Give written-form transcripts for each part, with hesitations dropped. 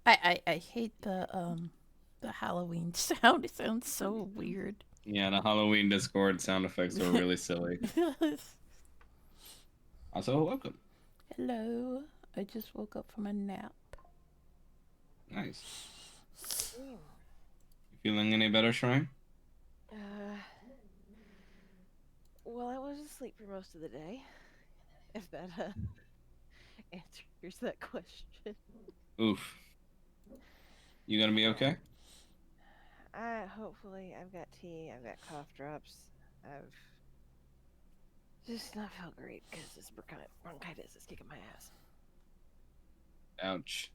I hate the Halloween sound. It sounds so weird. Yeah, the Halloween Discord sound effects were really silly. Also, welcome. Hello. I just woke up from a nap. Nice. Same. You feeling any better, Shrine? Uh, well, I was asleep for most of the day. If that answers that question. Oof. You gonna be okay? Hopefully I've got tea. I've got cough drops. I've just not felt great because this bronchitis is kicking my ass. Ouch.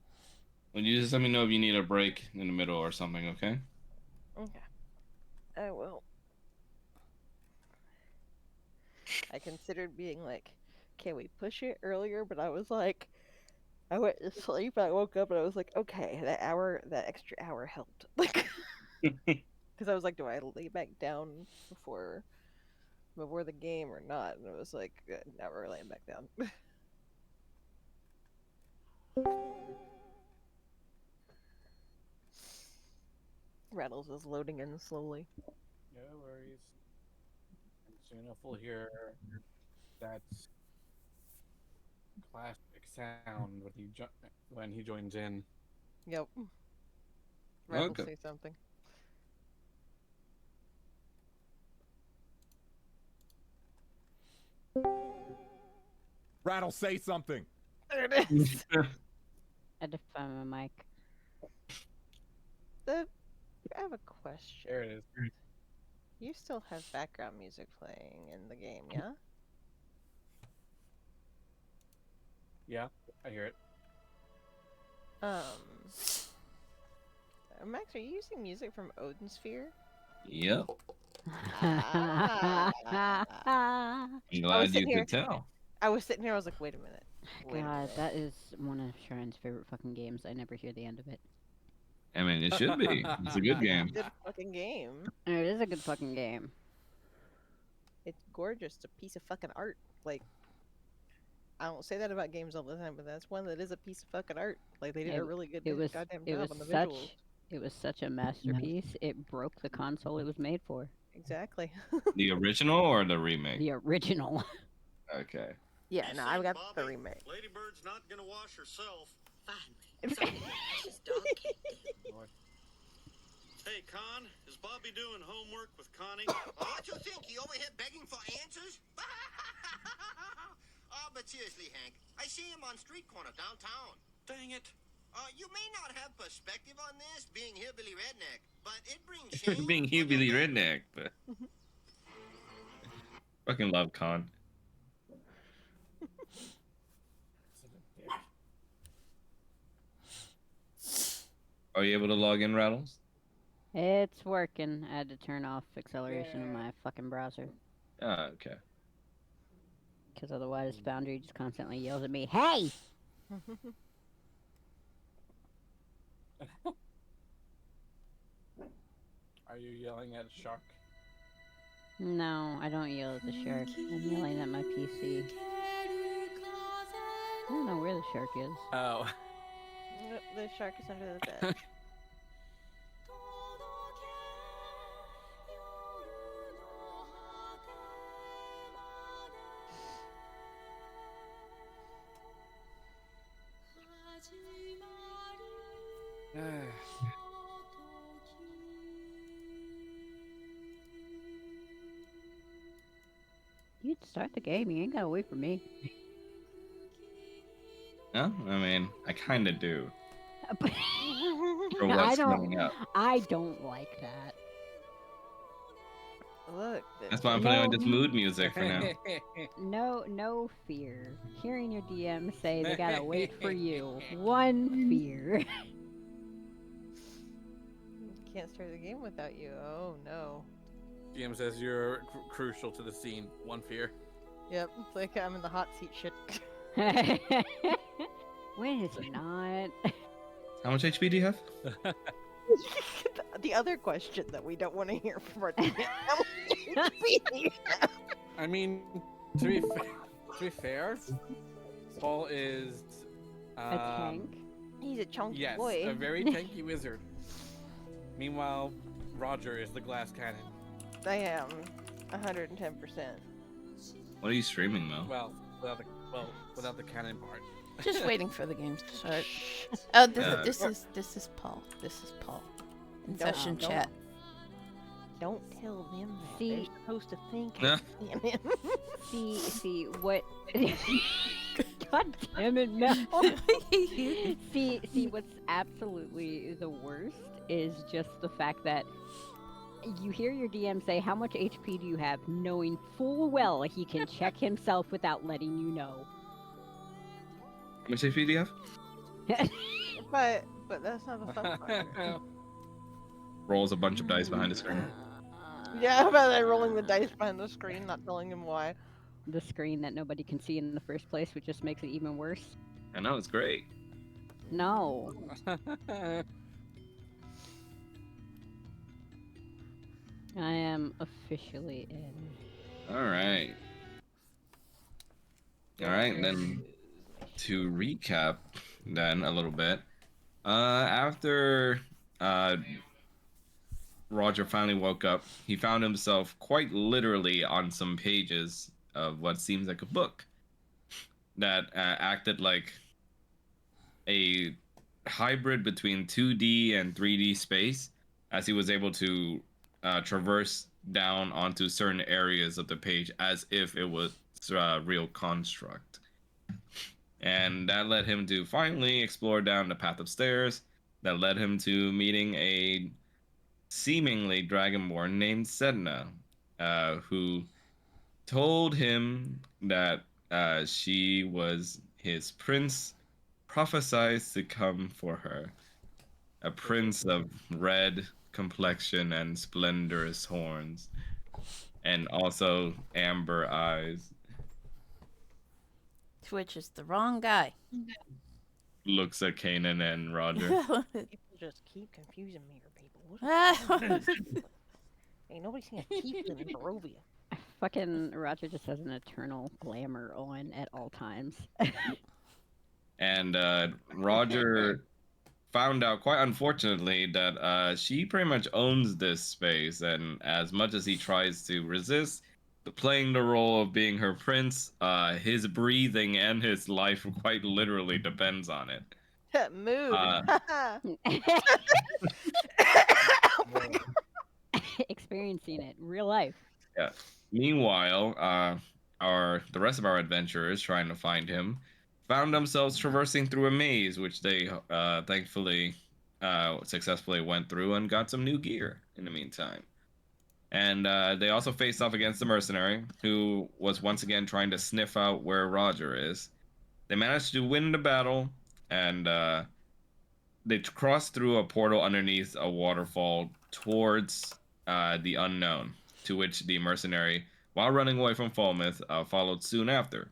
Well, you just let me know if you need a break in the middle or something, okay? Okay, I will. I considered being like, can we push it earlier? But I was like, I went to sleep. I woke up and I was like, okay, that extra hour helped. Like, because I was like, do I lay back down before the game or not? And it was like, now we're laying back down. Rattles is loading in slowly. No worries. And soon enough we'll hear that classic sound when he joins in. Yep. Rattles Okay. say something. Rattle, say something. There it is. I had to find my mic. I have a question. There it is. You still have background music playing in the game, yeah? Yeah, I hear it. Max, are you using music from Odin Sphere? Yep. Ah. I'm I was glad you sitting here. could tell. I was sitting here. I was like, wait a minute. Wait a God, minute. that is one of Sharon's favorite fucking games. I never hear the end of it. I mean, it should be. It's a good game. Good fucking game. And it is a good fucking game. It's gorgeous. It's a piece of fucking art. Like, I don't say that about games all the time, but that's one that is a piece of fucking art. Like, they did a really good goddamn job on the visuals. It was such a masterpiece. It broke the console it was made for. Exactly. The original or the remake? The original. Okay. Yeah, You no, see, I've got Bobby, the remake. Ladybird's not gonna wash herself. Finally. His dog can't do. Hey, Con, is Bobby doing homework with Connie? What you think? He over here begging for answers? Oh, but seriously, Hank, I see him on street corner downtown. Dang it. You may not have perspective on this, being hillbilly redneck, but it brings shame. Being on hillbilly your family. redneck, but fucking love Con. Are you able to log in, Rattles? It's working. I had to turn off acceleration in my fucking browser. Ah, okay. Because otherwise, Foundry just constantly yells at me, "Hey!" Are you yelling at a shark? No, I don't yell at the shark. I'm yelling at my PC. I don't know where the shark is. Oh. The shark is under the bed. You'd start the game. You ain't gotta wait for me. No, I mean, I kind of do. For I what's don't. coming up. I don't like that. Look. That's why I'm putting on this mood music for now. No fear. Hearing your DM say they gotta wait for you. One fear. Can't start the game without you. Oh no. GM says you're crucial to the scene. One fear. Yep, it's like I'm in the hot seat shit. When is it not? How much HP do you have? The other question that we don't want to hear from our DM. How much HP do you have? I mean, to be fair, Paul is A tank. He's a chunky Yes, boy. a very tanky wizard. Meanwhile, Roger is the glass cannon. I am 110%. What are you streaming, Mo? Well, without the cannon part. Just waiting for the games to start. Oh, Yeah. this is Paul. This is Paul. In Don't- session don't- chat. Don't tell them that. See- They're supposed to think. Yeah. See what? God damn it, Mel. see, what's absolutely the worst is just the fact that you hear your DM say, "How much HP do you have?" knowing full well he can check himself without letting you know. How much HP do you have? but that's not the fun part. Rolls a bunch of dice behind the screen. Yeah, about that rolling the dice behind the screen, not telling him why. The screen that nobody can see in the first place, which just makes it even worse. I know, it's great. No. I am officially in. Alright. Alright, then to recap then a little bit. After Roger finally woke up, he found himself quite literally on some pages of what seems like a book that acted like a hybrid between 2D and 3D space, as he was able to traverse down onto certain areas of the page as if it was a real construct. And that led him to finally explore down the path of stairs that led him to meeting a seemingly dragonborn named Sedna, who told him that she was his prince, prophesied to come for her. A prince of red complexion and splendorous horns, and also amber eyes. Which is the wrong guy. Looks at Kanan and Roger. People just keep confusing me or people. What is Ain't nobody seen a tiefling in Barovia. Fucking Roger just has an eternal glamour on at all times. And Roger found out, quite unfortunately, that she pretty much owns this space, and as much as he tries to resist playing the role of being her prince, his breathing and his life quite literally depends on it. Mood. Experiencing it, real life. Yeah. Meanwhile, the rest of our adventurers trying to find him found themselves traversing through a maze, which they thankfully successfully went through and got some new gear in the meantime. And they also faced off against the mercenary, who was once again trying to sniff out where Roger is. They managed to win the battle, and they crossed through a portal underneath a waterfall towards the unknown, to which the mercenary, while running away from Falmouth, followed soon after.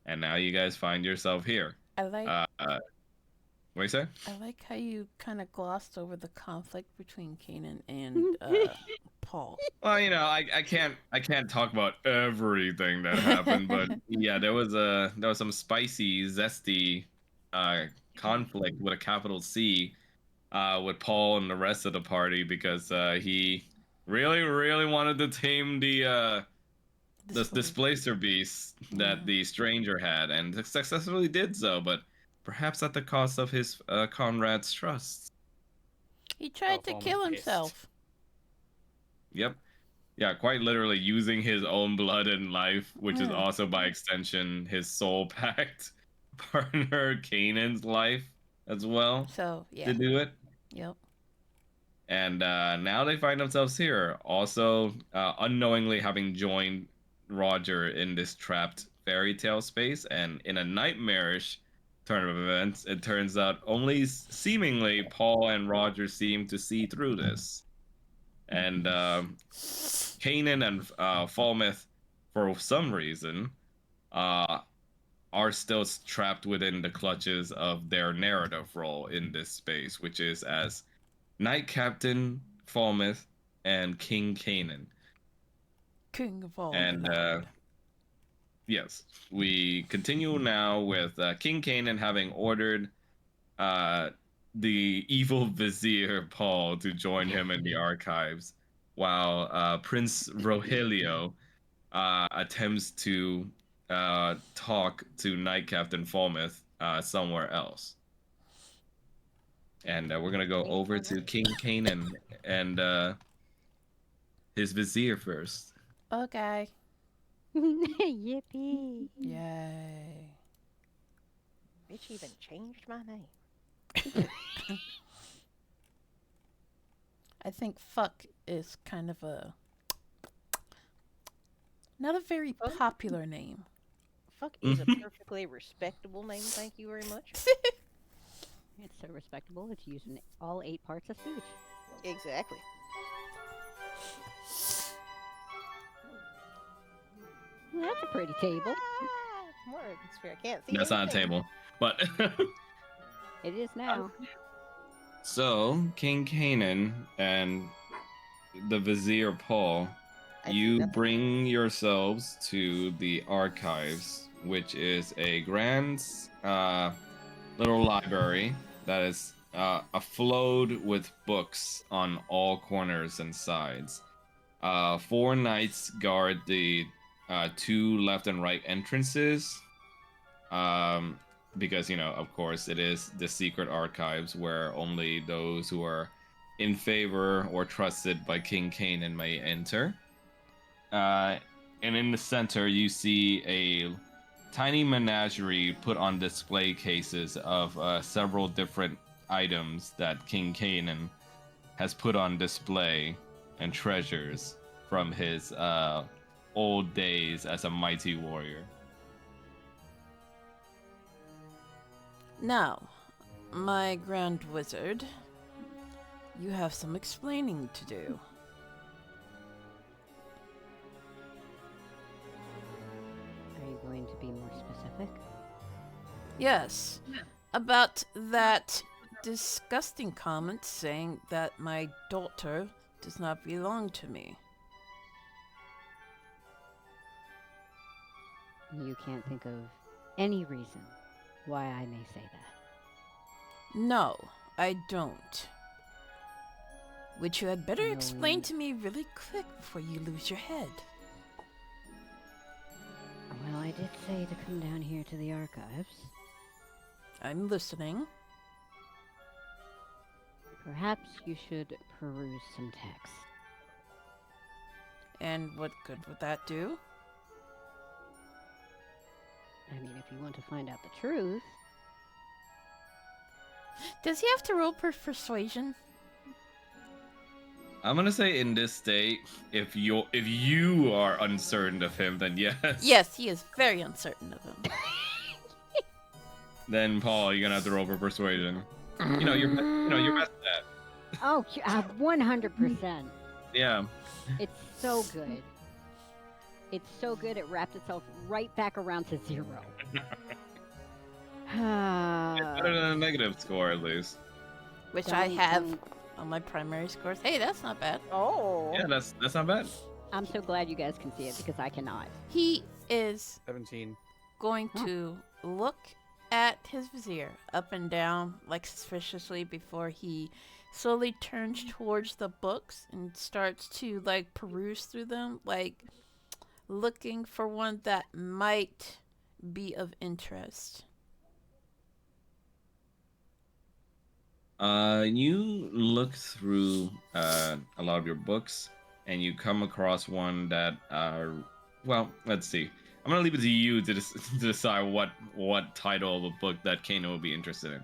And now you guys find yourself here. I like What do you say? I like how you kind of glossed over the conflict between Kanan and Paul. Well, you know, I can't talk about everything that happened, but yeah, there was some spicy, zesty conflict with a capital C with Paul and the rest of the party, because he really wanted to tame the displacer beast that the stranger had, and successfully did so, but perhaps at the cost of his comrade's trust. He tried to Paul was kill pissed. himself. Yep. Yeah, quite literally using his own blood and life, which is Yeah. also by extension his soul pact partner Kanan's life as well So yeah. to do it. Yep. And now they find themselves here, also unknowingly having joined Roger in this trapped fairy tale space, and in a nightmarish turn of events, it turns out only seemingly Paul and Roger seem to see through this. And Kanan and Falmouth, for some reason, are still trapped within the clutches of their narrative role in this space, which is as Knight Captain Falmouth and King Kanan. King of all. And yes, we continue now with King Kanan having ordered the evil vizier Paul to join him in the archives, while Prince Rogelio attempts to talk to Knight Captain Falmouth somewhere else. And we're gonna go over to King Kanan and his vizier first. Okay. Yippee! Yay. Bitch even changed my name. I think fuck is kind of a not a very Fuck? popular name. Fuck is a perfectly respectable name, thank you very much. It's so respectable. It's used in all 8 parts of speech. Exactly. Well, that's a pretty table. More atmosphere. I can't see. That's not a anything. table, but It is now. so King Kanan and the vizier Paul, I see you nothing. bring yourselves to the archives, which is a grand little library that is afloat with books on all corners and sides. 4 knights guard the 2 left and right entrances. Because, of course, it is the secret archives where only those who are in favor or trusted by King Kanan may enter. And in the center, you see a tiny menagerie put on display cases of several different items that King Kanan has put on display and treasures from his old days as a mighty warrior. Now, my Grand Wizard, you have some explaining to do. Are you going to be more specific? Yes, about that disgusting comment saying that my daughter does not belong to me. You can't think of any reason why I may say that. No, I don't. Which you had better explain Knowing- to me really quick before you lose your head. Well, I did say to come down here to the archives. I'm listening. Perhaps you should peruse some text. And what good would that do? I mean, if you want to find out the truth. Does he have to roll persuasion? I'm gonna say in this state, if you are uncertain of him, then yes. Yes, he is very uncertain of him. Then Paul, you're gonna have to roll for persuasion. You're best at that. Oh, 100%. Yeah. It's so good. It's so good it wrapped itself right back around to 0. It's better than a negative score, at least. Which I Don't- have don't- on my primary scores. Hey, that's not bad. Oh. Yeah, that's not bad. I'm so glad you guys can see it because I cannot. He is 17. going Huh. to look at his vizier up and down, like suspiciously, before he slowly turns towards the books and starts to like peruse through them, like looking for one that might be of interest. You look through a lot of your books, and you come across one that well, let's see. I'm gonna leave it to you to to decide what title of a book that Kano will be interested in.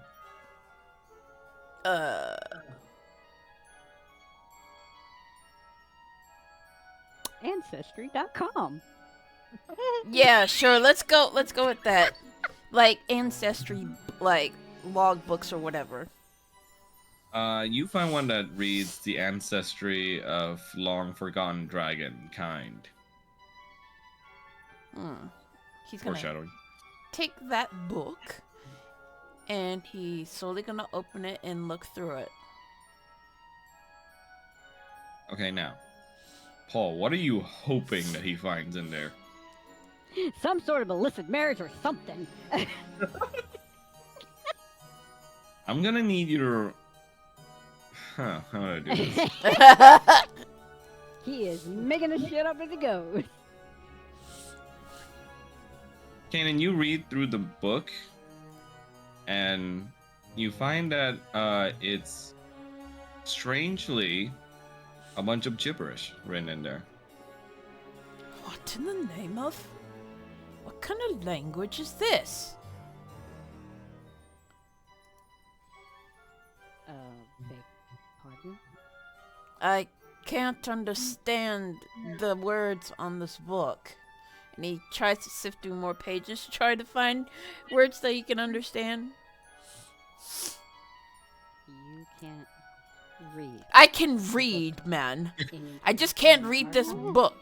Ancestry.com. Yeah, sure. Let's go with that. Like ancestry, like log books or whatever. You find one that reads the ancestry of long forgotten dragon kind. He's gonna Foreshadowing. take that book, and he's slowly gonna open it and look through it. Okay, now, Paul, what are you hoping that he finds in there? Some sort of illicit marriage or something. I'm gonna need you to. Huh? How do I do this? He is making the shit up as he goes. Kanan, you read through the book, and you find that it's strangely a bunch of gibberish written in there. What in the name of? What kind of language is this? Beg pardon? I can't understand the words on this book. And he tries to sift through more pages to try to find words that he can understand. You can't read. I can read, man. I just can't read this book.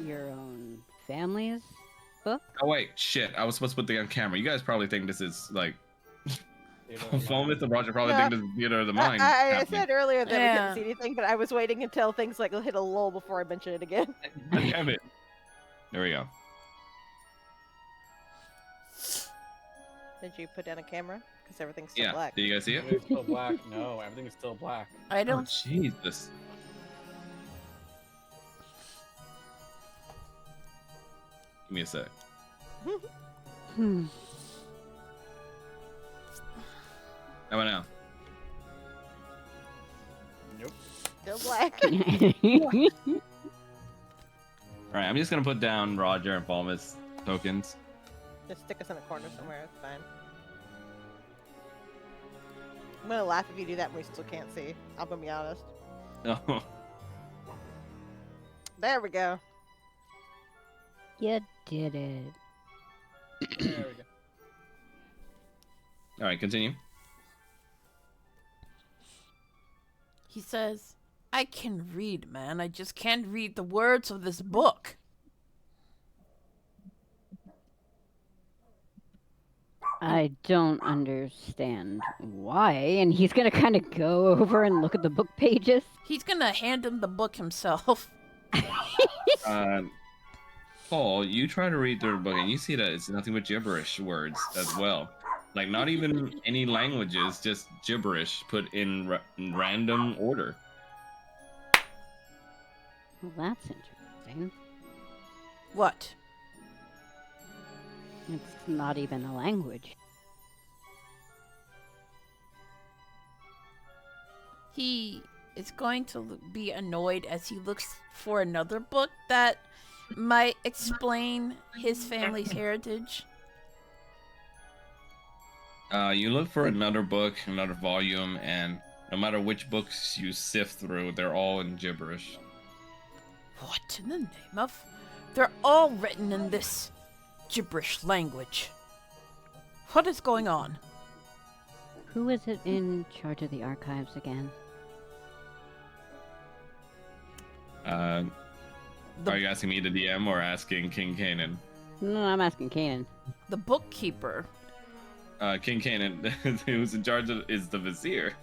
Your own family's book? Oh wait, shit! I was supposed to put the on camera. You guys probably think this is like Fulmouth and Roger probably think this is theater of the mind. I happening. said earlier that we Yeah. couldn't see anything, but I was waiting until things like hit a lull before I mention it again. Damn it! There we go. Did you put down a camera? Because everything's still Yeah. black. Did you guys see it? Everything's still black. No, everything's still black. I Oh don't. Jesus! Give me a sec. Hmm. How about now? Nope. Still black. All right, I'm just gonna put down Roger and Fulmouth's tokens. Just stick us in a corner somewhere. It's fine. I'm gonna laugh if you do that and we still can't see. I'm gonna be honest. Oh, There we go. You did it. There we go. all right, continue. He says, I can read, man. I just can't read the words of this book. I don't understand why. And he's gonna kind of go over and look at the book pages. He's gonna hand him the book himself. Paul, you try to read through the book and you see that it's nothing but gibberish words as well. Like not even any languages, just gibberish put in random order. Well, that's interesting. What? It's not even a language. He is going to be annoyed as he looks for another book that might explain his family's heritage. You look for another book, another volume, and no matter which books you sift through, they're all in gibberish. What in the name of? They're all written in this gibberish language. What is going on? Who is it in charge of the archives again? The- Are you asking me, the DM, or asking King Kanan? No, I'm asking Kanan. The bookkeeper. King Kanan, who's in charge of, is the Vizier.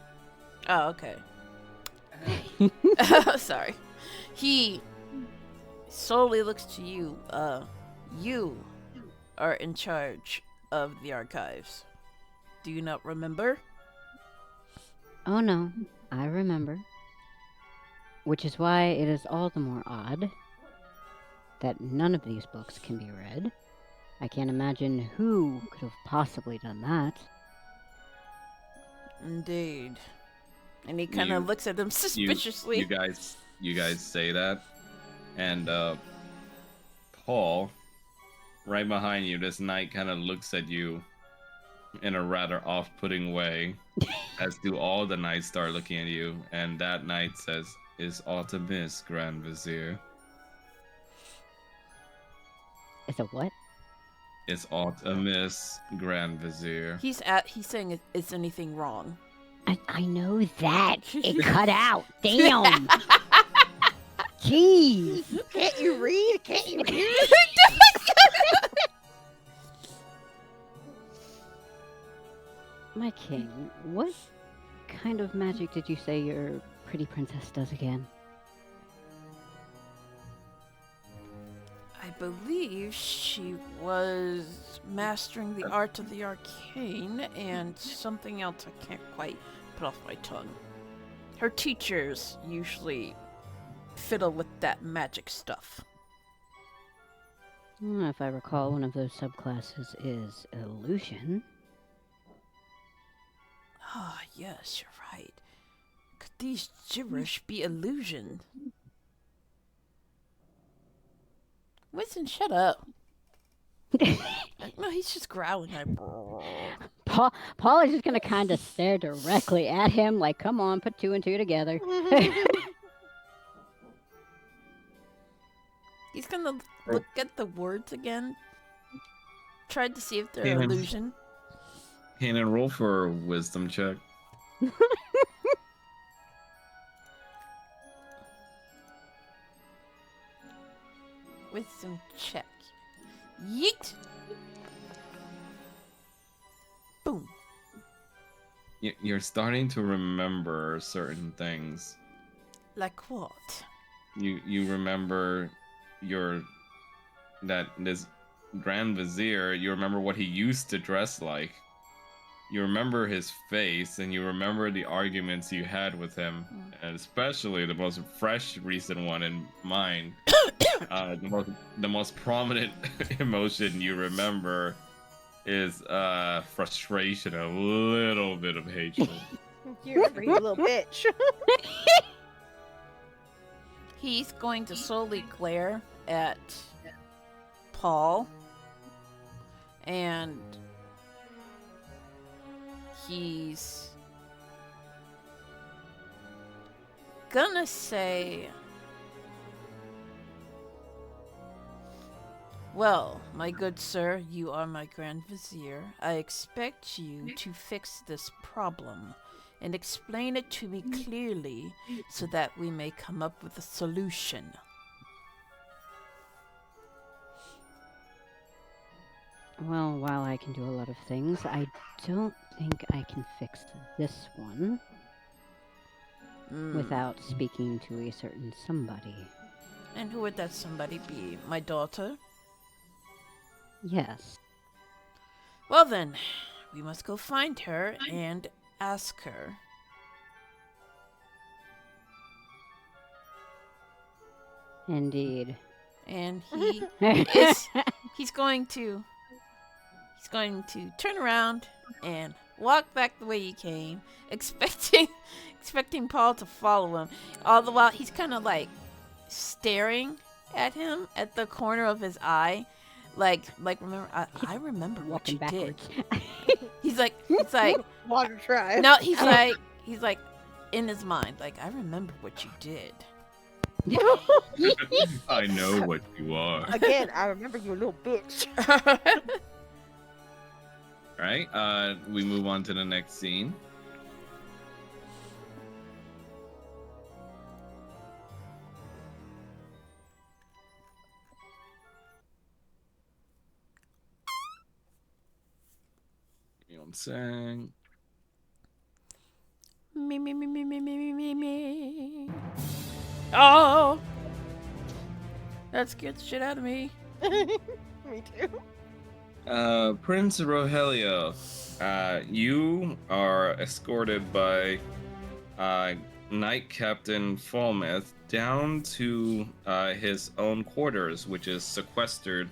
Oh, okay. Sorry. He solely looks to you. You are in charge of the archives. Do you not remember? Oh no, I remember. Which is why it is all the more odd that none of these books can be read. I can't imagine who could have possibly done that. Indeed. And he kind You- of looks at them suspiciously. You guys say that, and Paul, right behind you, this knight kind of looks at you in a rather off-putting way, as do all the knights start looking at you, and that knight says, "Is aught amiss, Grand Vizier? Is it what? Is aught amiss, Grand Vizier?" He's saying, is anything wrong? I know that. It cut out. Damn. Jeez. Can't you read? Can't you hear? My king, what kind of magic did you say your pretty princess does again? I believe she was mastering the art of the arcane and something else I can't quite put off my tongue. Her teachers usually fiddle with that magic stuff. If I recall, one of those subclasses is illusion. Ah, yes, you're right. Could these gibberish be illusion? Winston, shut up. No, he's just growling. Paul is just gonna kind of stare directly at him, like, "Come on, put two and two together." He's gonna look at the words again. Try to see if they're Kanan. illusion. Kanan, roll for a wisdom check. Wisdom check. Yeet! Boom. You're starting to remember certain things. Like what? You remember this Grand Vizier. You remember what he used to dress like. You remember his face, and you remember the arguments you had with him, and especially the most fresh recent one in mind. The most prominent emotion you remember is frustration, a little bit of hatred. You remember, you little bitch. He's going to slowly glare at Paul, and he's gonna say, "Well, my good sir, you are my Grand Vizier. I expect you to fix this problem and explain it to me clearly so that we may come up with a solution." Well, while I can do a lot of things, I don't think I can fix this one without speaking to a certain somebody. And who would that somebody be? My daughter? Yes. Well then, we must go find her and ask her. Indeed. And he's going to turn around and walk back the way he came, expecting Paul to follow him. All the while he's kind of like staring at him at the corner of his eye, like remember I remember what you backwards. did. He's like Water tribe. no, he's like in his mind, like, I remember what you did. I know what you are. Again, I remember you, little bitch. Right? We move on to the next scene. You know what I'm saying? Me. Oh, that scared the shit out of me. Me too. Prince Rogelio, you are escorted by Knight Captain Falmouth down to his own quarters, which is sequestered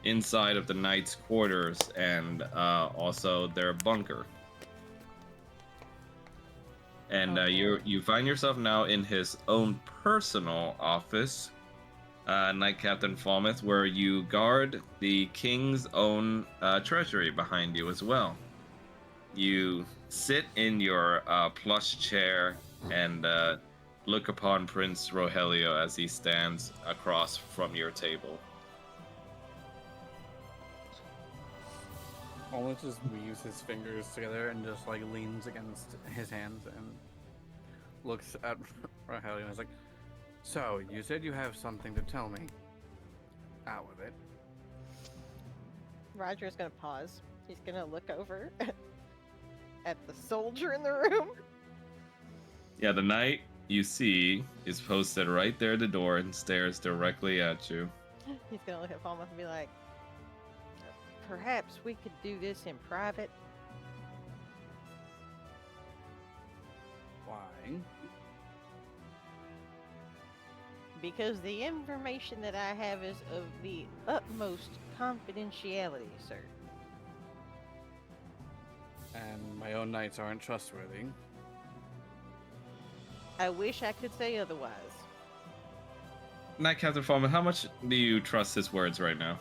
inside of the Knight's quarters and also their bunker. And you find yourself now in his own personal office, Knight Captain Falmouth, where you guard the king's own treasury behind you as well. You sit in your plush chair and look upon Prince Rogelio as he stands across from your table. Owen just weaves his fingers together and just like leans against his hands and looks at Rogelio and is like, "So, you said you have something to tell me. Out with it." Roger's gonna pause. He's gonna look over at the soldier in the room. Yeah, the knight you see is posted right there at the door and stares directly at you. He's gonna look at Falmouth and be like, perhaps we could do this in private. Why? Because the information that I have is of the utmost confidentiality, sir. And my own knights aren't trustworthy. I wish I could say otherwise. Knight Captain Falmouth, how much do you trust his words right now?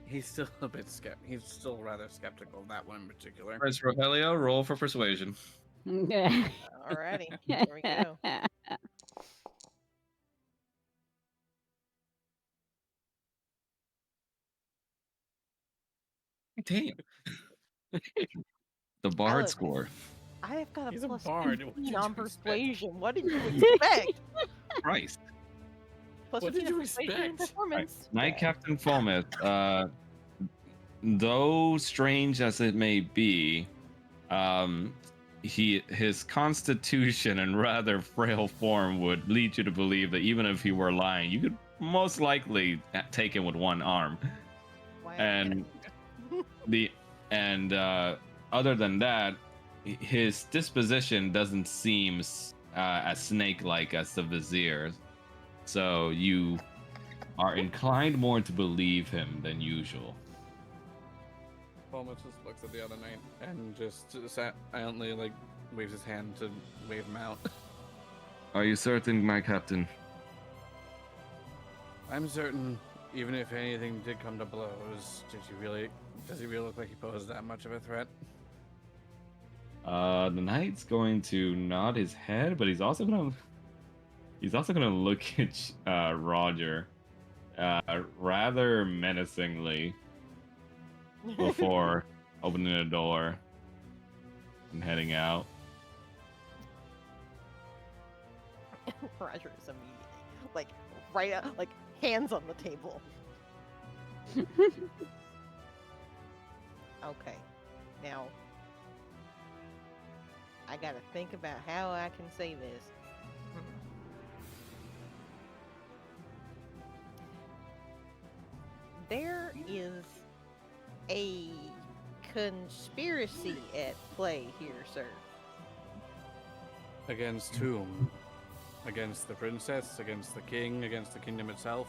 He's still a bit He's still rather skeptical of that one in particular. Prince Rogelio, roll for persuasion. Alrighty, here we go. Damn. The bard Look, score. I have got He's a a plus bard, what 15 did on you expect? persuasion. What did you expect? Christ. Plus What 15 did on you persuasion and expect? performance. Knight Yeah. Captain Falmouth, though strange as it may be, his constitution and rather frail form would lead you to believe that even if he were lying, you could most likely take him with one arm. Why And other than that, his disposition doesn't seem as snake-like as the vizier. So you are inclined more to believe him than usual. Falmouth just looks at the other knight and just silently like waves his hand to wave him out. Are you certain, my captain? I'm certain, even if anything did come to blows, does he really look like he posed that much of a threat? The knight's going to nod his head, but he's also gonna look at Roger rather menacingly before opening the door and heading out. Roger is immediately like right up, like hands on the table. Okay, now I gotta think about how I can say this. There is a conspiracy at play here, sir. Against whom? Against the princess? Against the king? Against the kingdom itself?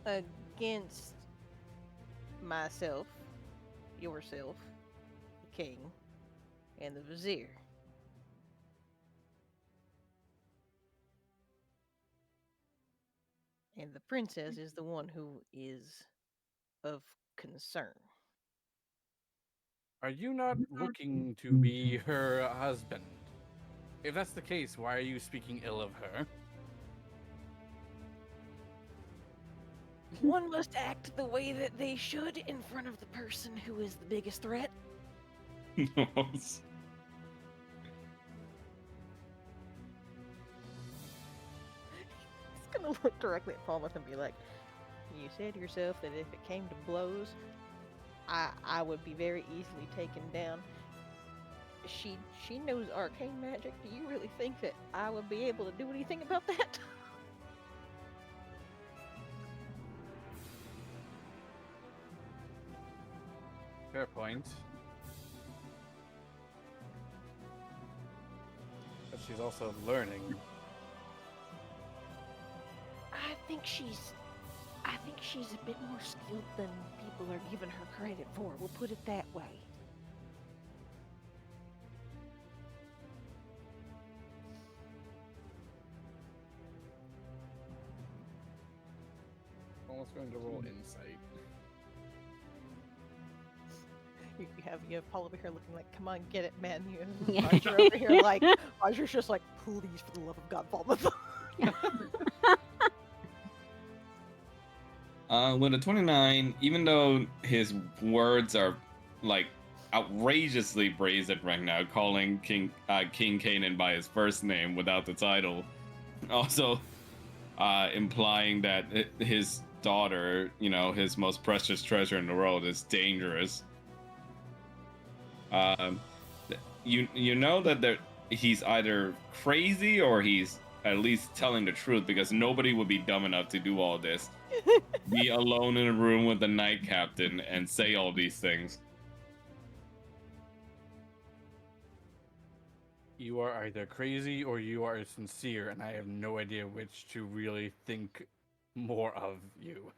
Against myself, yourself, the king, and the vizier. And the princess is the one who is of concern. Are you not looking to be her husband? If that's the case, why are you speaking ill of her? One must act the way that they should in front of the person who is the biggest threat. He's gonna look directly at Falmouth and be like, you said yourself that if it came to blows, I would be very easily taken down. She knows arcane magic. Do you really think that I would be able to do anything about that? Fair point. But she's also learning. I think she's a bit more skilled than people are giving her credit for. We'll put it that way. Almost going to roll insight. You have Paul over here looking like, come on, get it, man. You have Roger over here like, Roger's just like, please, for the love of God, Falmouth. With a 29, even though his words are like outrageously brazen right now, calling King Kanan by his first name without the title, also implying that his daughter, you know, his most precious treasure in the world, is dangerous. you know that he's either crazy or he's at least telling the truth because nobody would be dumb enough to do all this. Be alone in a room with the night captain and say all these things. You are either crazy or you are sincere, and I have no idea which to really think more of you.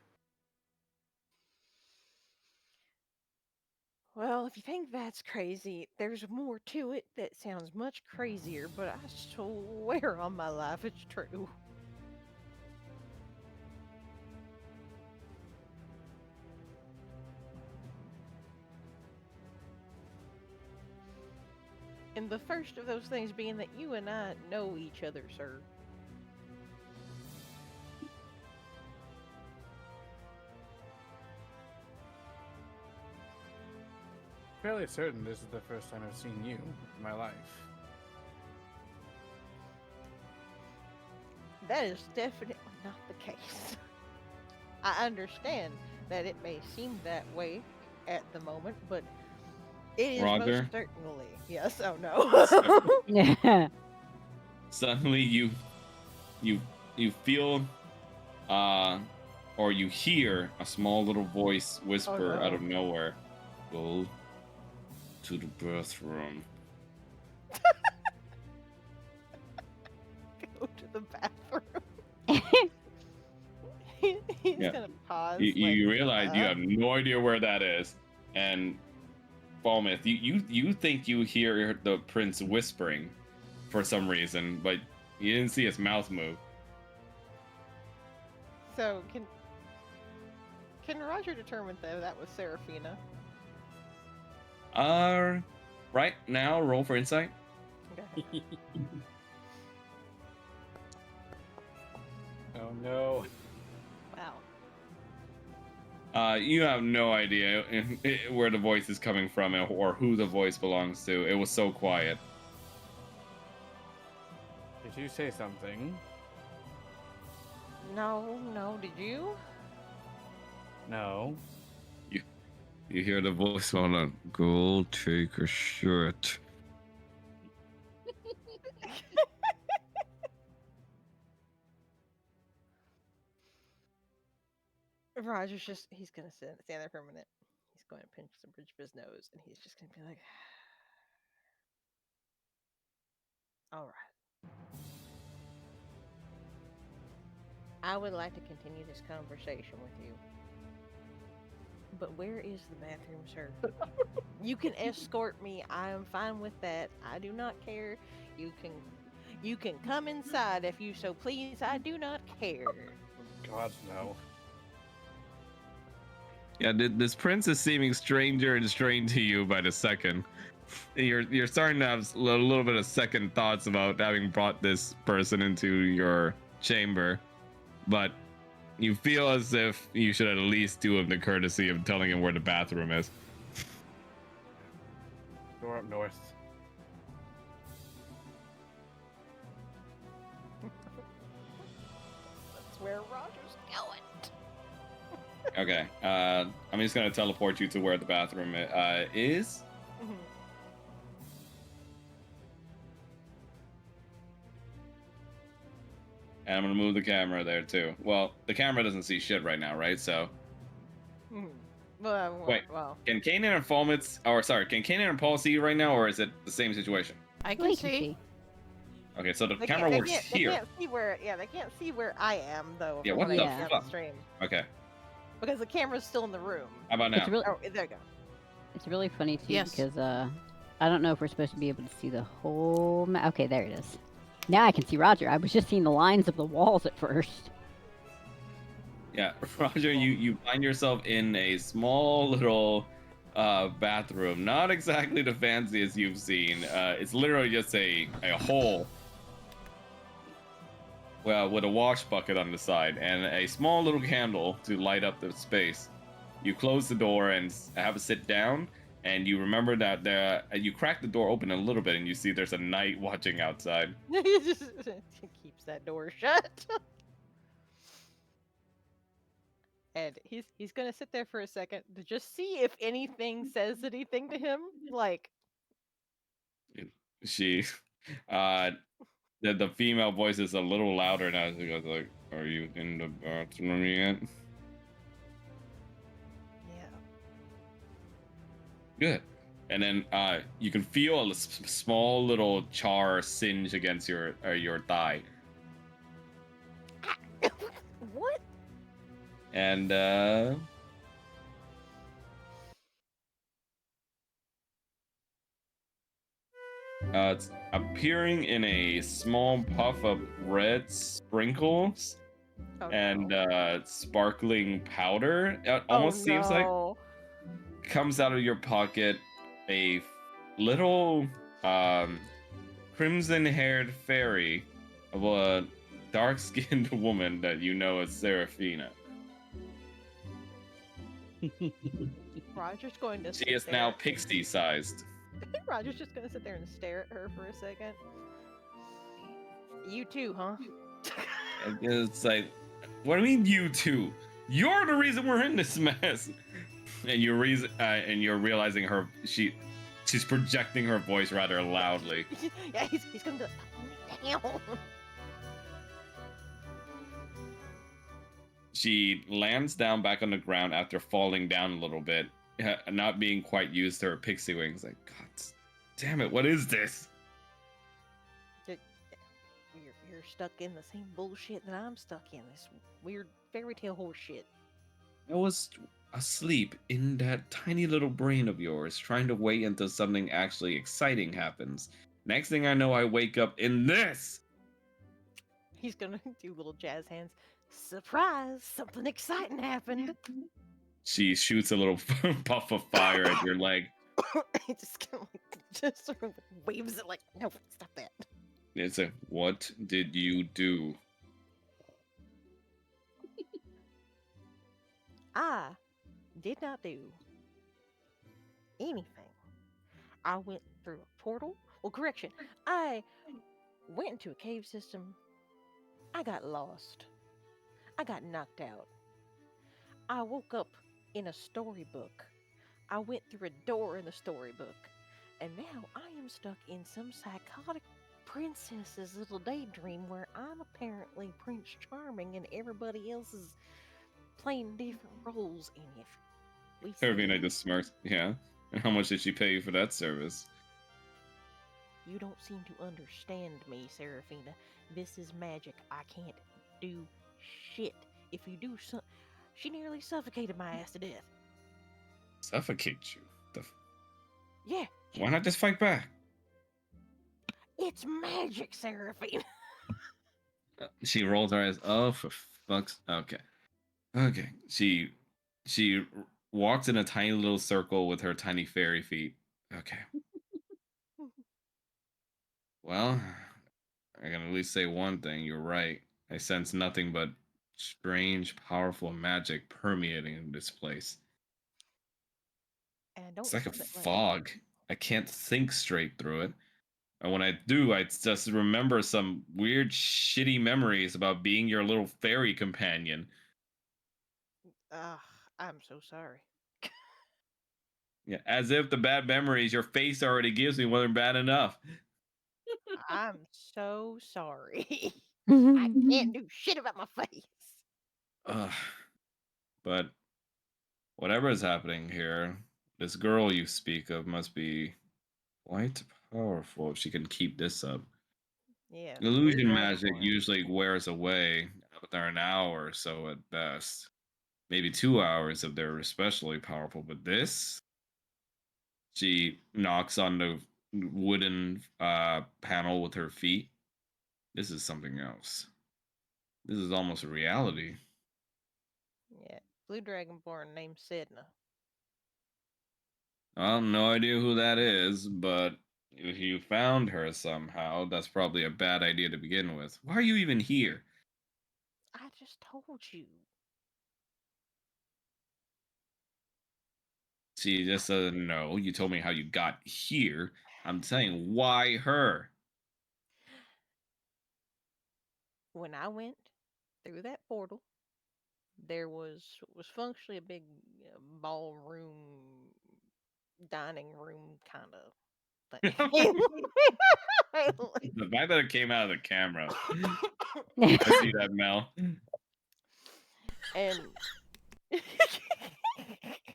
Well, if you think that's crazy, there's more to it that sounds much crazier, but I swear on my life it's true. And the first of those things being that you and I know each other, sir. Fairly certain this is the first time I've seen you in my life. That is definitely not the case. I understand that it may seem that way at the moment, but it is Roger? most certainly. Yes, oh no. Yeah. Suddenly you feel or you hear a small little voice whisper no. out of nowhere. Go to the bathroom. Go to the bathroom. He's Yeah. gonna pause. You like, realize you have no idea where that is, and Falmouth, you think you hear the prince whispering for some reason, but you didn't see his mouth move. So can Roger determine though that was Seraphina? Right now, roll for insight. Okay. Oh no. Wow. You have no idea where the voice is coming from or who the voice belongs to. It was so quiet. Did you say something? No, did you? No. You hear the voice on a go take a shit. Roger's he's gonna stand there for a minute. He's going to pinch the bridge of his nose and he's just gonna be like, alright. I would like to continue this conversation with you. But where is the bathroom, sir? You can escort me. I am fine with that. I do not care. You can come inside if you so please. I do not care. God, no. Yeah, this prince is seeming stranger and strange to you by the second. You're starting to have a little bit of second thoughts about having brought this person into your chamber, but you feel as if you should at least do him the courtesy of telling him where the bathroom is. Door up north. That's where Roger's going. Okay, I'm just gonna teleport you to where the bathroom is. Mhm. And I'm gonna move the camera there too. Well, the camera doesn't see shit right now, right? So, Mhm. Well, Wait. well, can Kanan and Falmouth, or sorry, can Kanan and Paul see you right now, or is it the same situation? I can We see. Okay, so the they camera can't, works they here. can't see where. Yeah, they can't see where I am though. Yeah, from what I the see on fuck? stream Okay, because the camera's still in the room. how about now? It's really, Oh, there you go. it's really funny too Yes. because I don't know if we're supposed to be able to see the whole map. Okay, there it is. Now I can see Roger. I was just seeing the lines of the walls at first. Yeah, Roger, you find yourself in a small little bathroom. Not exactly the fanciest you've seen. It's literally just a hole. Well, with a wash bucket on the side and a small little candle to light up the space. You close the door and have a sit down, and you remember that you crack the door open a little bit, and you see there's a knight watching outside. He keeps that door shut. And he's gonna sit there for a second to just see if anything says anything to him. Like, She, uh, the female voice is a little louder now. She goes like, "Are you in the bathroom yet?" Yeah. Good. And then you can feel a small little char singe against your thigh, What? and it's appearing in a small puff of red sprinkles Oh and no. sparkling powder. It Oh almost seems like no. comes out of your pocket a little um, crimson-haired fairy of a dark-skinned woman that you know as Seraphina. Roger's going to She sit is there. now pixie-sized. Roger's just gonna sit there and stare at her for a second. You too, huh? And it's like, what do you mean you two? You're the reason we're in this mess. And you're realizing she's projecting her voice rather loudly. Yeah, he's gonna be like, "Put me down." She lands down back on the ground after falling down a little bit, not being quite used to her pixie wings. Like, God damn it, what is this? You're stuck in the same bullshit that I'm stuck in. This weird fairy tale horse shit. I was asleep in that tiny little brain of yours, trying to wait until something actually exciting happens. Next thing I know, I wake up in this. He's gonna do little jazz hands. Surprise! Something exciting happened. She shoots a little puff of fire at your leg. He just kind of like just sort of waves it like, no, stop that. It's a, what did you do? I did not do anything. I went through a portal. Well, correction. I went into a cave system. I got lost. I got knocked out. I woke up in a storybook. I went through a door in the storybook. And now I am stuck in some psychotic princess's little daydream where I'm apparently Prince Charming and everybody else is playing different roles. And if we Irvina see, just smirks. Yeah. And how much did she pay you for that service? you don't seem to understand me, Seraphina. This is magic. I can't do shit. If you do some, she nearly suffocated my ass to death. Suffocate you. Yeah, Why not just fight back? it's magic, Seraphina. She rolls her eyes. Oh, for fuck's. Okay. Okay. She walks in a tiny little circle with her tiny fairy feet. Okay. Well, I can at least say one thing. You're right. I sense nothing but strange, powerful magic permeating in this place. And It's don't like a sub it like fog. I can't think straight through it. And when I do, I just remember some weird, shitty memories about being your little fairy companion. Ah, I'm so sorry. Yeah, as if the bad memories your face already gives me weren't bad enough. I'm so sorry. I can't do shit about my face. Ugh. But whatever is happening here, this girl you speak of must be quite powerful if she can keep this up. Yeah, blue Illusion magic dragonborn. usually wears away after an hour or so at best. Maybe 2 hours if they're especially powerful, but this? She knocks on the wooden panel with her feet. This is something else. This is almost a reality. Yeah, blue dragonborn named Sedna. Well, no idea who that is, but if you found her somehow, that's probably a bad idea to begin with. Why are you even here? I just told you. She just said, no, you told me how you got here. I'm saying, why her? When I went through that portal, there was functionally a big ballroom, dining room kind of But The fact that it came out of the camera. I see that, Mel. and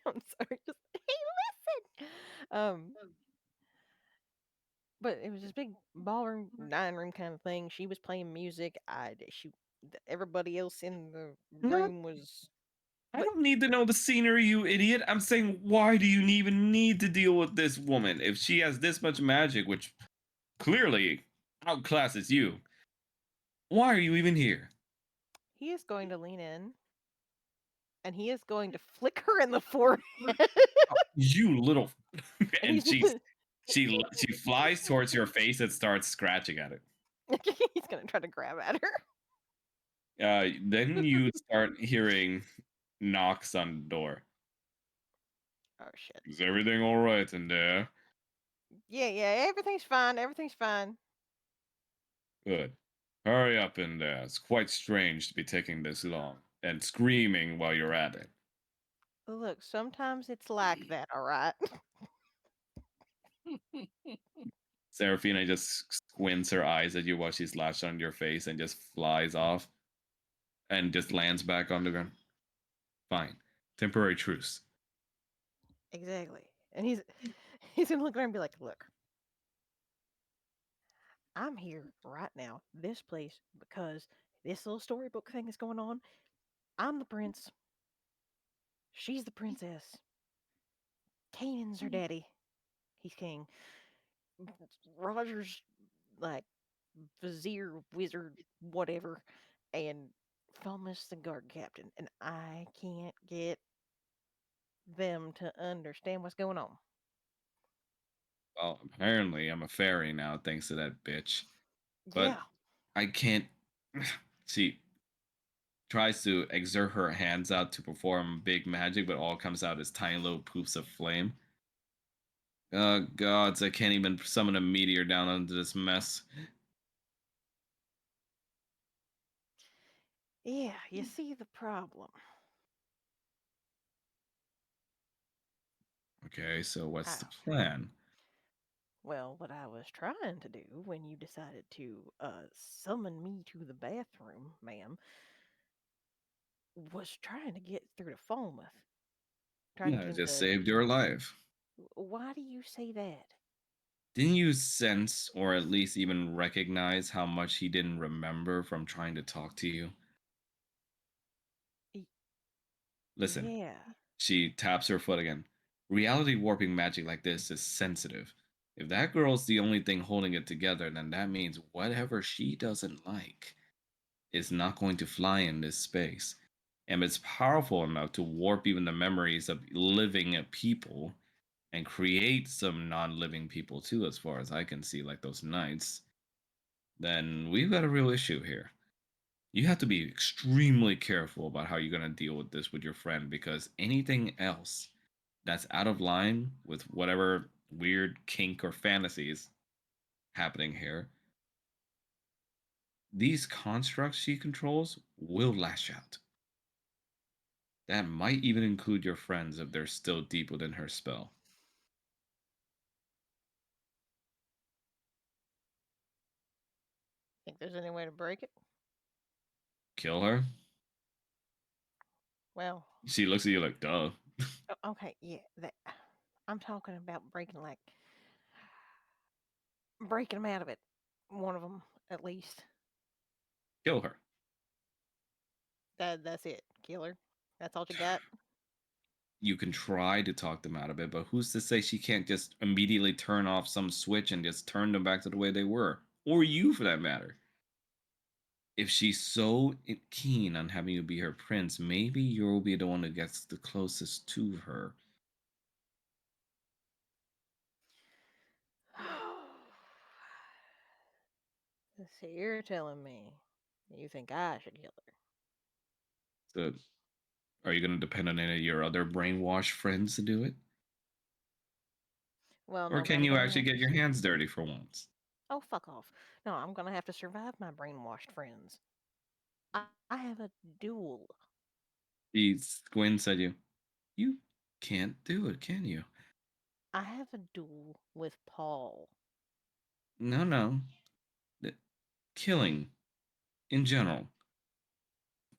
I'm sorry, just hey, listen. But it was this big ballroom, dining room kind of thing. She was playing music. Everybody else in the No, room was. I But don't need to know the scenery, you idiot. I'm saying, why do you even need to deal with this woman if she has this much magic, which clearly outclasses you? Why are you even here? he is going to lean in, and he is going to flick her in the forehead. You little. And And he's she flies towards your face and starts scratching at it. he's gonna try to grab at her. Then you start hearing knocks on the door. Oh shit. Is everything all right in there? Yeah, everything's fine. Everything's fine. Good. Hurry up in there. It's quite strange to be taking this long and screaming while you're at it. Look, sometimes it's like that, all right? Seraphina just squints her eyes at you while she's latched on your face and just flies off and just lands back on the ground. Fine. Temporary truce. Exactly. And he's gonna look around and be like, "Look, I'm here right now, this place, because this little storybook thing is going on. I'm the prince. She's the princess. Kanan's her daddy. He's king. Roger's like vizier, wizard, whatever, and Thomas the guard captain. And I can't get them to understand what's going on." Well, apparently I'm a fairy now thanks to that bitch. But Yeah, I can't. She tries to exert her hands out to perform big magic, but all comes out as tiny little poops of flame. Oh gods, I can't even summon a meteor down into this mess. yeah. You see the problem. Okay, so what's the I, plan? Well, what I was trying to do when you decided to summon me to the bathroom, ma'am, was trying to get through to Falmouth. Trying to Yeah, get I him just to. saved your life. Why do you say that? Didn't you sense, or at least even recognize, how much he didn't remember from trying to talk to you? Y- Listen, Yeah. she taps her foot again. Reality warping magic like this is sensitive. If that girl's the only thing holding it together, then that means whatever she doesn't like is not going to fly in this space. And it's powerful enough to warp even the memories of living people and create some non living people too, as far as I can see, like those knights. Then we've got a real issue here. You have to be extremely careful about how you're going to deal with this with your friend because anything else that's out of line with whatever weird kink or fantasies happening here, these constructs she controls will lash out. That might even include your friends if they're still deep within her spell. Think there's any way to break it? Kill her? Well, She looks at you like, duh. okay, yeah. I'm talking about breaking them out of it. One of them, at least. Kill her. That's it. Killer. That's all you got. You can try to talk them out of it, but who's to say she can't just immediately turn off some switch and just turn them back to the way they were? Or you, for that matter. If she's so keen on having you be her prince, maybe you'll be the one who gets the closest to her. So you're telling me you think I should kill her? So, are you going to depend on any of your other brainwashed friends to do it? Well, Or no, but can I'm you gonna actually have get to. your hands dirty for once? Oh, fuck off. No, I'm gonna have to survive my brainwashed friends. I have a duel. He squints at you. You can't do it, can you? I have a duel with Paul. No. The- Killing in general.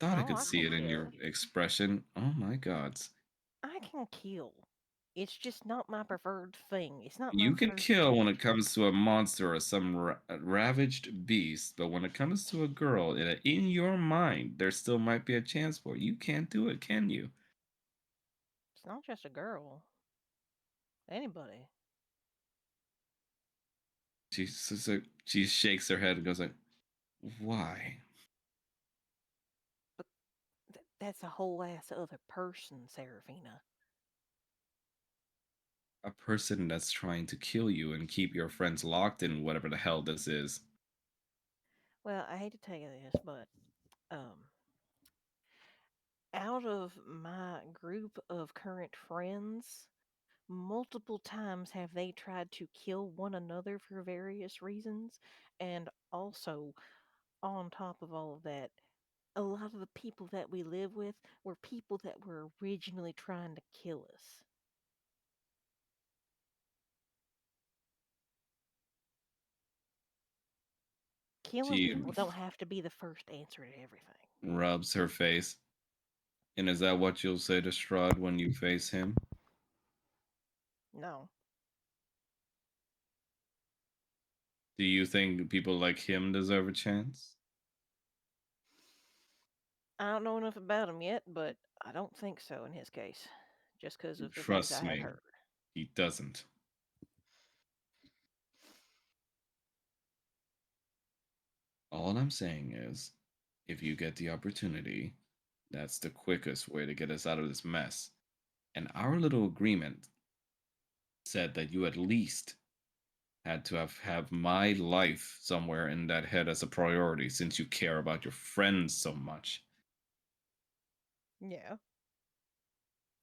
Thought I Oh, could I see can it in your kill. expression. Oh my gods. I can kill. It's just not my preferred thing. It's not my You can first kill when it choice. comes to a monster or some ravaged beast, but when it comes to a girl, in your mind, there still might be a chance for it. You can't do it, can you? It's not just a girl. Anybody. She shakes her head and goes like, "Why? But that's a whole ass other person, Serafina. A person that's trying to kill you and keep your friends locked in whatever the hell this is." Well, I hate to tell you this, but um out of my group of current friends, multiple times have they tried to kill one another for various reasons, and also on top of all of that, a lot of the people that we live with were people that were originally trying to kill us. Killing She people don't have to be the first answer to everything. rubs her face. And is that what you'll say to Strahd when you face him? No. Do you think people like him deserve a chance? I don't know enough about him yet, but I don't think so in his case, just because of the things I Trust have me, heard. he doesn't. All I'm saying is, if you get the opportunity, that's the quickest way to get us out of this mess. And our little agreement said that you at least had to have my life somewhere in that head as a priority since you care about your friends so much. Yeah.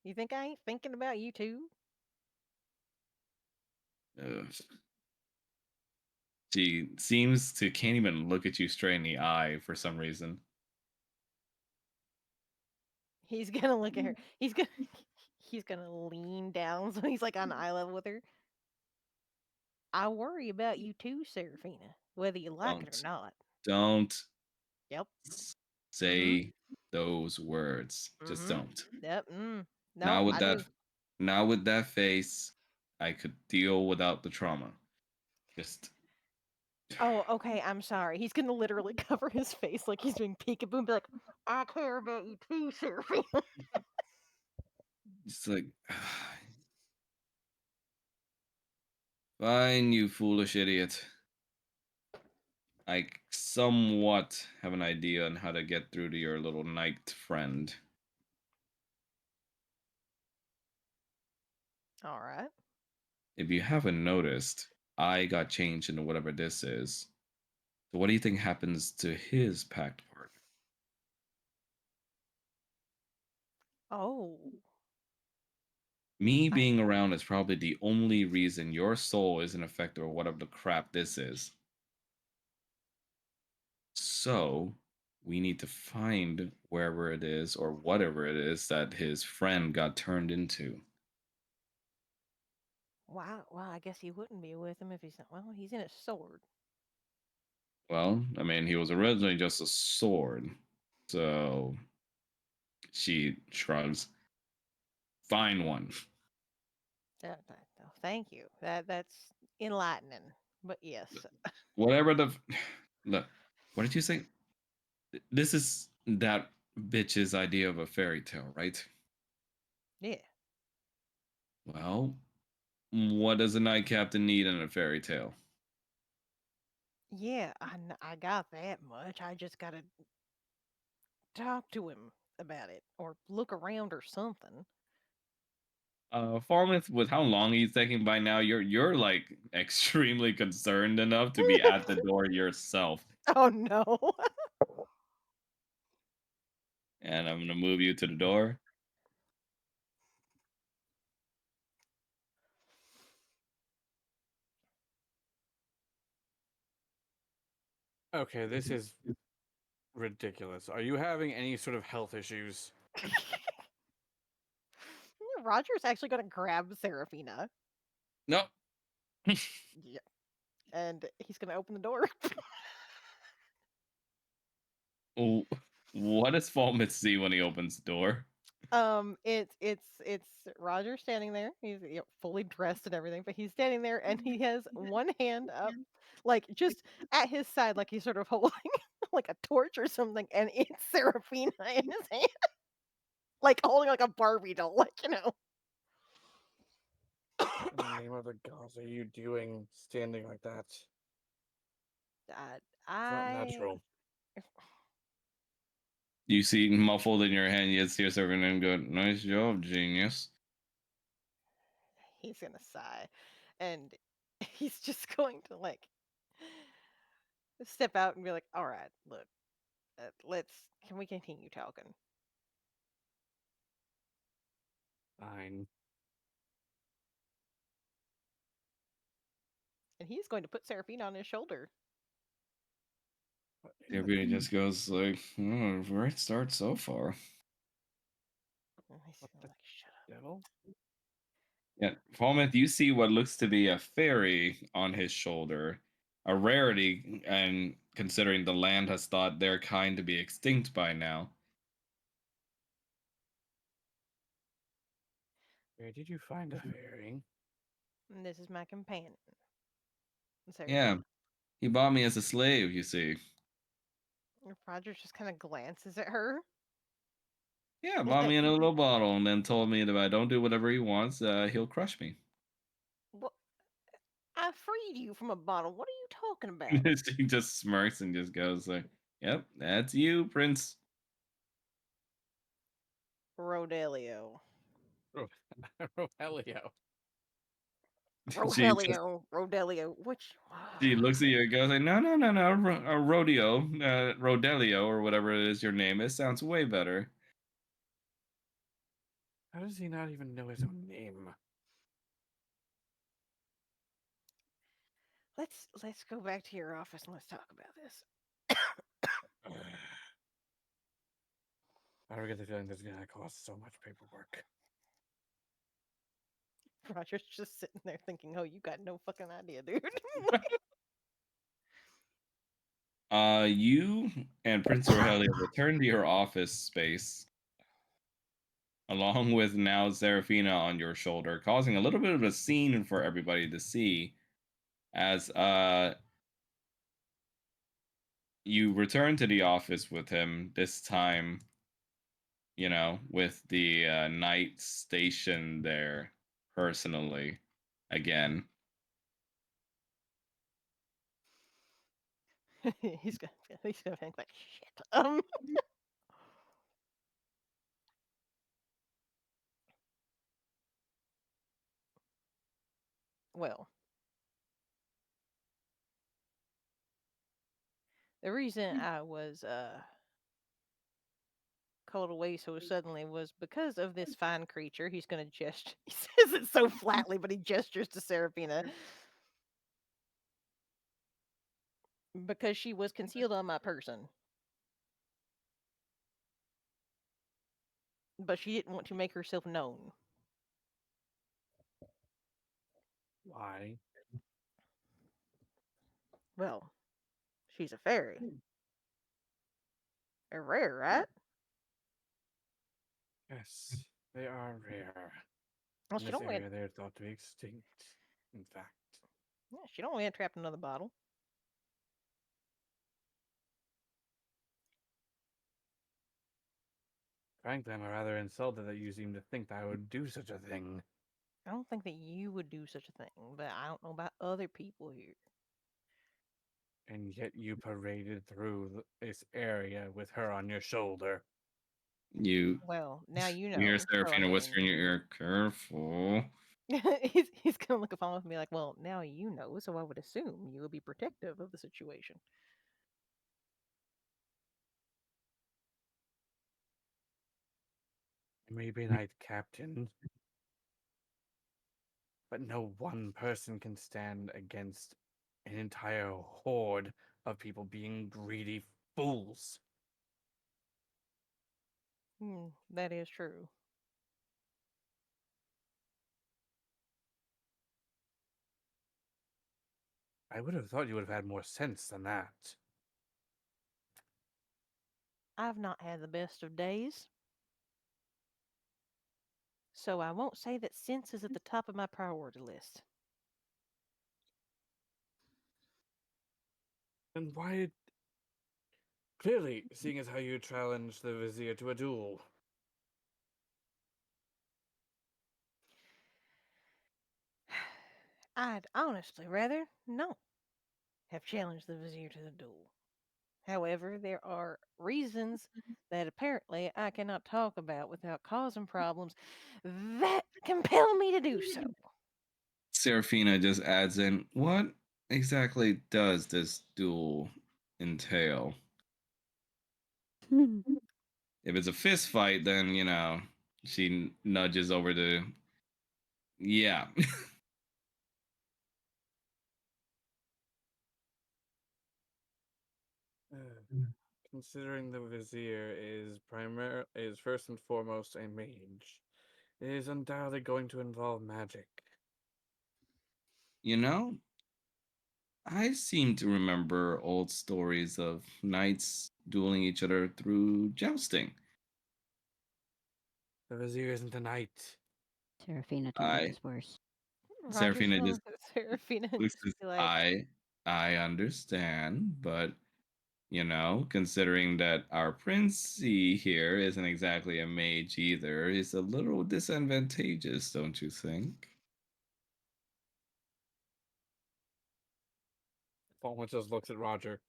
You think I ain't thinking about you too? Ugh. She seems to can't even look at you straight in the eye for some reason. He's gonna look at her. He's gonna lean down so he's like on eye level with her. I worry about you too, Serafina, whether you like it or Don't not. don't Yep. Mm-hmm. say those words. Just Mm-hmm. don't. Yep. Mm. Now No, with I that do. now with that face, I could deal without the trauma. Just Oh, okay. I'm sorry. He's gonna literally cover his face like he's doing peekaboo and be like, "I care about you too, Serafina." just like fine, you foolish idiot. I somewhat have an idea on how to get through to your little knight friend. All right. If you haven't noticed, I got changed into whatever this is. So what do you think happens to his pact partner? Oh, Me I being around is probably the only reason your soul isn't affected or whatever the crap this is. So we need to find wherever it is or whatever it is that his friend got turned into. wow. Well, I guess he wouldn't be with him if he's not. Well, he's in a sword. Well, I mean, he was originally just a sword. So she shrugs. Find one. Oh, thank you. That's enlightening. But yes, Whatever the. Look, what did you say? This is that bitch's idea of a fairy tale, right? yeah, Well, what does a knight captain need in a fairy tale? yeah. I got that much. I just gotta talk to him about it or look around or something. Farmith, with how long he's taking by now, you're like extremely concerned enough to be at the door yourself. Oh no. And I'm gonna move you to the door. Okay, this is ridiculous. Are you having any sort of health issues? Roger's actually gonna grab Serafina. No. Yeah. And he's gonna open the door. Oh, what does Falmouth see when he opens the door? It's Roger standing there. He's fully dressed and everything, but he's standing there and he has one hand up, like just at his side, like he's sort of holding like a torch or something, and it's Seraphina in his hand, like holding like a Barbie doll, like In the name of the gods, are you doing standing like that? It's Uh, not I natural. You see muffled in your hand, yet see a servant and go, nice job, genius. he's gonna sigh, and he's just going to like step out and be like, "All right, look, can we continue talking?" Fine. And he's going to put Seraphina on his shoulder. What in the Everybody just goes like, oh, great start so far. And he's What the like, "Shut up." devil? Yeah, Falmouth, you see what looks to be a fairy on his shoulder. A rarity, and considering the land has thought their kind to be extinct by now. Where did you find a fairy? And this is my companion, Yeah, Seraphina. he bought me as a slave, you see. And Roger just kind of glances at her. Yeah, bought me in a little bottle and then told me that if I don't do whatever he wants, he'll crush me. Well, I freed you from a bottle. What are you talking about? She just smirks and just goes like, yep, that's you, Prince. Rodelio. Rogelio. She just Rodelio. Which? she looks at you and goes like, no, no, no, no, rodeo, Rodelio, or whatever it is your name is, sounds way better. How does he not even know his own name? Let's go back to your office and let's talk about this. I don't get the feeling this is gonna cause so much paperwork. Roger's just sitting there thinking, "Oh, you got no fucking idea, dude." You and Prince Rogelio return to your office space, along with now Seraphina on your shoulder, causing a little bit of a scene for everybody to see as you return to the office with him, this time, with the night station there personally again. he's gonna think like shit. Well, the reason I was called away so suddenly was because of this fine creature. He's gonna gesture. He says it so flatly, but he gestures to Seraphina because she was concealed on my person, but she didn't want to make herself known. Why? Well, she's a fairy. A rare, right? Yes, they are rare. Well, In this area, they're thought to be extinct. In fact, yeah, she don't want to trap another bottle. frankly, I'm rather insulted that you seem to think that I would do such a thing. I don't think that you would do such a thing, but I don't know about other people here. And yet you paraded through this area with her on your shoulder. You Well, now you hear know. So I Seraphina whisper mean, in your ear, careful. he's gonna look upon with me like, well, now you know. So I would assume you would be protective of the situation. I may be knight captain, but no one person can stand against an entire horde of people being greedy fools. That is true. I would have thought you would have had more sense than that. I've not had the best of days, so I won't say that sense is at the top of my priority list. And why? Clearly, seeing as how you challenged the Vizier to a duel. I'd honestly rather not have challenged the Vizier to the duel. However, there are reasons that apparently I cannot talk about without causing problems that compel me to do so. Serafina just adds in, what exactly does this duel entail? If it's a fist fight, then, she nudges over to, yeah. Considering the Vizier is first and foremost a mage, it is undoubtedly going to involve magic. You know, I seem to remember old stories of knights dueling each other through jousting. The Vizier isn't a knight. Serafina, don't make I, this worse. Roger's Serafina gonna just look at Serafina and looks just as be like, I understand, but considering that our Princey here isn't exactly a mage either, is a little disadvantageous, don't you think? Falmouth just looks at Roger.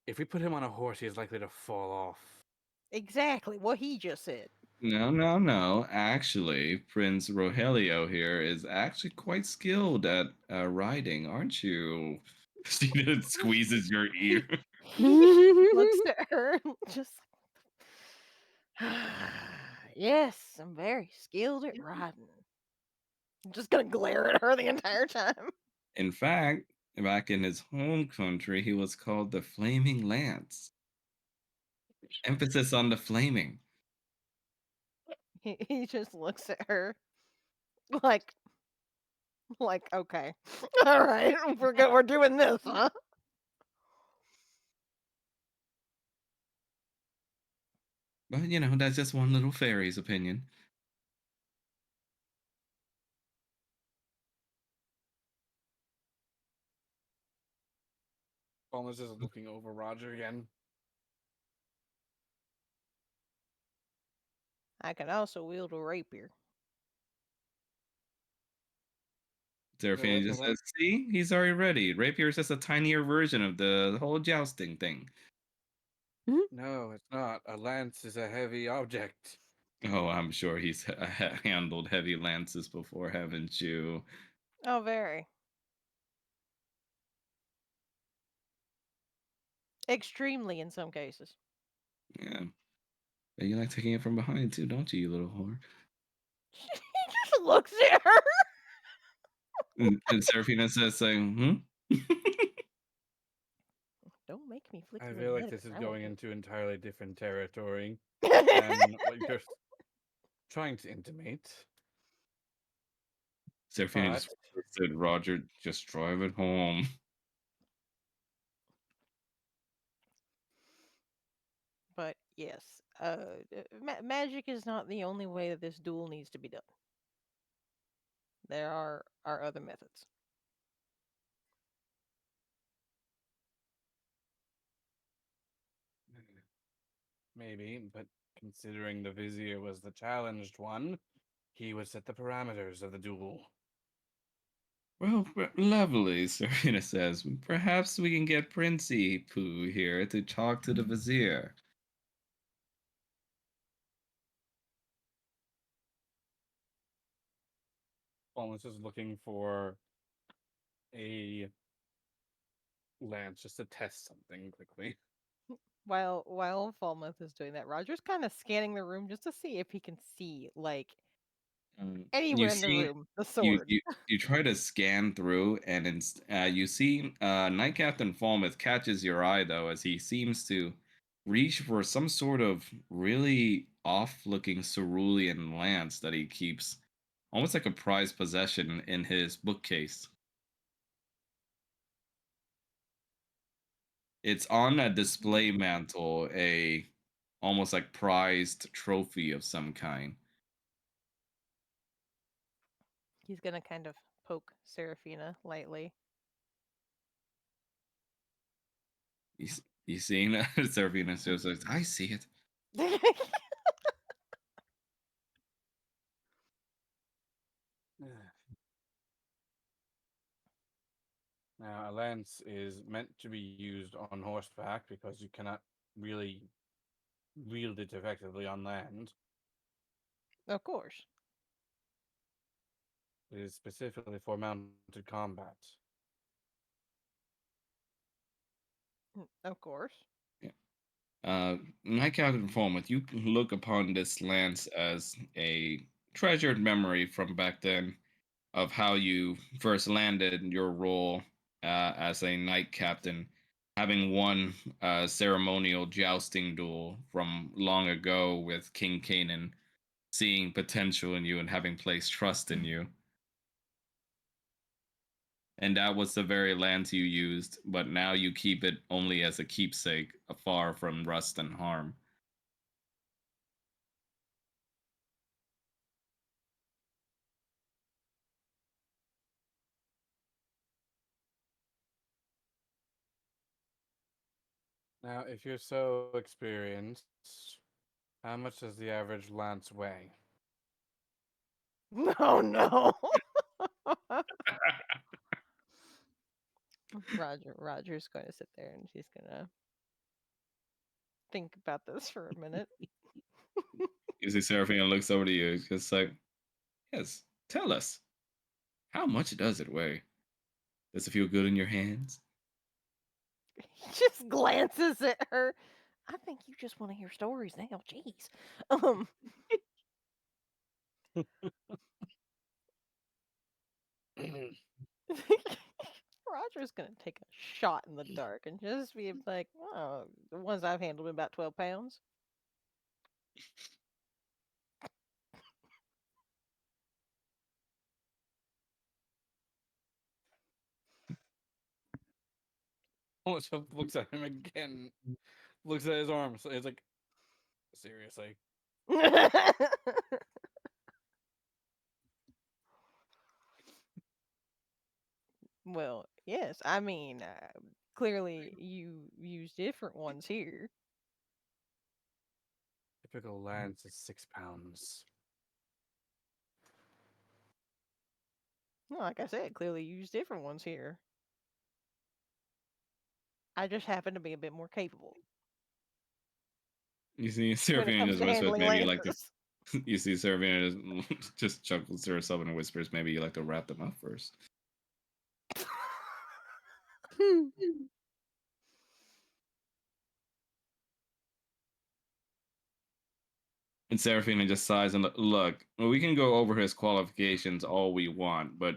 If we put him on a horse, he is likely to fall off. exactly what he just said. No, no, no. Actually, Prince Rogelio here is actually quite skilled at riding, aren't you? She just squeezes your ear. He looks at her just yes, I'm very skilled at riding. I'm just gonna glare at her the entire time. In fact, back in his home country, he was called the Flaming Lance. Emphasis on the flaming. He just looks at her like okay, all right, we're doing this, huh? But that's just one little fairy's opinion. Falmouth is looking over Roger again. I can also wield a rapier. Seraphina just says, see, he's already ready. Rapier is just a tinier version of the whole jousting thing. No, it's not. A lance is a heavy object. Oh, I'm sure he's handled heavy lances before, haven't you? Oh, very. Extremely in some cases. Yeah. But you like taking it from behind too, don't you, you little whore? He just looks at her. And Seraphina says, saying, Don't make me flick I you in feel the like head this if is I going won't. into entirely different territory than what you're trying to intimate. Seraphina But just said, Roger, just drive it home. But yes, magic is not the only way that this duel needs to be done. There are other methods. maybe, but considering the Vizier was the challenged one, he would set the parameters of the duel. Well, lovely, Serena says. Perhaps we can get Princey Pooh here to talk to the Vizier. Falmouth is looking for a lance just to test something quickly. While Falmouth is doing that, Roger's kind of scanning the room just to see if he can see like You anywhere in the see, room the you sword. you you try to scan through, and you see Knight Captain Falmouth catches your eye though, as he seems to reach for some sort of really off-looking cerulean lance that he keeps, almost like a prized possession in his bookcase. It's on a display mantle, a almost like prized trophy of some kind. He's gonna kind of poke Seraphina lightly. You seen it? Servina says, I see it. Now, a lance is meant to be used on horseback because you cannot really wield it effectively on land. Of course. It is specifically for mounted combat. Of course. Yeah. Knight Captain Formeth, you can look upon this lance as a treasured memory from back then of how you first landed your role as a knight captain, having won a ceremonial jousting duel from long ago with King Kanan, seeing potential in you and having placed trust in you. And that was the very lance you used, but now you keep it only as a keepsake, afar from rust and harm. Now, if you're so experienced, how much does the average lance weigh? Oh no. Roger's going to sit there and she's gonna think about this for a minute. You see Seraphina looks over to you, it's just like, yes, tell us. How much does it weigh? Does it feel good in your hands? He just glances at her. I think you just want to hear stories now. Jeez. Um. Roger's gonna take a shot in the dark and just be like, "Oh, the ones I've handled about 12 pounds." Also looks at him again, looks at his arms. So it's like, seriously. Well, yes. I mean, clearly you use different ones here. Typical lance is 6 pounds. No, like I said, clearly you use different ones here. I just happen to be a bit more capable You see when it Seraphina comes just to whispers, handling maybe you like to. lances. You see Seraphina just chuckles to herself and whispers, maybe you like to wrap them up first. And Seraphina just sighs and look, we can go over his qualifications all we want, but,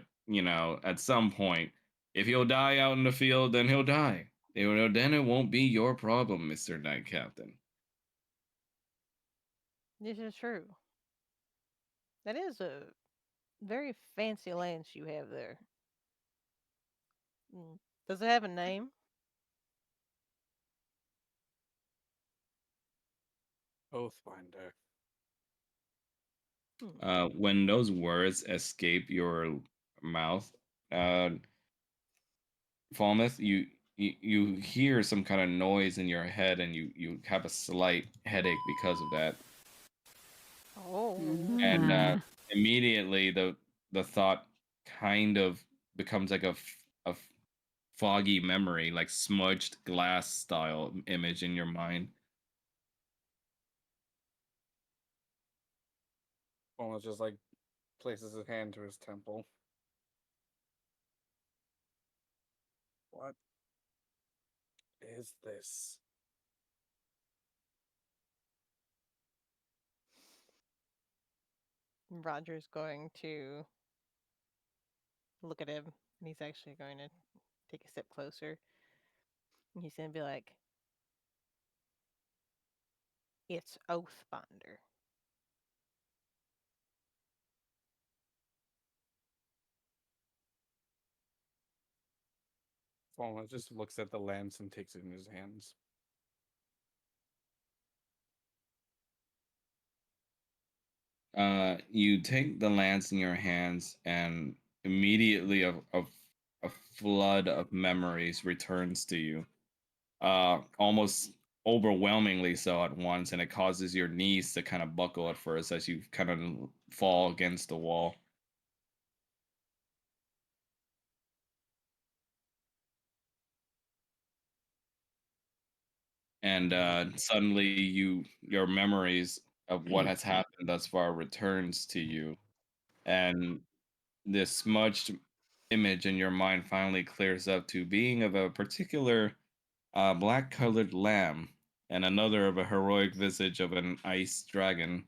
at some point, if he'll die out in the field, then he'll die. Then it won't be your problem, Mr. Knight Captain. This is true. That is a very fancy lance you have there. Mm. Does it have a name? Oathbinder. Hmm. When those words escape your mouth, Falmouth, you hear some kind of noise in your head, and you have a slight headache because of that. Oh. And immediately the thought kind of becomes like a foggy memory, like smudged glass style image in your mind. Almost just like places his hand to his temple. What is this? Roger's going to look at him, and he's actually going to take a step closer. And he's going to be like, "It's Oathbinder." Falma just looks at the lance and takes it in his hands. You take the lance in your hands, and immediately a flood of memories returns to you. Almost overwhelmingly so at once, and it causes your knees to kind of buckle at first as you kind of fall against the wall. And suddenly your memories of what has happened thus far returns to you, and this smudged image in your mind finally clears up to being of a particular black colored lamb, and another of a heroic visage of an ice dragon.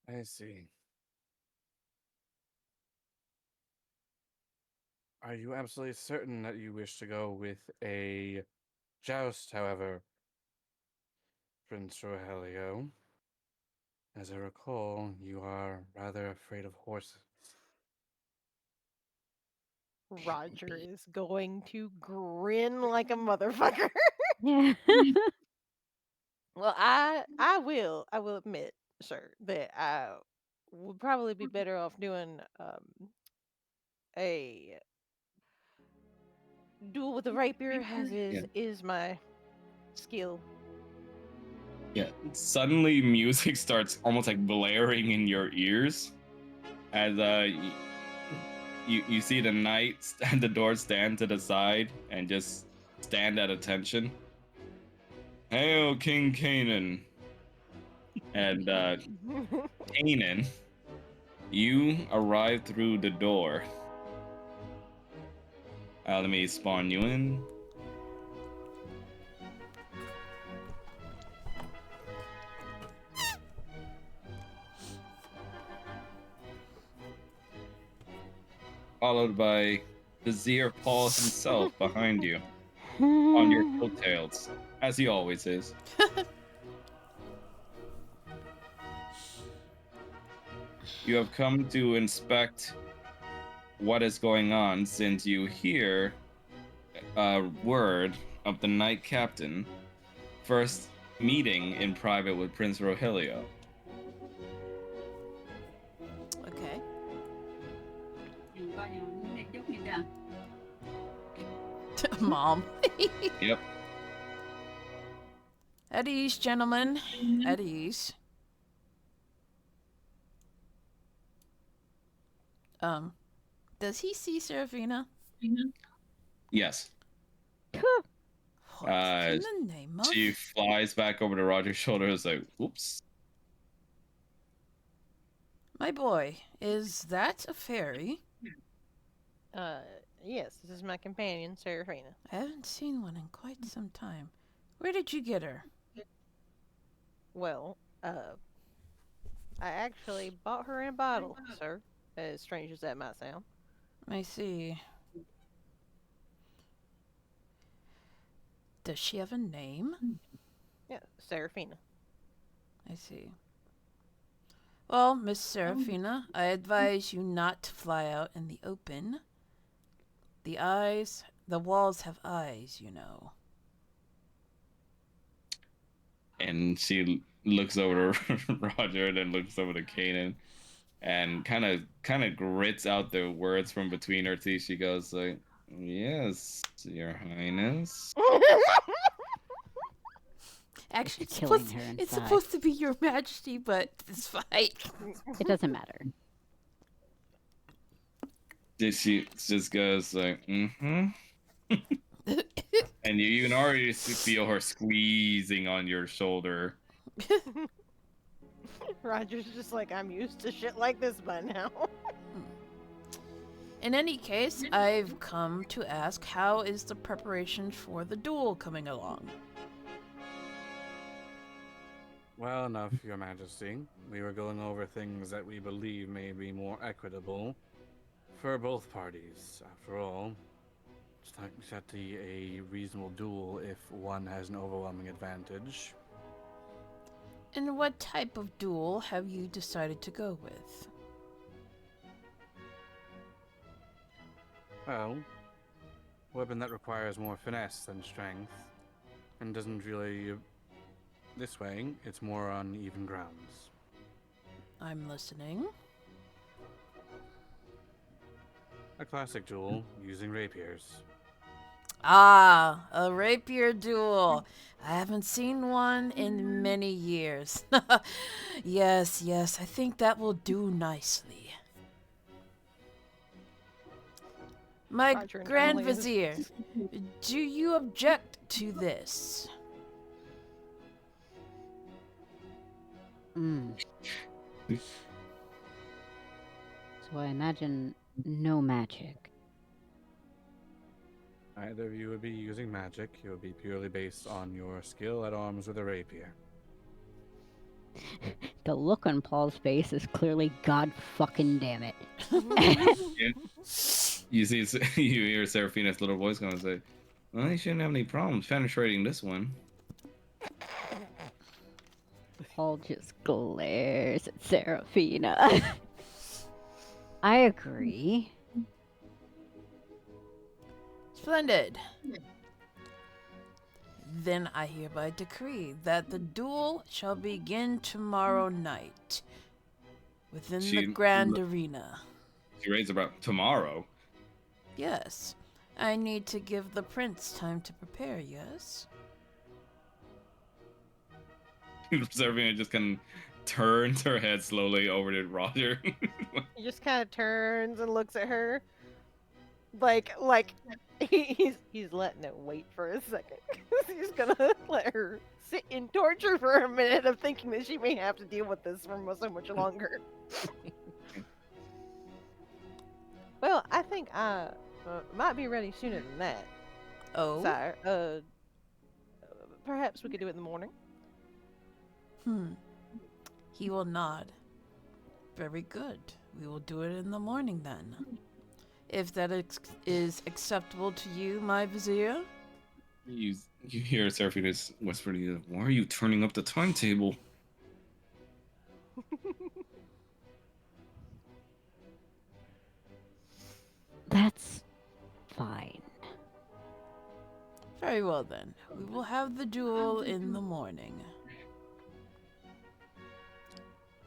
I see. Are you absolutely certain that you wish to go with a joust, however, Prince Rogelio? As I recall, you are rather afraid of horses. Roger is going to grin like a motherfucker. Yeah. Well, I will admit, sir, that I would probably be better off doing a duel with the rapier, as Yeah. is my skill. Yeah. Suddenly, music starts almost like blaring in your ears as you see the knight stand the door stand to the side and just stand at attention. Hail, King Canaan! And Canaan, you arrive through the door. Let me spawn you in. Followed by Vizier Paul himself behind you, on your coattails, as he always is. You have come to inspect what is going on since you hear word of the Knight Captain first meeting in private with Prince Rogelio. Okay. Mom. Yep. At ease, gentlemen. At ease. Does he see Serafina? Yes. What in the name of? She flies back over to Roger's shoulder. Is like, "Oops." My boy, is that a fairy? Yes, this is my companion, Serafina. I haven't seen one in quite some time. Where did you get her? Well, I actually bought her in a bottle, sir. As strange as that might sound. I see. Does she have a name? Yeah, Serafina. I see. Well, Miss Serafina, I advise you not to fly out in the open. The walls have eyes, you know. And she looks over to Roger and then looks over to Kanan and kind of grits out the words from between her teeth. She goes like, "Yes, Your Highness." Actually, It's killing her it's inside. supposed to be Your Majesty, but it's fine. It doesn't matter. She just goes like, "Mm-hmm." And you can already feel her squeezing on your shoulder. Roger's just like, I'm used to shit like this by now. In any case, I've come to ask, how is the preparation for the duel coming along? Well enough, Your Majesty. We were going over things that we believe may be more equitable for both parties. After all, it's not exactly a reasonable duel if one has an overwhelming advantage. And what type of duel have you decided to go with? Well, weapon that requires more finesse than strength, and doesn't really. This way, it's more on even grounds. I'm listening. A classic duel using rapiers. Ah, a rapier duel. I haven't seen one in many years. Yes, I think that will do nicely. My Roger and Grand Emily is- Vizier, do you object to this? Mm. So I imagine no magic. Either of you would be using magic, it would be purely based on your skill at arms with a rapier. The look on Paul's face is clearly God fucking damn it. You see, you hear Seraphina's little voice going to say, "Well, you shouldn't have any problems penetrating this one." Paul just glares at Seraphina. I agree. Splendid. Then I hereby decree that the duel shall begin tomorrow night within the Grand Arena. She raised about tomorrow. Yes, I need to give the prince time to prepare, yes? Seraphina just kind of turns her head slowly over to Roger. He just kind of turns and looks at her, like he's letting it wait for a second. He's gonna let her sit in torture for a minute of thinking that she may have to deal with this for so much longer. Well, I think I might be ready sooner than that. Oh? So, perhaps we could do it in the morning. He will nod. Very good. We will do it in the morning then. If that is acceptable to you, my vizier? You hear Seraphina's whisper to you, "Why are you turning up the timetable?" That's fine. Very well then. We will have the duel in the morning.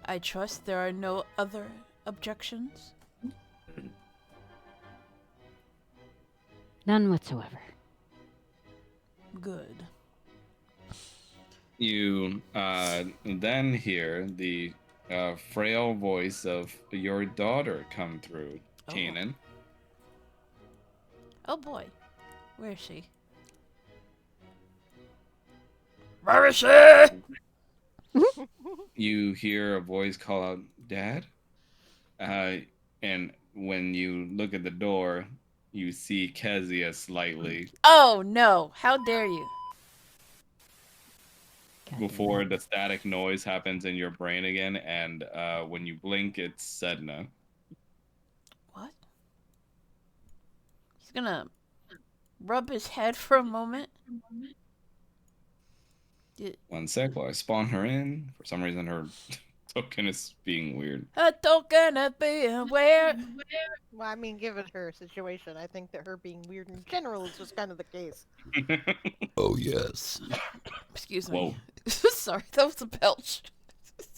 I trust there are no other objections? None whatsoever. Good. You then hear the frail voice of your daughter come through, Oh. Kanan. Oh boy. Where is she? Where is she? You hear a voice call out, "Dad?" And when you look at the door, you see Kezia slightly Oh no! How dare you? God damn before it. the static noise happens in your brain again, and when you blink, it's Sedna. What? He's gonna rub his head for a moment. One sec while I spawn her in. For some reason, her token is being weird. A token of being where? Well, I mean, given her situation, I think that her being weird in general is just kind of the case. Oh, yes. Excuse Whoa. me. Sorry, that was a belch.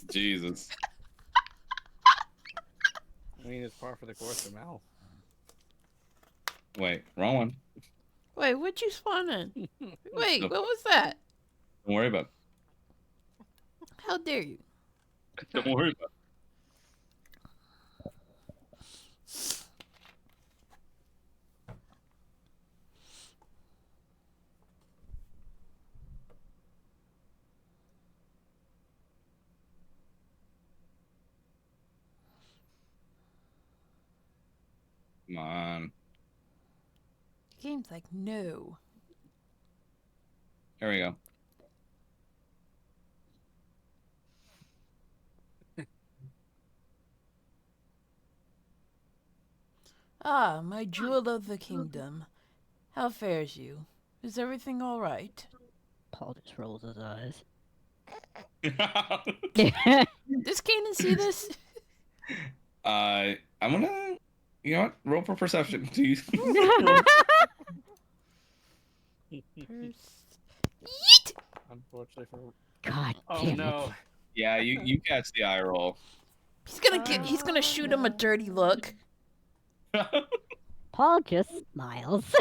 Jesus. I mean, it's par for the course of mouth. Wait, wrong one. Wait, what'd you spawn in? Wait, what was that? Don't worry about How dare you? it. Don't worry about it. Come on. The game's like, no. There we go. Ah, my jewel of the kingdom. How fares you? Is everything all right? Paul just rolls his eyes. Does Kanan see this? I'm gonna You know what? Roll for perception. Do you? Yeet! Unfortunately for. God Oh damn no. Yeah, you catch the eye roll. He's gonna shoot him a dirty look, it. Paul just smiles.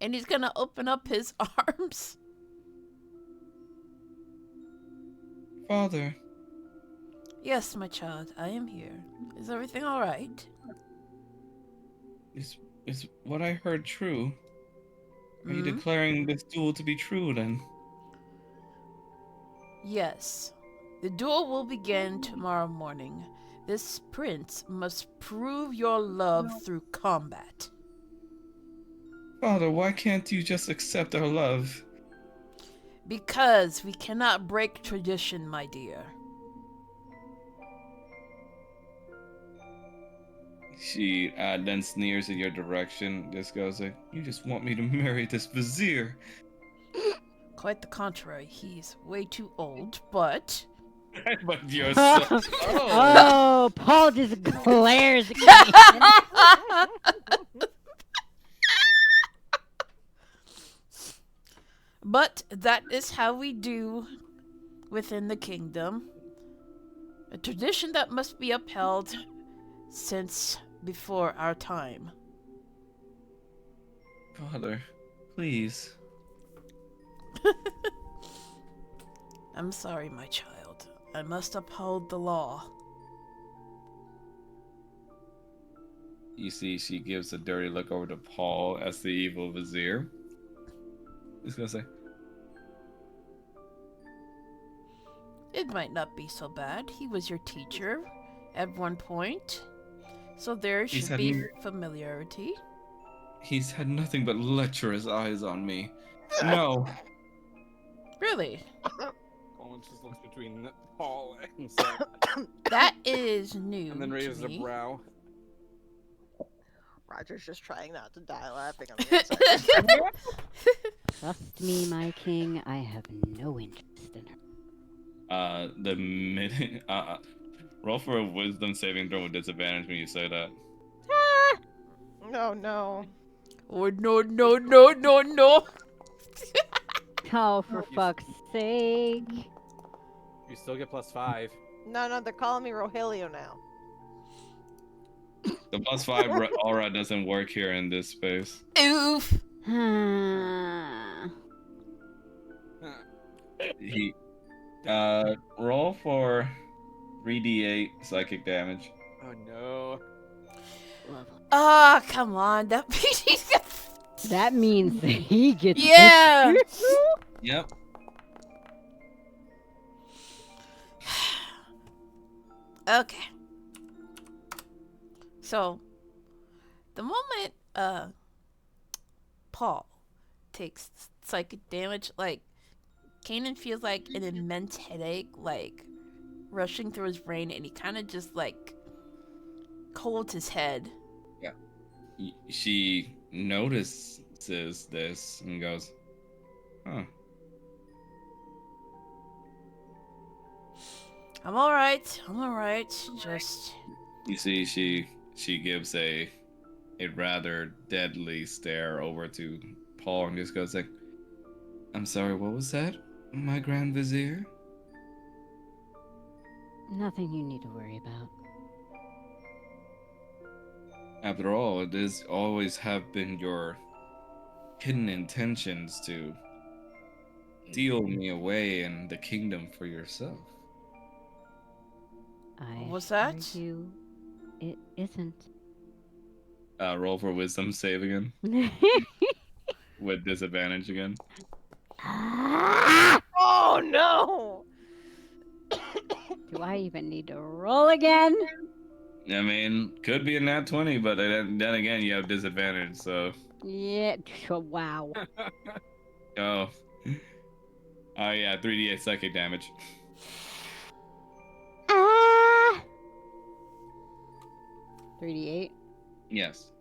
and he's gonna open up his arms. Father, Yes, my child, I am here. Is everything all right? is what I heard true? Are you Hmm? declaring this duel to be true then? Yes. The duel will begin tomorrow morning. This prince must prove your love through combat. Father, why can't you just accept our love? Because we cannot break tradition, my dear. She then sneers in your direction. Just goes like, "You just want me to marry this vizier." Quite the contrary. He's way too old, but But you're so. Oh. Oh, Paul just glares at me. but that is how we do within the kingdom. A tradition that must be upheld since before our time. Father, please. I'm sorry, my child. I must uphold the law. You see, she gives a dirty look over to Paul as the evil vizier. He's gonna say, It might not be so bad. He was your teacher at one point. So there He's should be had- familiarity. "He's had nothing but lecherous eyes on me." No. Really? Colin just looks between Paul and himself, That is new and then raises to a me. brow. Roger's just trying not to die laughing on the inside. Trust me, my king, I have no interest in her. The minute. Roll for a wisdom saving throw with disadvantage when you say that. No, no. Oh, no, no, no, no, no. Oh, for fuck's sake. You still get +5. No, they're calling me Rogelio now. The +5 aura doesn't work here in this space. Oof. He. Roll for 3d8 psychic damage. Oh no. Ah, come on. That That means that he gets Yeah. Yep. Okay. So, the moment Paul takes psychic damage, like Kanan feels like an immense headache, like rushing through his brain, and he kind of just like holds his head. She notices this and goes, "Huh." I'm all right. I'm all right. Just You see, she gives a rather deadly stare over to Paul and just goes like, "I'm sorry, what was that, my Grand Vizier?" Nothing you need to worry about. After all, it is always have been your hidden intentions to steal me away in the kingdom for yourself. I What was assure that? you, it isn't. Roll for wisdom save again with disadvantage again. Oh no! Do I even need to roll again? I mean, could be a nat 20, but then again, you have disadvantage, so. Yeah. Wow. Oh. Oh, yeah, 3d8 psychic damage. Ah! 3d8. Yes.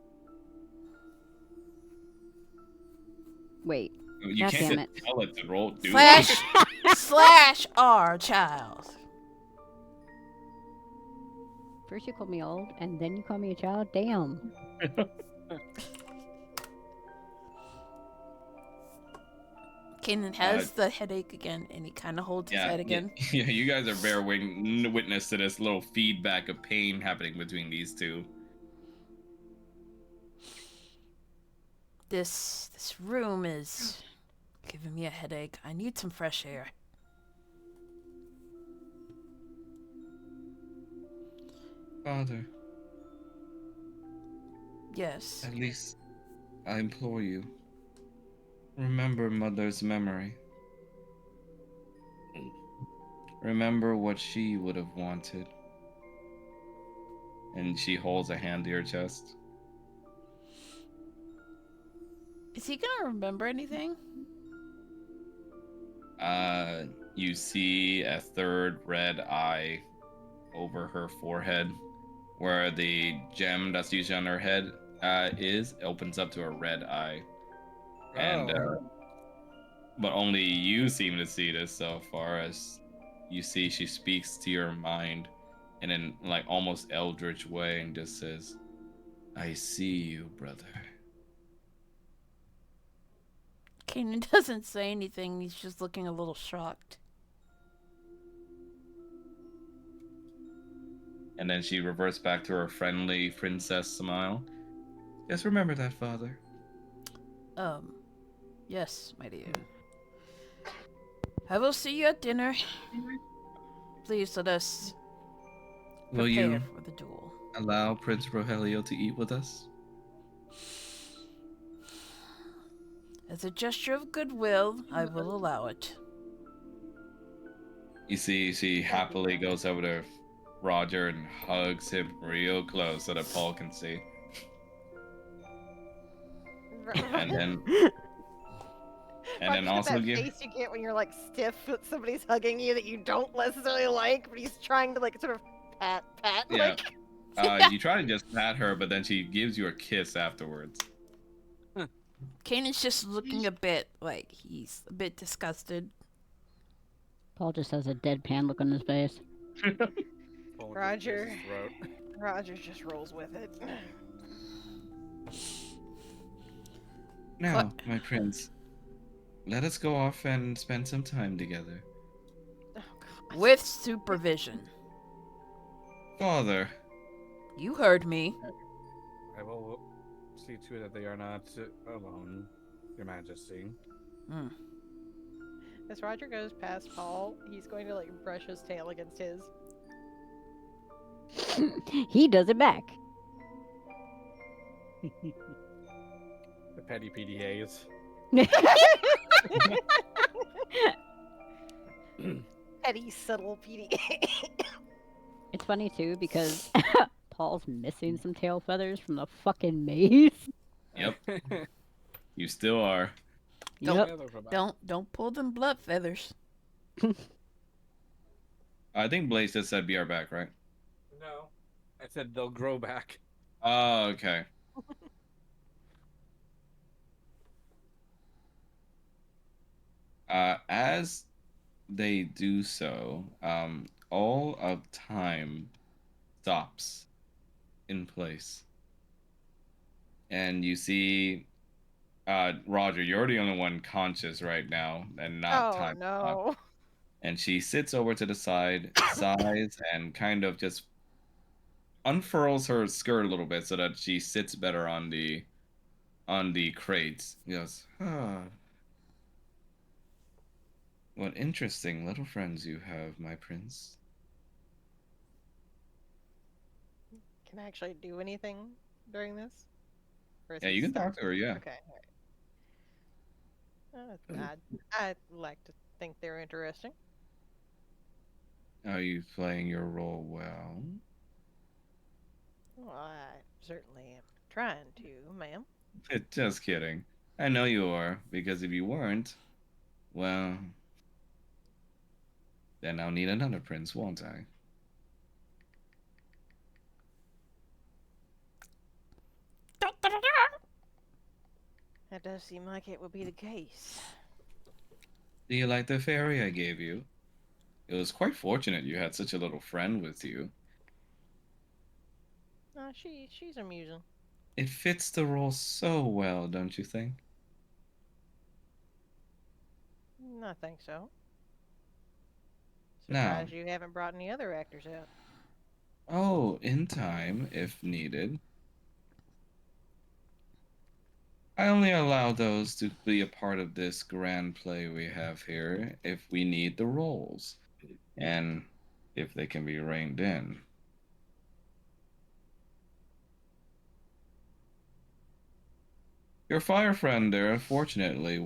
Wait. You God can't damn just tell it to roll, dude. slash R, child. First you call me old, and then you call me a child? Damn. Kanan has the headache again, and he kind of holds his head again. Yeah, you guys are bearing witness to this little feedback of pain happening between these two. This room is giving me a headache. I need some fresh air. Father, Yes. at least I implore you, remember Mother's memory. Remember what she would have wanted. And she holds a hand to your chest. Is he gonna remember anything? You see a third red eye over her forehead, where the gem that's usually on her head opens up to a red eye. And but only you seem to see this so far, as you see she speaks to your mind in an like almost eldritch way and just says, "I see you, brother." Kanan doesn't say anything. He's just looking a little shocked. And then she reverts back to her friendly princess smile. Just remember that, father. Yes, my dear. I will see you at dinner. Please let us Will prepare you for the duel. allow Prince Rogelio to eat with us? As a gesture of goodwill, I will allow it. You see, she happily goes over to Roger and hugs him real close so that Paul can see. And then also that give. face you get when you're like stiff that somebody's hugging you that you don't necessarily like, but he's trying to like sort of pat. Yeah. Like... You try to just pat her, but then she gives you a kiss afterwards. Kanan's just looking a bit like he's a bit disgusted. Paul just has a deadpan look on his face. Roger just rolls with it. Now, my prince, let us go off and spend some time together. Oh, God. With supervision. Father. You heard me. I will see to it that they are not alone, Your Majesty. As Roger goes past Paul, he's going to like brush his tail against his. He does it back. The petty PDAs. Petty, subtle PDA. It's funny too because Paul's missing some tail feathers from the fucking maze. Yep. You still are. Yep. Don't pull them blood feathers. I think Blaze just said be right back, right? No. I said they'll grow back. Oh, okay. As they do so, all of time stops in place. And you see, Roger, you're the only one conscious right now, and not Oh time. no. And she sits over to the side, sighs, and kind of just unfurls her skirt a little bit so that she sits better on the crates. He goes, ah. What interesting little friends you have, my prince. Can I actually do anything during this? Or is Yeah, he you can stuck? talk to her, yeah. Okay, alright. I'd like to think they're interesting. Are you playing your role well? Well, I certainly am trying to, ma'am. Just kidding. I know you are, because if you weren't, well, then I'll need another prince, won't I? That does seem like it would be the case. Do you like the fairy I gave you? It was quite fortunate you had such a little friend with you. She's amusing. It fits the role so well, don't you think? I think so. Now, Surprised you haven't brought any other actors out. oh, in time, if needed. I only allow those to be a part of this grand play we have here if we need the roles, and if they can be reined in. Your fire friend there, unfortunately,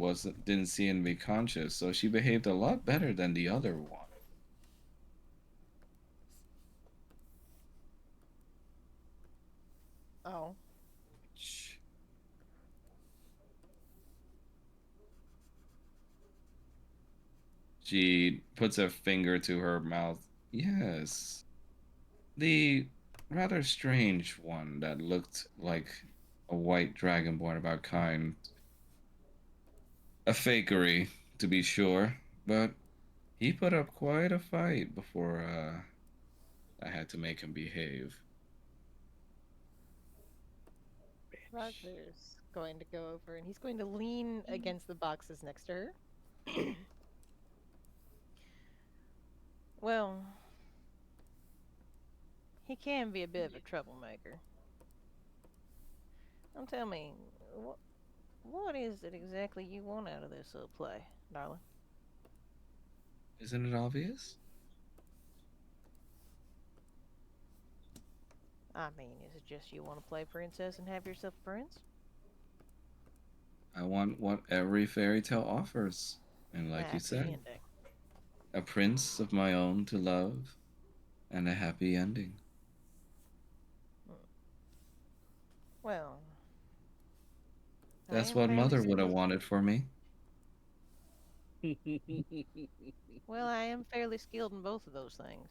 didn't seem to be conscious, so she behaved a lot better than the other one. Oh. Shh. She puts a finger to her mouth. Yes, the rather strange one that looked like a white dragonborn of our kind. A fakery, to be sure, but he put up quite a fight before I had to make him behave. Roger's going to go over and he's going to lean against the boxes next to her. Well, he can be a bit of a troublemaker. Now tell me, what is it exactly you want out of this play, darling? Isn't it obvious? I mean, is it just you want to play princess and have yourself friends? I want what every fairy tale offers. And like you Happy said, ending. a prince of my own to love and a happy ending. Well, I That's am what fairly mother would have skilled. wanted for me. Well, I am fairly skilled in both of those things.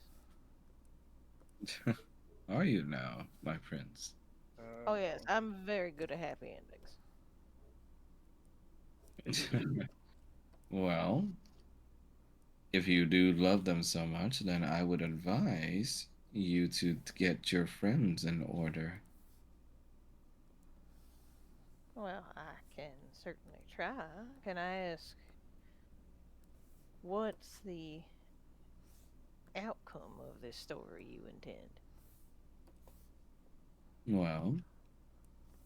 Are you now, my prince? Oh yes, I'm very good at happy endings. Well, if you do love them so much, then I would advise you to get your friends in order. Well, I can certainly try. Can I ask what's the outcome of this story you intend? Well,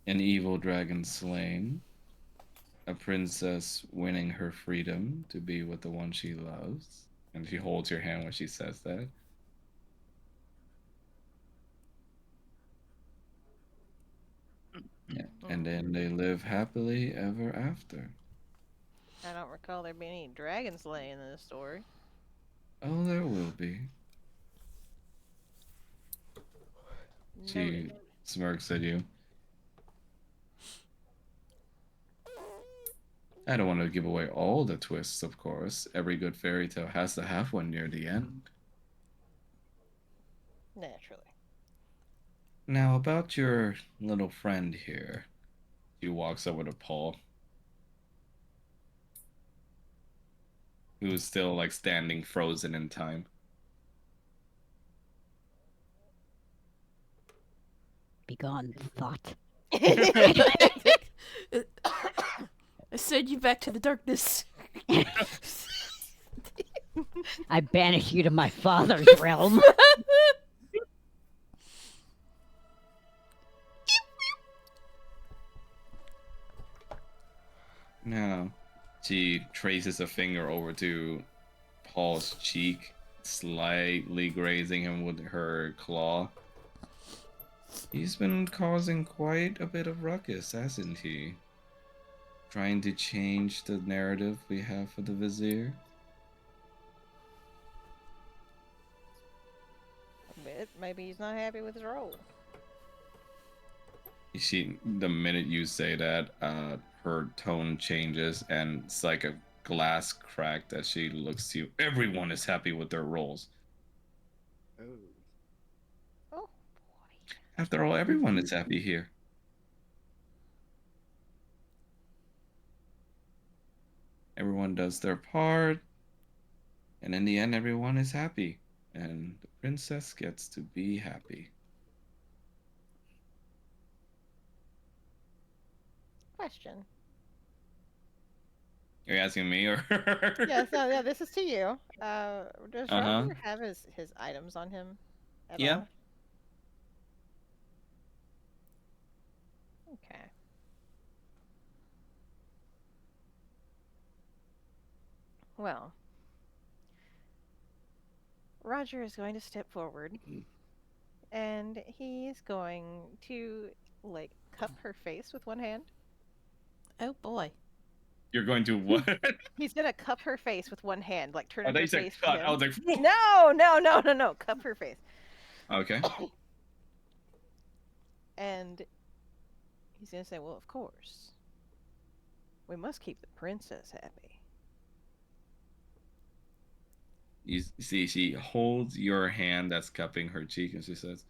an evil dragon slain, a princess winning her freedom to be with the one she loves, and she holds your hand when she says that. Yeah. And then they live happily ever after. I don't recall there being any dragon slaying in this story. Oh, there will be. She Noted. smirks at you. I don't want to give away all the twists, of course. Every good fairy tale has to have one near the end. Naturally. Now, about your little friend here. She walks over to Paul, who's still like standing frozen in time. Begone, thought. I send you back to the darkness. I banish you to my father's realm. Now, she traces a finger over to Paul's cheek, slightly grazing him with her claw. He's been causing quite a bit of ruckus, hasn't he? Trying to change the narrative we have for the Vizier. Maybe he's not happy with his role. The minute you say that, her tone changes and it's like a glass cracked as she looks to you. Everyone is happy with their roles. Oh boy. After all, everyone is happy here. Everyone does their part, and in the end, everyone is happy, and the princess gets to be happy. question. Are you asking me or? Yes, no, yeah, this is to you. Does Uh-huh. Roger have his items on him at Yeah. all? Okay. Well, Roger is going to step forward, and he's going to like cup her face with one hand. Oh boy. You're going to what? He's gonna cup her face with one hand, like turn I thought her you said face cut. to I him. was like, whoa. No, cup her face. Okay. And he's gonna say, "Well, of course, we must keep the princess happy." You see, she holds your hand that's cupping her cheek, and she says,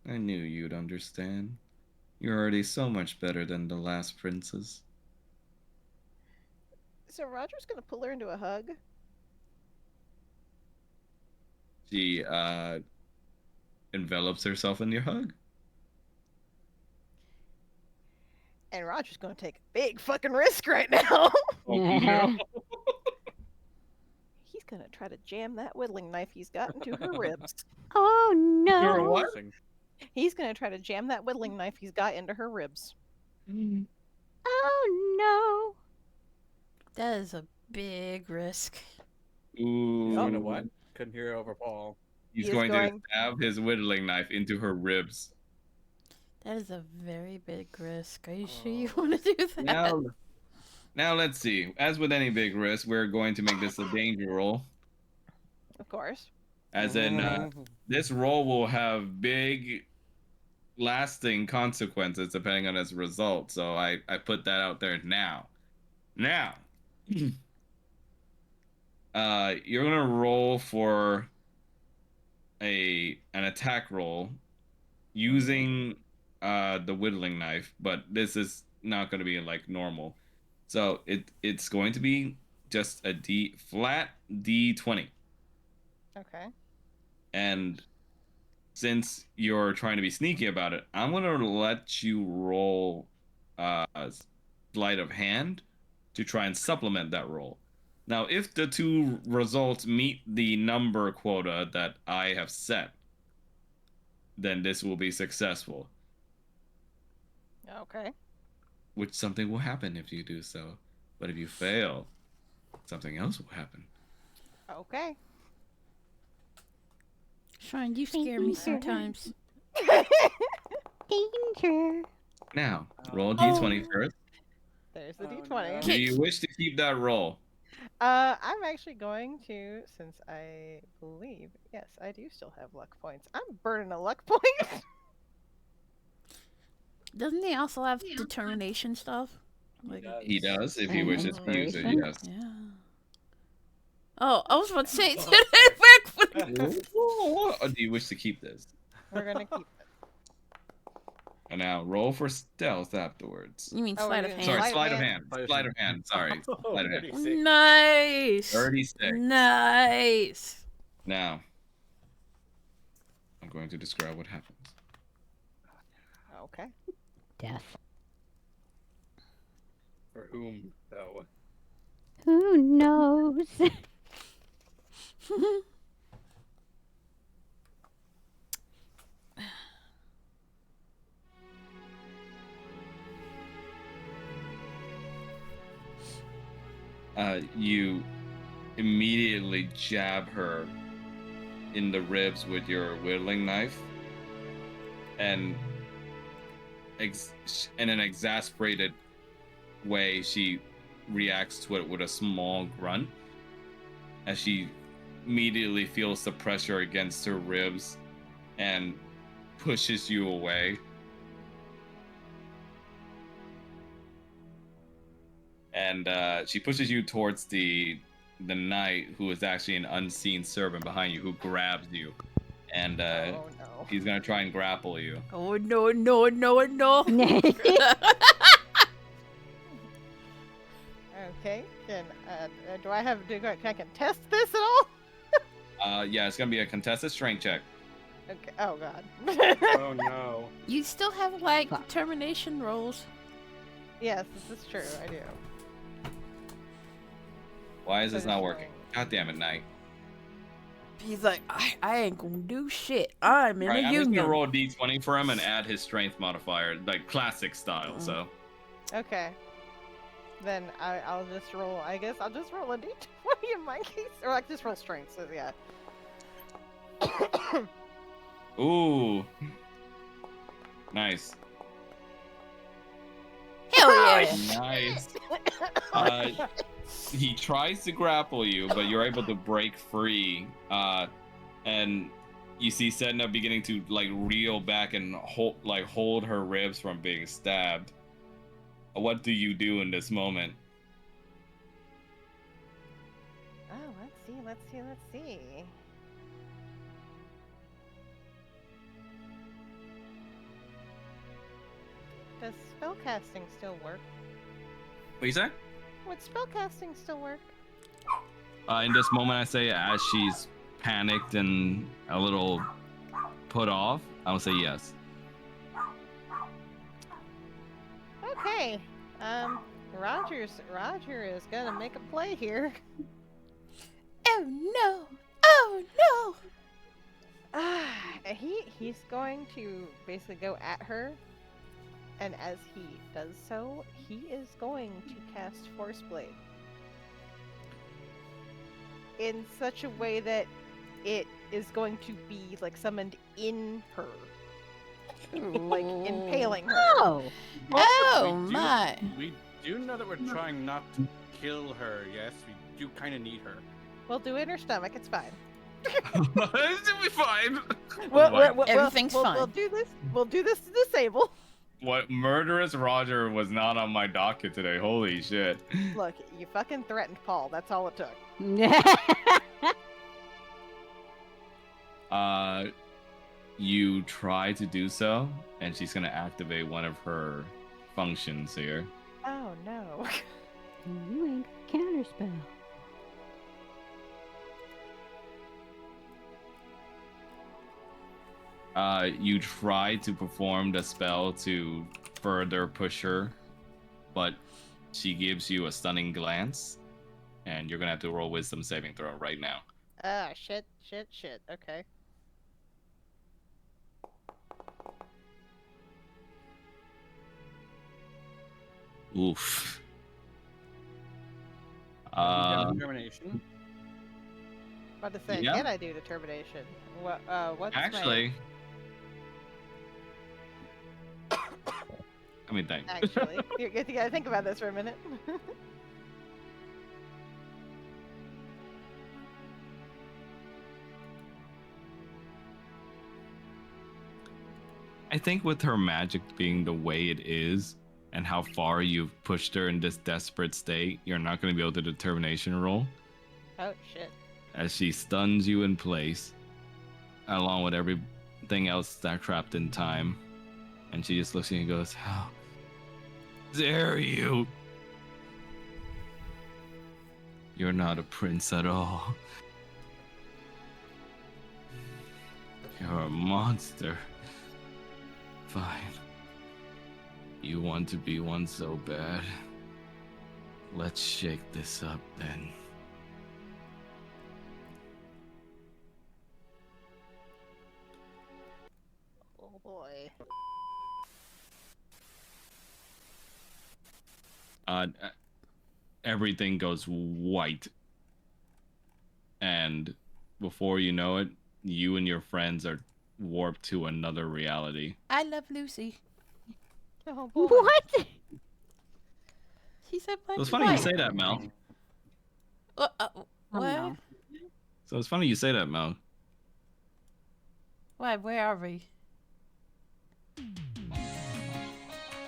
"I knew you'd understand. You're already so much better than the last princess." So Roger's gonna pull her into a hug. She envelops herself in your hug. And Roger's gonna take a big fucking risk right now. Oh, no. He's gonna try to jam that whittling knife he's got into her ribs. Oh You're no! what? He's gonna try to jam that whittling knife he's got into her ribs. Oh That is a big risk. Ooh. Oh, no, what? Couldn't hear over Paul. He's He is going going- to stab his whittling knife into her ribs. That is a very big risk. Are you sure you want to do that? Now let's see. As with any big risk, we're going to make this a danger roll. Of course. As in, this roll will have big, lasting consequences depending on its result. So I put that out there now. Now, you're gonna roll for an attack roll using the whittling knife, but this is not gonna be like normal. So it's going to be just a flat D20. Okay. And since you're trying to be sneaky about it, I'm gonna let you roll sleight of hand to try and supplement that roll. Now, if the two results meet the number quota that I have set, then this will be successful. Okay. Which something will happen if you do so. But if you fail, something else will happen. Okay. Sean, you scare me sometimes. Danger! Now, roll a d20 first. There's the Oh, D20. no. Do you wish to keep that roll? I'm actually going to, since I believe, yes, I do still have luck points. I'm burning a luck point. Doesn't he also have determination stuff? Like, He does, if he wishes to use it, yes. yeah. Oh, I was about to say, did it back with Oh, do you wish to keep this? We're gonna keep it. And now roll for stealth afterwards. You mean Oh, sleight we're of doing hand? Sorry, Sleight of sleight of hand. hand. Sleight of hand, sorry. Sleight of hand. 36. Nice. 36. Nice. Now, I'm going to describe what happens. Okay. Death. For whom, though? Who knows? You immediately jab her in the ribs with your whittling knife, and in an exasperated way, she reacts to it with a small grunt as she immediately feels the pressure against her ribs and pushes you away. And she pushes you towards the knight, who is actually an unseen servant behind you, who grabs you, and Oh no. he's gonna try and grapple you. Oh no no no no. Okay. Can can I contest this at all? Yeah, it's gonna be a contested strength check. Okay. Oh god. Oh no. You still have like determination rolls. Yes, this is true. I do. Why is this So not just working? God damn it, Knight. He's like, I ain't gonna do shit. I'm in Alright, a I'm just union. gonna roll a d20 for him and add his strength modifier, like classic style, so. Okay. Then I'll just roll. I guess I'll just roll a d20 in my case, or I just roll strength. So yeah. Ooh. Nice. Hell yeah. Nice. He tries to grapple you, but you're able to break free. And you see Sedna beginning to like reel back and hold her ribs from being stabbed. What do you do in this moment? Oh, let's see. Does spellcasting still work? What you say? Would spellcasting still work? In this moment, I say, as she's panicked and a little put off, I'll say yes. Okay. Roger is gonna make a play here. Oh no. Oh no. He's going to basically go at her, and as he does so, he is going to cast Force Blade in such a way that it is going to be like summoned in her, like impaling her. Oh, Oh We do- my. We do know that we're trying not to kill her. Yes, we do kind of need her. We'll do it in her stomach. It's fine. It'll be fine. Everything's fine. We'll do this. We'll do this to disable. What murderous Roger was not on my docket today. Holy shit. Look, you fucking threatened Paul. That's all it took. You try to do so, and she's gonna activate one of her functions here. Oh no. you ain't counterspell. You try to perform the spell to further push her, but she gives you a stunning glance, and you're gonna have to roll wisdom saving throw right now. Ah, shit. Okay. Oof. Determination. About to say, Yeah. can I do determination? What's Actually, let me think. my... Actually, you gotta think about this for a minute. I think with her magic being the way it is, and how far you've pushed her in this desperate state, you're not going to be able to determination roll, Oh shit. as she stuns you in place, along with everything else that trapped in time. And she just looks at you and goes, "How dare you? You're not a prince at all. You're a monster. Fine. You want to be one so bad. Let's shake this up then." Oh boy. Everything goes white. And before you know it, you and your friends are warped to another reality. I love Lucy. Oh boy. What? She said black So it's and funny you white. say that, Mel. What? Oh, What? no. So it's funny you say that, Mel. Why? Where are we?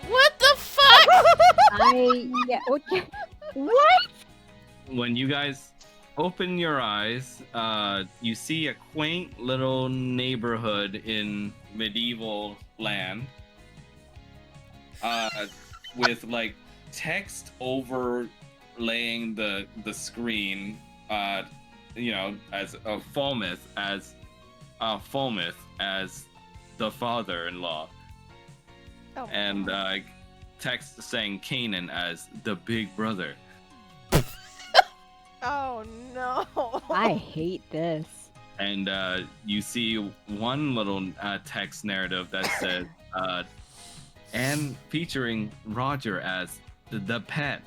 What the fuck? What? When you guys open your eyes, you see a quaint little neighborhood in medieval land, with like text overlaying the screen, as a Fulmouth as the father-in-law. Oh, And text saying Kanan as the big brother. Oh no. I hate this. And you see one little text narrative that says, and featuring Roger as the pet.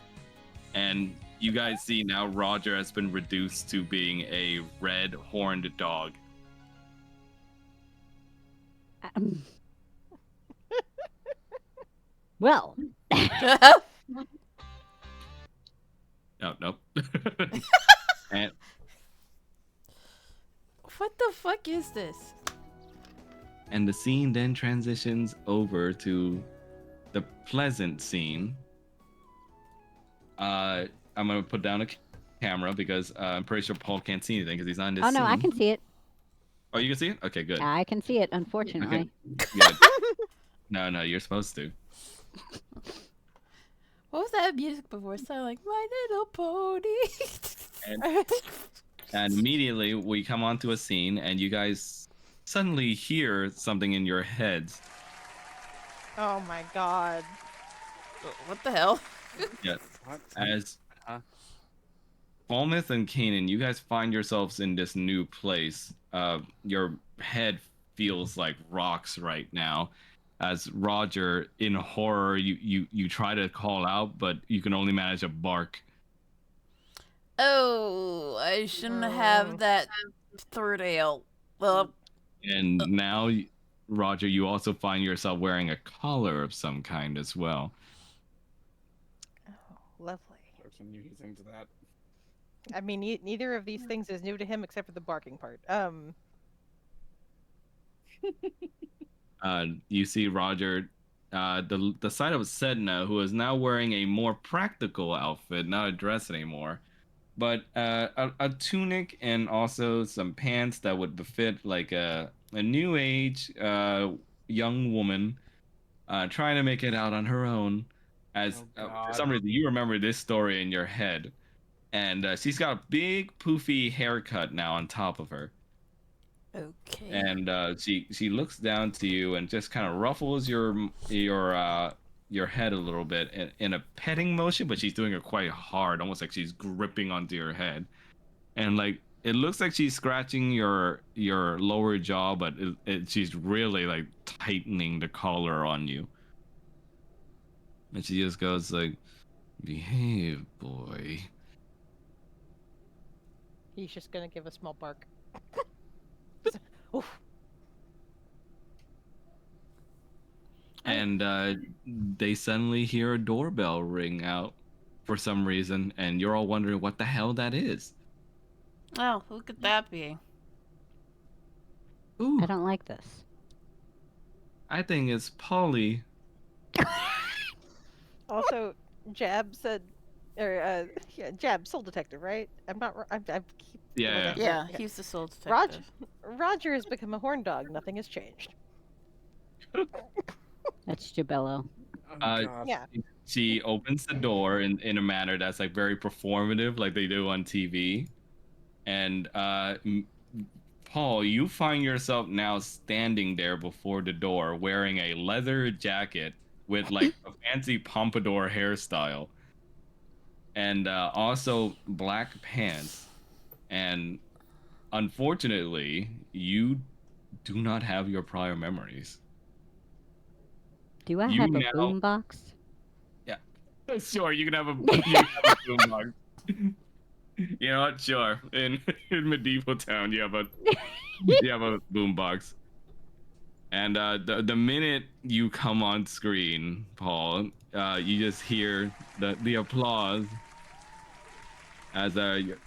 And you guys see now Roger has been reduced to being a red horned dog. Well, Oh, nope. And What the fuck is this? the scene then transitions over to the pleasant scene. I'm gonna put down a camera because I'm pretty sure Paul can't see anything because he's not in this oh no, I scene. can see it. Oh, you can see it? Okay, good. I can see it, unfortunately. Good. No, you're supposed to. What was that music before? It sounded like My Little Pony. And immediately we come onto a scene, and you guys suddenly hear something in your heads. Oh my god. What the hell? Yeah. What? As Huh? Falmouth and Kanan, you guys find yourselves in this new place. Your head feels like rocks right now. As Roger, in horror, you try to call out, but you can only manage a bark. Oh, I shouldn't have that third ale. Well, And now, Roger, you also find yourself wearing a collar of some kind as well. Oh, lovely. There's some new things to that. I mean, neither of these things is new to him except for the barking part. You see Roger, the sight of Sedna, who is now wearing a more practical outfit, not a dress anymore, but a tunic and also some pants that would befit like a new age young woman trying to make it out on her own. As Oh, for God. some reason you remember this story in your head, and she's got a big poofy haircut now on top of her. okay. And she looks down to you and just kind of ruffles your head a little bit in a petting motion, but she's doing it quite hard, almost like she's gripping onto your head. And like it looks like she's scratching your lower jaw, but she's really like tightening the collar on you. And she just goes like, "Behave, boy." He's just gonna give a small bark. Oof. And they suddenly hear a doorbell ring out for some reason, and you're all wondering what the hell that is. Oh, who could that be? Ooh, I don't like this. I think it's Polly. Also, Jab said, or yeah, Jab, soul detective, right? I'm not. I keep. Yeah. Yeah, Okay. he's the soul detective. Roger. Roger has become a horn dog. Nothing has changed. That's Jabello. Oh, Uh, God. Yeah. She opens the door in a manner that's like very performative, like they do on TV. And Paul, you find yourself now standing there before the door wearing a leather jacket with like a fancy pompadour hairstyle, and also black pants. And unfortunately, you do not have your prior memories. Do I You have a now- boombox? Sure, you can have a boombox. You know what? Sure. In medieval town, you have a boombox. And the minute you come on screen, Paul, you just hear the applause as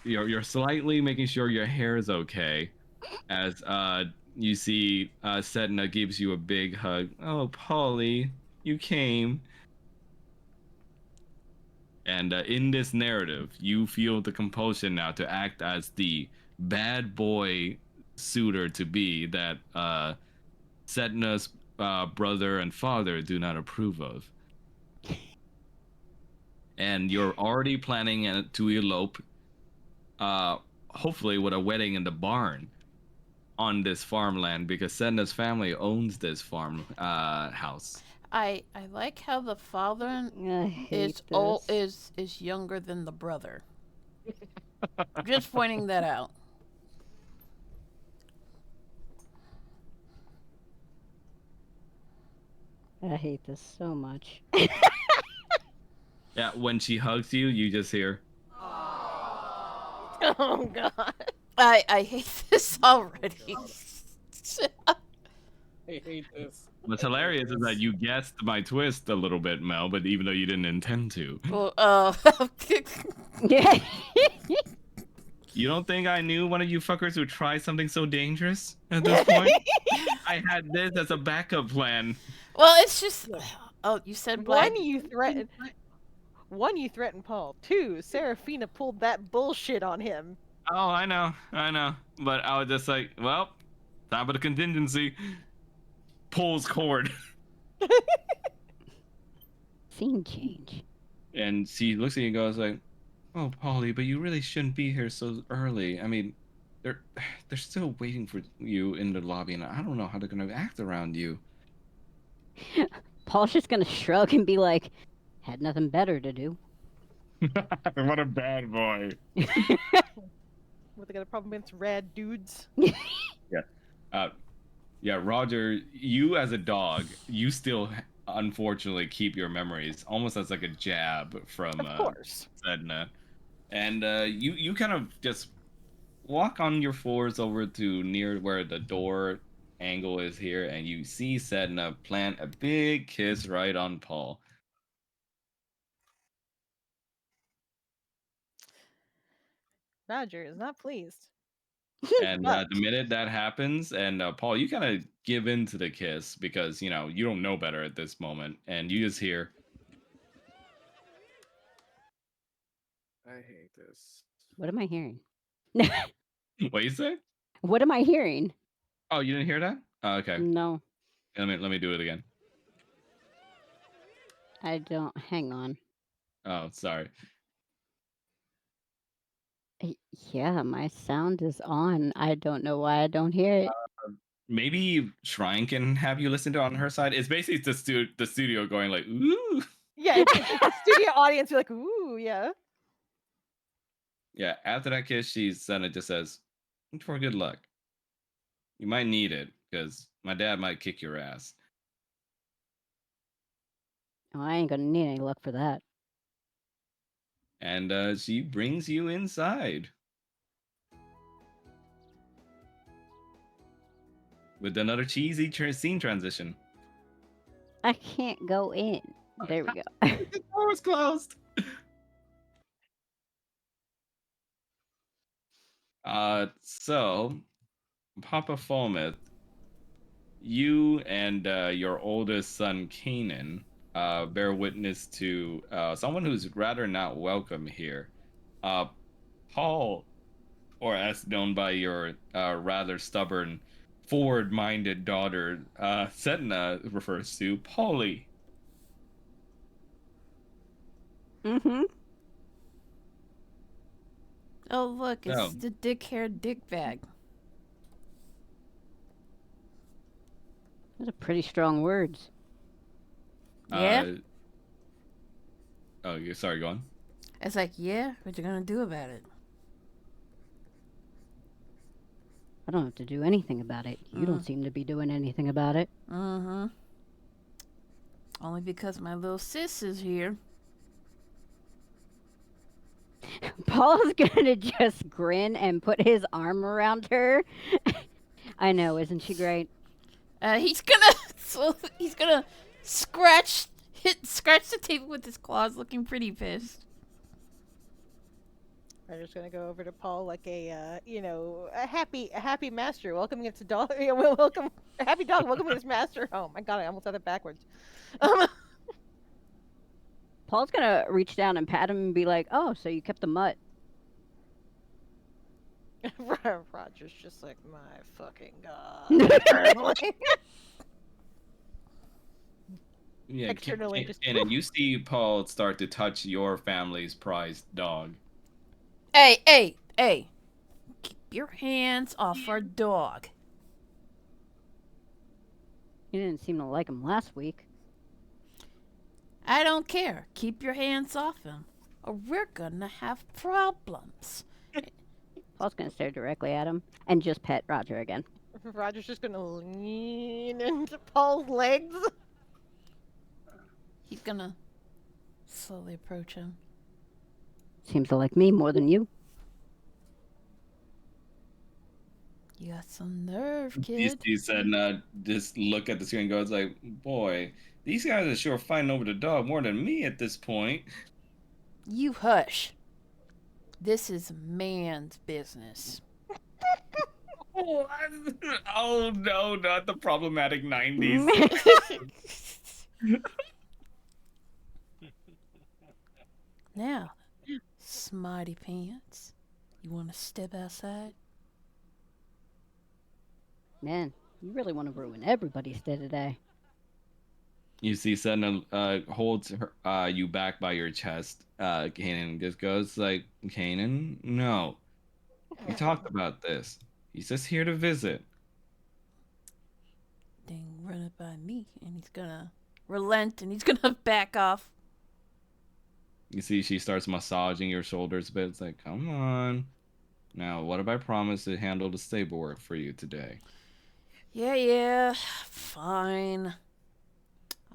you're slightly making sure your hair is okay. As you see Sedna gives you a big hug. Oh, Polly, you came. And in this narrative, you feel the compulsion now to act as the bad boy suitor to be that Sedna's brother and father do not approve of. And you're already planning to elope, hopefully with a wedding in the barn on this farmland, because Sedna's family owns this farm house. I like how the father I hate is younger than the brother. Just pointing that out. I hate this so much. Yeah, when she hugs you, you just hear. Oh god. I hate this already. I hate this. What's I hate hilarious is that this. you guessed my twist a little bit, Mel, but even though you didn't intend to. Well, Yeah. You don't think I knew one of you fuckers would try something so dangerous at this point? I had this as a backup plan. well, it's just. Oh, you said black. One, you threatened Paul. Two, Serafina pulled that bullshit on him. Oh, I know. But I was just like, well, time for the contingency. Pulls cord. Scene change. And she looks at you and goes like, oh, Polly, but you really shouldn't be here so early. I mean, they're they're still waiting for you in the lobby, and I don't know how they're gonna act around you. Paul's just gonna shrug and be like, had nothing better to do. What a bad boy. What, they got a problem against rad dudes? Yeah, Roger, you as a dog, you still unfortunately keep your memories almost as like a jab from Of course. Sedna. And you kind of just walk on your fours over to near where the door angle is here, and you see Sedna plant a big kiss right on Paul. Roger is not pleased. And But the minute that happens, and Paul, you kind of give in to the kiss because you know you don't know better at this moment, and you just hear, I hate this. What am I hearing? "What you say? What am I hearing? Oh, you didn't hear that? Oh, okay, No, let me do it again. I don't. Hang on. Oh, sorry. Yeah, my sound is on. I don't know why I don't hear it. Maybe Shrine can have you listen to it on her side. It's basically the studio going like, ooh. yeah, it's the studio audience. You're like, ooh, yeah. Yeah, after that kiss, Senna just says, for good luck. You might need it, because my dad might kick your ass. Oh, I ain't gonna need any luck for that. And she brings you inside. With another cheesy scene transition. I can't go in. There we go. The door was closed. So, Papa Fulmouth, you and your oldest son, Kanan, bear witness to someone who's rather not welcome here. Paul, or as known by your rather stubborn, forward-minded daughter, Setna refers to Polly. Mm-hmm. Oh, look, it's No. the dick-haired dick bag. Those are pretty strong words. Yeah? Oh, sorry, go on. It's like, yeah, what you gonna do about it? I don't have to do anything about it. You don't seem to be doing anything about it. Mm-hmm. Only because my little sis is here. Paul's gonna just grin and put his arm around her. I know, isn't she great? He's gonna scratch the table with his claws, looking pretty pissed. I'm just gonna go over to Paul like a a happy master welcoming its dog. Welcome a happy dog welcoming its master home. My God, I almost said it backwards. Paul's gonna reach down and pat him and be like, "Oh, so you kept the mutt." Roger's just like, my fucking God. Yeah, Externally, just and then you see Paul start to touch your family's prized dog. Hey! Keep your hands off our dog. You didn't seem to like him last week. I don't care. Keep your hands off him, or we're gonna have problems. Paul's gonna stare directly at him and just pet Roger again. Roger's just gonna lean into Paul's legs. He's gonna slowly approach him. Seems to like me more than you. You got some nerve, He kid. said, just look at the screen and goes like, boy, these guys are sure fighting over the dog more than me at this point. You hush. This is man's business. Oh no, not the problematic 90s. Now, smarty pants, you want to step outside? Man, you really want to ruin everybody's day today. You see Senna holds her, you back by your chest. Kanan just goes like, Kanan, no. We talked about this. He's just here to visit. Then run it by me, and he's gonna relent, and he's gonna back off. You see she starts massaging your shoulders a bit. It's like, come on. Now, what if I promise to handle the stable work for you today? Yeah, fine.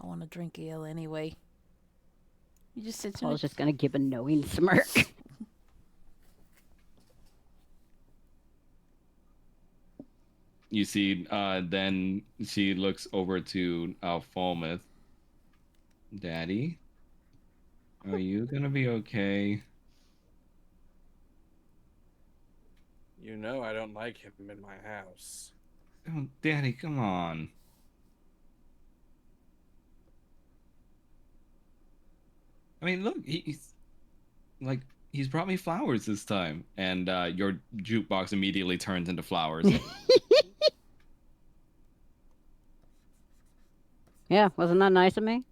I want to drink ale anyway. You just sit to Paul's just gonna give a knowing smirk. You see, then she looks over to Falmouth. Daddy, are you gonna be okay? You know I don't like him in my house. Oh, Daddy, come on. I mean, look, he's brought me flowers this time, and your jukebox immediately turns into flowers. Yeah, wasn't that nice of me?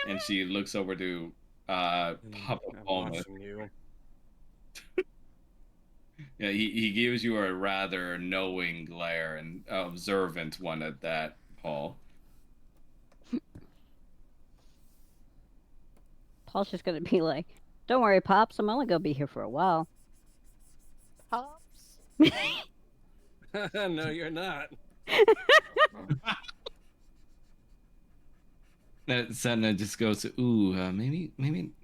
And she looks over to Papa I'm Falmouth. watching you. Yeah, he gives you a rather knowing glare and observant one at that, Paul. Paul's just gonna be like, "Don't worry, Pops. I'm only gonna be here for a while." Pops. No, you're not. Senna just goes, ooh, maybe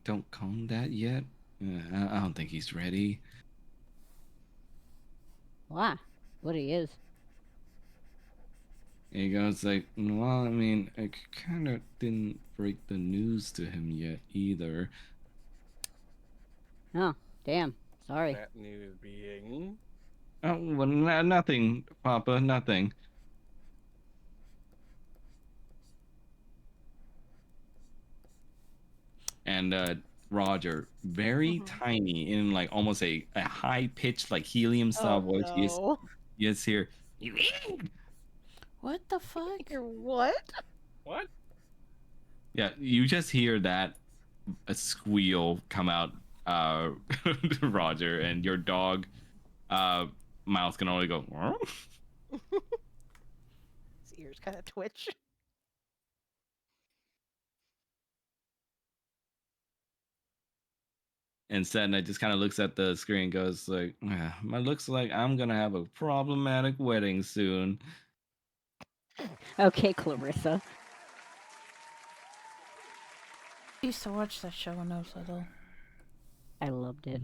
don't call him that yet. I don't think he's ready. Why? What he is? And he goes like, well, I mean, I kind of didn't break the news to him yet either. Oh, damn. Sorry. That news being. Oh, well, nothing, Papa, nothing. And Roger, very tiny, in like almost a high pitched, like helium style voice. No. Yes, here. What the fuck? You're what? What? Yeah, you just hear that a squeal come out, Roger, and your dog mouth can only go. His ears kind of twitch. And Sedna just kind of looks at the screen and goes like, it looks like I'm gonna have a problematic wedding soon. Okay, Clarissa. I used to watch that show when I was little. I loved it.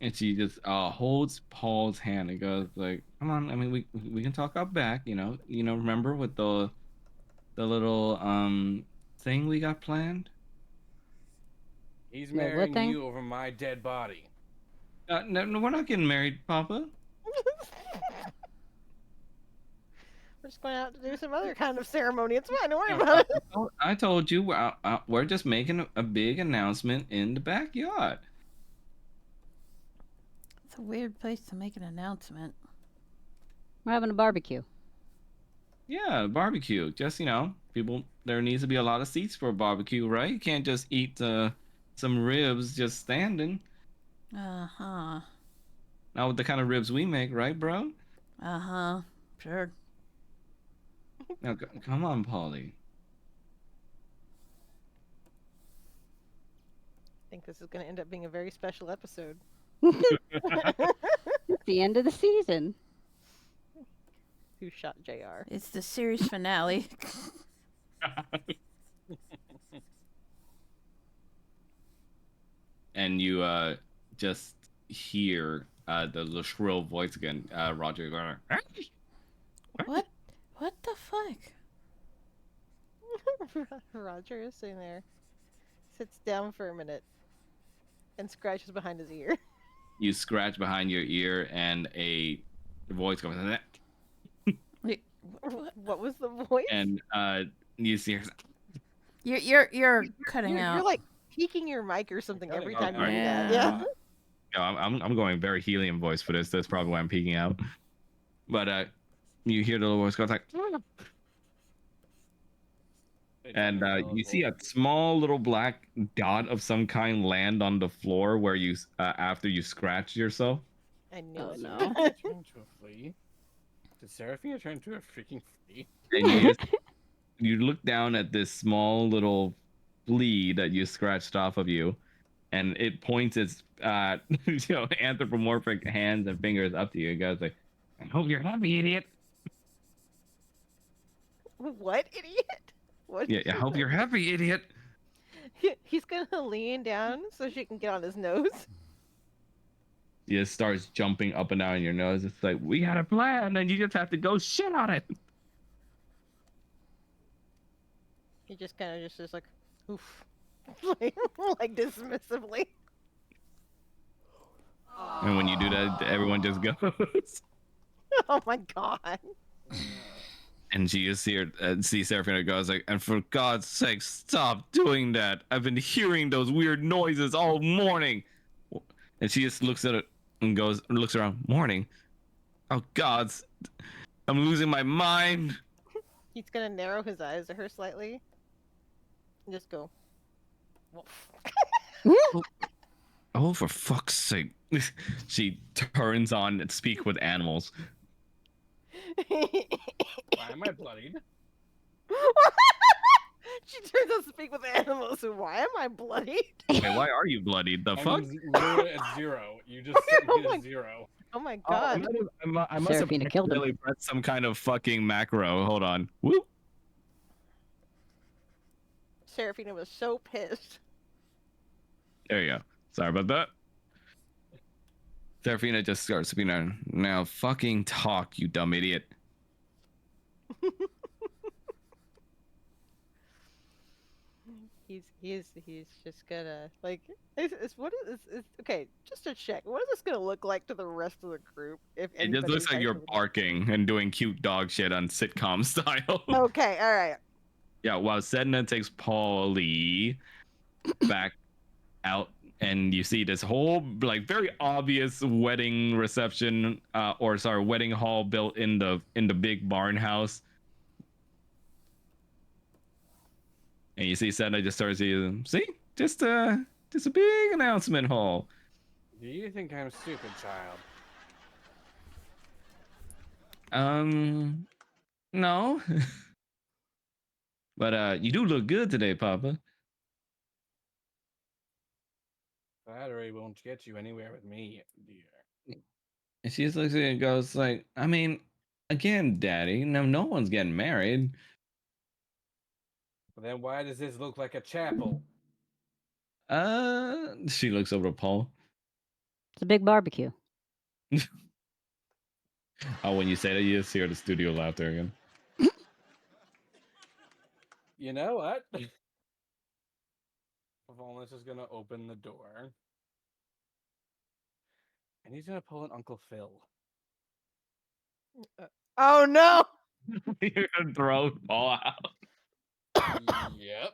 And she just holds Paul's hand and goes like, come on, I mean we can talk out back, you know, remember with the little thing we got planned? He's Wait, what marrying thing? you over my dead body. No, we're not getting married, Papa. We're just going out to do some other kind of ceremony. It's fine. Don't worry about it. I told you we're just making a big announcement in the backyard. It's a weird place to make an announcement. We're having a barbecue. Yeah, barbecue. Just, people, there needs to be a lot of seats for a barbecue, right? You can't just eat some ribs just standing. Uh-huh. Not with the kind of ribs we make, right, bro? Uh huh. Sure. Now, come on, Polly. I think this is going to end up being a very special episode. It's the end of the season. Who shot JR? It's the series finale. And you just hear the shrill voice again, Roger going, What? What the fuck? Roger is sitting there, sits down for a minute, and scratches behind his ear. You scratch behind your ear, and a voice comes, Wait, what? What was the voice? and you see her. You're cutting out. You're like peeking your mic or something every cutting time out. you do that. Yeah. Yeah. No, I'm going very helium voice for this. That's probably why I'm peeking out. But you hear the little voice go like, and you see a small little black dot of some kind land on the floor where you after you scratched yourself. I knew Oh it. no. Turn to a flea? Did Seraphina turn to a freaking flea? And you look down at this small little flea that you scratched off of you, and it points its anthropomorphic hands and fingers up to you. It goes like, "I hope you're happy, idiot." What, idiot? What? Yeah, I hope you're happy, idiot. He's gonna lean down so she can get on his nose. He just starts jumping up and down your nose. It's like, we got a plan, and you just have to go shit on it. He just kind of just like, oof, like dismissively. And when you do that, everyone just goes. Oh my god. And she just see Seraphina goes like, and for God's sake, stop doing that. I've been hearing those weird noises all morning. And she just looks at it and looks around. Morning? Oh gods, I'm losing my mind. He's gonna narrow his eyes at her slightly. And just go. Woof. Oh, for fuck's sake. She turns on and speak with animals. Why am I bloodied? She turns on speak with animals. So why am I bloodied? Hey, why are you bloodied? The fuck? I'm literally at 0. You just set me to 0. Oh my Oh, I god. must have Seraphina killed him. really pressed some kind of fucking macro. Hold on. Whoop. Seraphina was so pissed. There you go. Sorry about that. Seraphina just starts being on. Now fucking talk, you dumb idiot. He's just gonna like okay, just to check, what is this gonna look like to the rest of the group if It just looks like you're barking and doing cute dog shit on sitcom style. Okay, alright. Yeah, while Sedna takes Paulie back out, and you see this whole like very obvious wedding reception, wedding hall built in the big barn house. And you see Sedna just starts to see just a big announcement hall. Do you think I'm stupid, child? No. But you do look good today, Papa. Flattery won't get you anywhere with me, dear. And she just looks at you and goes like, I mean, again, Daddy, no one's getting married. But then why does this look like a chapel? She looks over to Paul. It's a big barbecue. Oh, when you say that, you just hear the studio laughter again. You know what? Volnus is gonna open the door. And he's gonna pull an Uncle Phil. Oh no! You're gonna throw Paul out. Yep.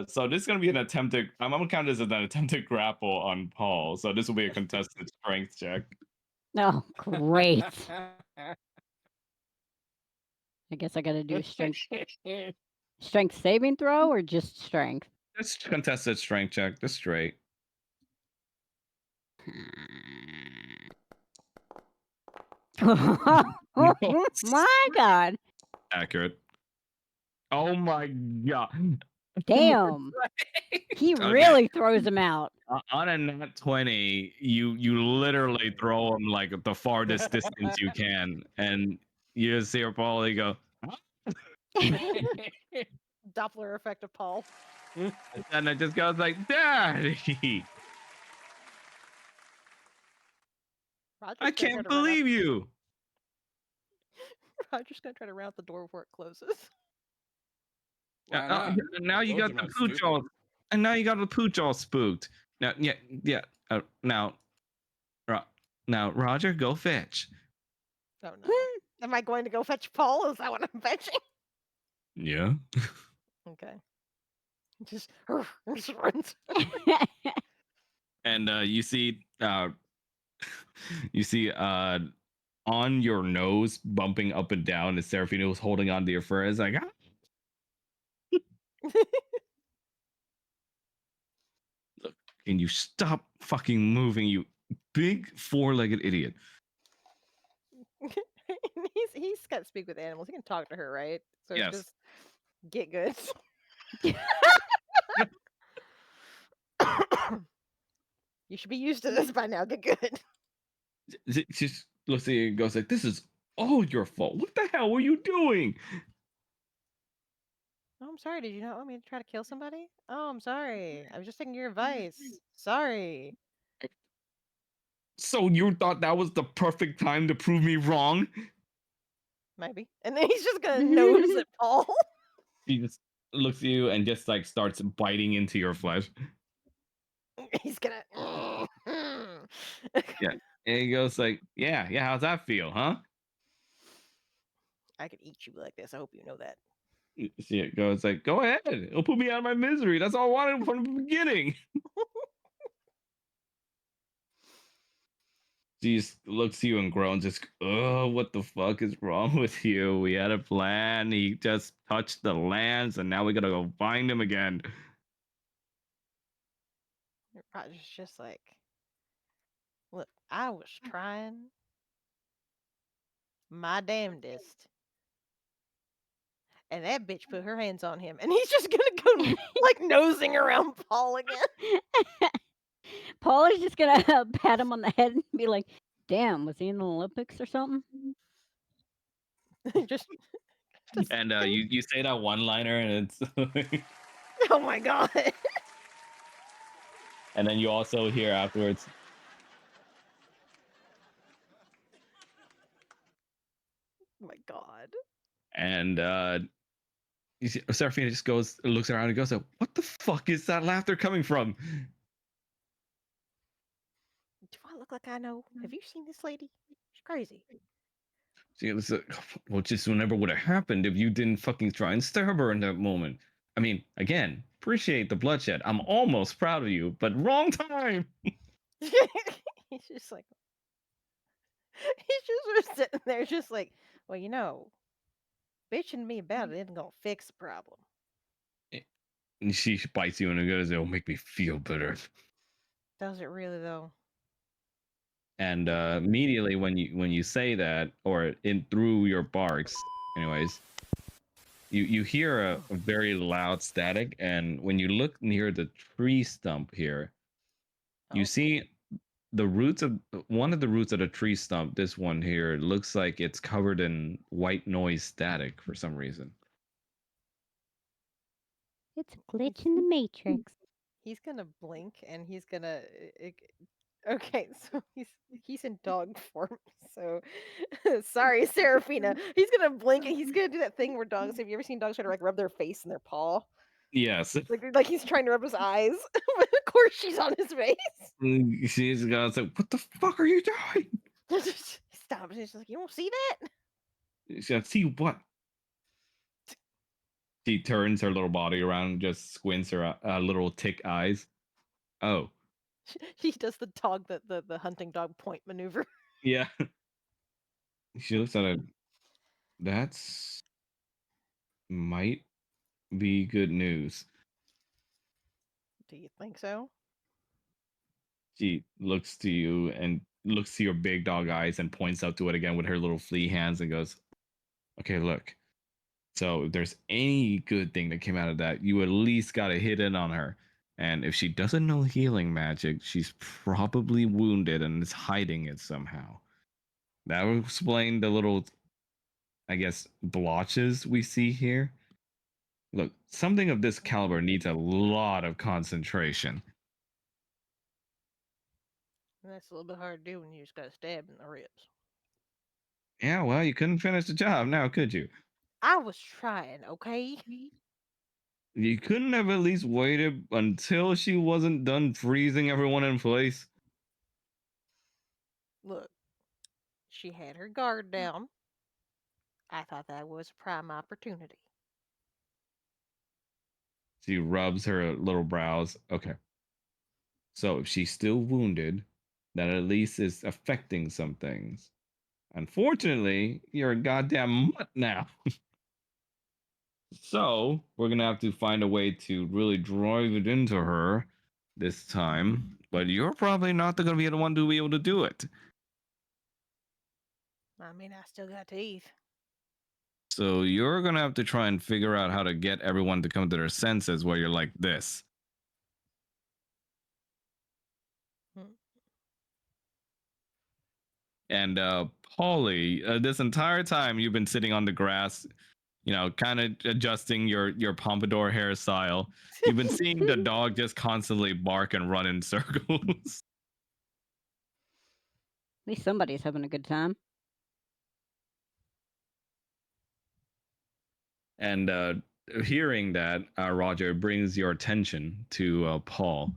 So this is gonna be an attempted. I'm gonna count this as an attempted grapple on Paul. So this will be a contested strength check. Oh, great. I guess I gotta do a strength saving throw or just strength? Just contested strength check. Just straight. My God. Accurate. Oh my god. Damn. He Okay. really throws him out. On a nat 20, you literally throw him like the farthest distance you can, and you just hear Paulie go, Doppler effect of Paul. and it just goes like, Daddy, Roger's I gonna try can't to run out. believe you. Roger's gonna try to run out the door before it closes. Why not? Now you Told got you the not pooch stupid. all, and now you got the pooch all spooked. Now, yeah. Now, Roger, go fetch. Oh no. Am I going to go fetch Paul? Is that what I'm fetching? Yeah. Okay. Just runs. And you see on your nose bumping up and down as Serafina was holding onto your fur. It's like, look, can you stop fucking moving, you big four-legged idiot? he's got to speak with animals. He can talk to her, right? So Yes. just get good. You should be used to this by now. Get good. Just looks at you and goes like, this is all your fault. What the hell were you doing? Oh, I'm sorry. Did you not want me to try to kill somebody? Oh, I'm sorry. I was just taking your advice. Sorry. So you thought that was the perfect time to prove me wrong? Maybe. And then he's just gonna nose at Paul. He just looks at you and just like starts biting into your flesh. He's gonna. Yeah. And he goes like, yeah, how's that feel, huh? I could eat you like this. I hope you know that. She goes like, go ahead. It'll put me out of my misery. That's all I wanted from the beginning. She just looks at you and groans, just, oh, what the fuck is wrong with you? We had a plan. He just touched the lands, and now we gotta go find him again. Roger's just like, look, I was trying my damnedest. And that bitch put her hands on him. And he's just gonna go like nosing around Paul again. Paul is just gonna pat him on the head and be like, damn, was he in the Olympics or something? just And you say that one-liner, and it's oh my god. and then you also hear afterwards, Oh my god. and you see, Serafina just goes, looks around and goes, what the fuck is that laughter coming from? Do I look like I know? Have you seen this lady? She's crazy. See, it was well, just never would have happened if you didn't fucking try and stab her in that moment. I mean, again, appreciate the bloodshed. I'm almost proud of you, but wrong time. He's just like, he's just sitting there, just like, well, you know, bitching me about it isn't gonna fix the problem. And she bites you and goes, it'll make me feel better. Does it really though? And immediately when you say that, or in through your barks, anyways, you hear a very loud static, and when you look near the tree stump here, you Oh. see the roots of one of the roots of the tree stump. This one here looks like it's covered in white noise static for some reason. It's a glitch in the Matrix. He's gonna blink and he's gonna. Okay, so he's in dog form. So sorry, Serafina. He's gonna blink and he's gonna do that thing where dogs. Have you ever seen dogs try to like rub their face in their paw? Yes. Like he's trying to rub his eyes, but of course she's on his face. She's gonna say, what the fuck are you doing? Stop. She's just like, you don't see that? She's gonna see what? She turns her little body around and just squints her little tick eyes. Oh. She does the dog, the hunting dog point maneuver. Yeah. She looks at it. That's might be good news. Do you think so? She looks to you and looks to your big dog eyes and points up to it again with her little flea hands and goes, "Okay, look. So if there's any good thing that came out of that, you at least got to hit in on her. And if she doesn't know healing magic, she's probably wounded and is hiding it somehow. That would explain the little, I guess, blotches we see here. Look, something of this caliber needs a lot of concentration." And that's a little bit hard to do when you just got stabbed in the ribs. Yeah, well, you couldn't finish the job now, could you? I was trying, okay? You couldn't have at least waited until she wasn't done freezing everyone in place. Look, she had her guard down. I thought that was a prime opportunity. She rubs her little brows. Okay. So if she's still wounded, that at least is affecting some things. Unfortunately, you're a goddamn mutt now. So we're gonna have to find a way to really drive it into her this time. But you're probably not gonna be the one to be able to do it. I mean, I still got teeth. So you're gonna have to try and figure out how to get everyone to come to their senses while you're like this. Hmm. And Polly, this entire time you've been sitting on the grass, kind of adjusting your pompadour hairstyle. You've been seeing the dog just constantly bark and run in circles. At least somebody's having a good time. And hearing that, Roger, brings your attention to Paul.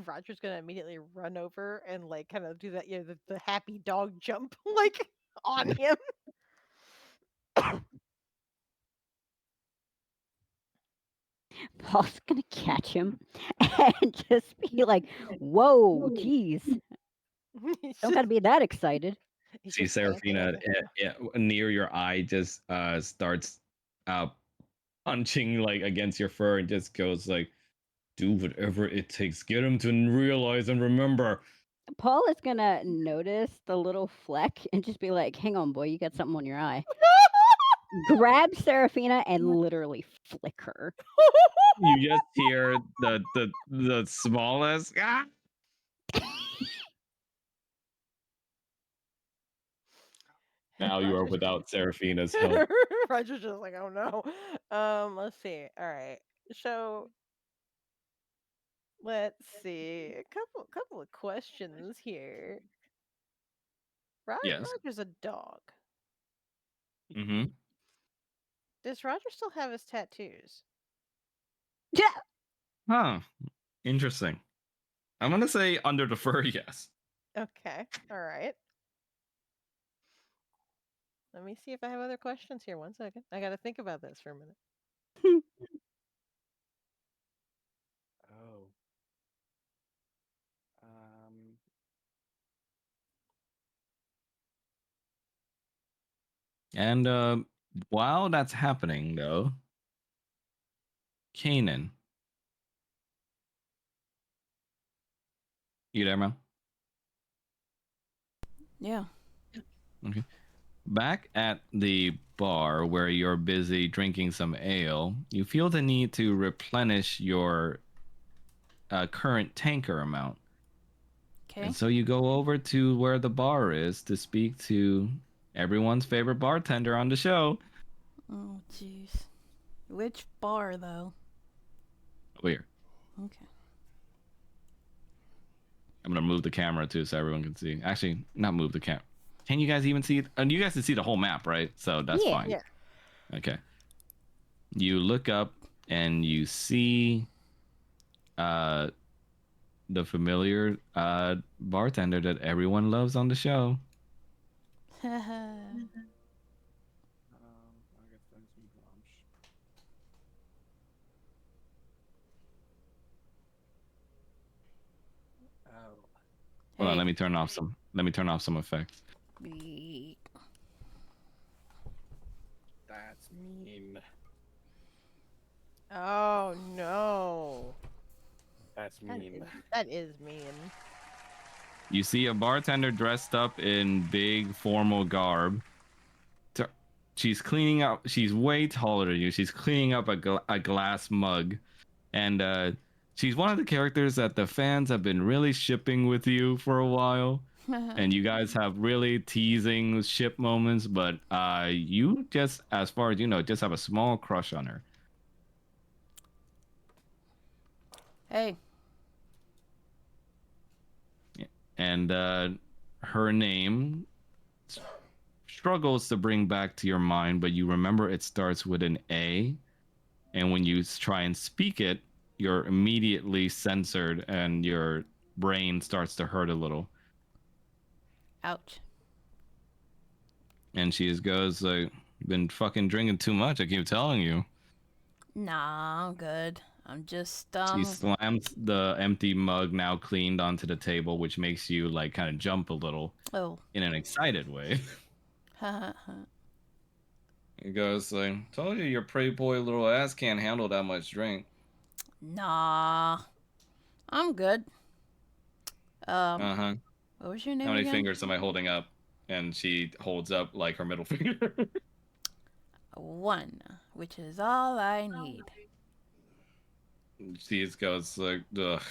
Roger's gonna immediately run over and like kind of do that, the happy dog jump like on him. Paul's gonna catch him and just be like, "Whoa, geez, He's don't gotta be that excited." he's See just dancing Seraphina up and near your eye just starts punching like against your fur and just goes like, "Do whatever it takes. Get him to realize and remember." Paul is gonna notice the little fleck and just be like, "Hang on, boy, you got something on your eye." Grab Seraphina and literally flick her. You just hear the smallest. Ah! Now you are Roger's- without Seraphina's help. Roger's just like, oh no. Let's see. All right. So let's see. A couple of questions here. Yes. Roger's a dog. Mm-hmm. Does Roger still have his tattoos? Yeah. Huh. Interesting. I'm gonna say under the fur, yes. Okay. All right. Let me see if I have other questions here. One second. I got to think about this for a minute. Oh. Um. And while that's happening, though, Kanan, you there, man? Yeah. Okay. Back at the bar where you're busy drinking some ale, you feel the need to replenish your current tanker amount. Okay. And so you go over to where the bar is to speak to everyone's favorite bartender on the show. Oh, jeez. Which bar, though? Over here. Okay. I'm gonna move the camera too so everyone can see. Actually, not move the camera. Can you guys even see it? And you guys can see the whole map, right? So that's Yeah. fine. Yeah. Okay. You look up and you see uh the familiar bartender that everyone loves on the show. I guess there's some lunch. Oh. Hold on, Hey. let me turn off some effects. Beep. That's mean. Oh no. That's mean. That is mean. You see a bartender dressed up in big formal garb. She's cleaning up. She's way taller than you. She's cleaning up a glass mug, and she's one of the characters that the fans have been really shipping with you for a while. And you guys have really teasing ship moments, but you just, as far as you know, just have a small crush on her. Hey, And her name struggles to bring back to your mind, but you remember it starts with an A, and when you try and speak it, you're immediately censored and your brain starts to hurt a little. ouch. And she just goes like, "Been fucking drinking too much, I keep telling you." Nah, I'm good. I'm just She slams the empty mug, now cleaned, onto the table, which makes you like kind of jump a little Oh. in an excited way. He goes like, "Told you your pretty boy little ass can't handle that much drink." Nah, I'm good. Uh-huh. What was your name How many again? fingers am I holding up? And she holds up like her middle finger. 1, which is all I need. She just goes like, ugh.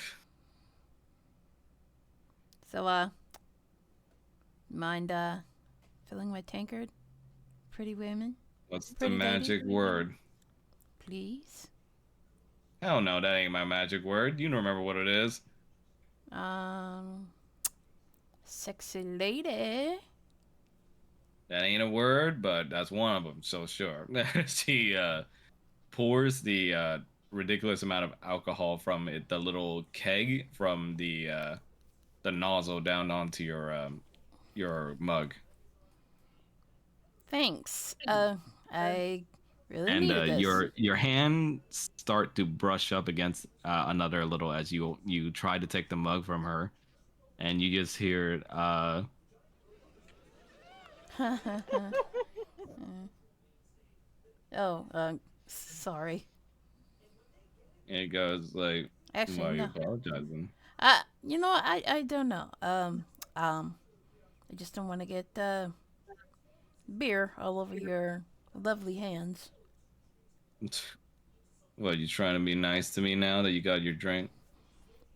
So, mind, filling my tankard? Pretty women? What's the Pretty lady? magic word? Please? Hell no, that ain't my magic word. You don't remember what it is. Sexy lady. That ain't a word, but that's one of them, so sure. She pours the ridiculous amount of alcohol from the little keg from the nozzle down onto your mug. Thanks. I really And needed this. your hands start to brush up against another a little as you try to take the mug from her, and you just hear Sorry. it goes like, Actually, why are you no. apologizing? You know, I don't know. I just don't want to get beer all over your lovely hands. What, you trying to be nice to me now that you got your drink?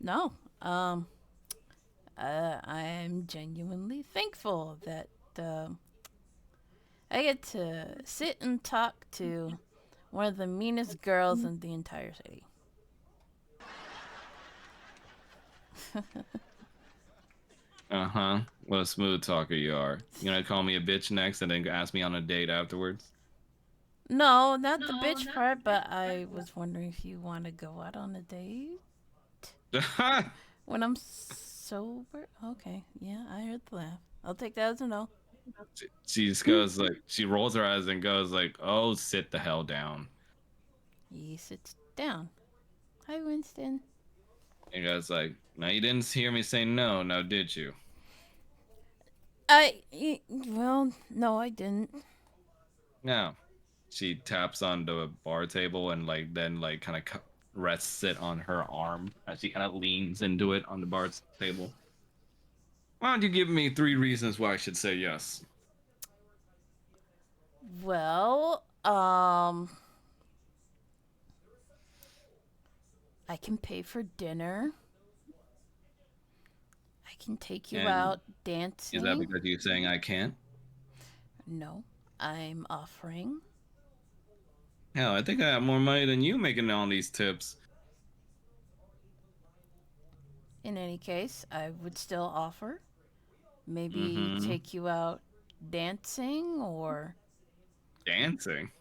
No. I'm genuinely thankful that I get to sit and talk to one of the meanest girls in the entire city. Uh-huh. What a smooth talker you are. You gonna call me a bitch next and then ask me on a date afterwards? No, not the bitch part, but I was wondering if you want to go out on a date when I'm sober. Okay, yeah, I heard the laugh. I'll take that as a no. She just goes like, she rolls her eyes and goes like, "Oh, sit the hell down." He sits down. Hi, Winston. And goes like, "Now you didn't hear me say no, now did you?" Well, no, I didn't. No. She taps on the bar table and like then like kind of rests it on her arm as she kind of leans into it on the bar table. Why don't you give me 3 reasons why I should say yes? Well, I can pay for dinner. I can take you And out dancing. is that because you're saying I can't? No, I'm offering. Hell, I think I have more money than you making all these tips. In any case, I would still offer. Maybe take you out dancing or Dancing?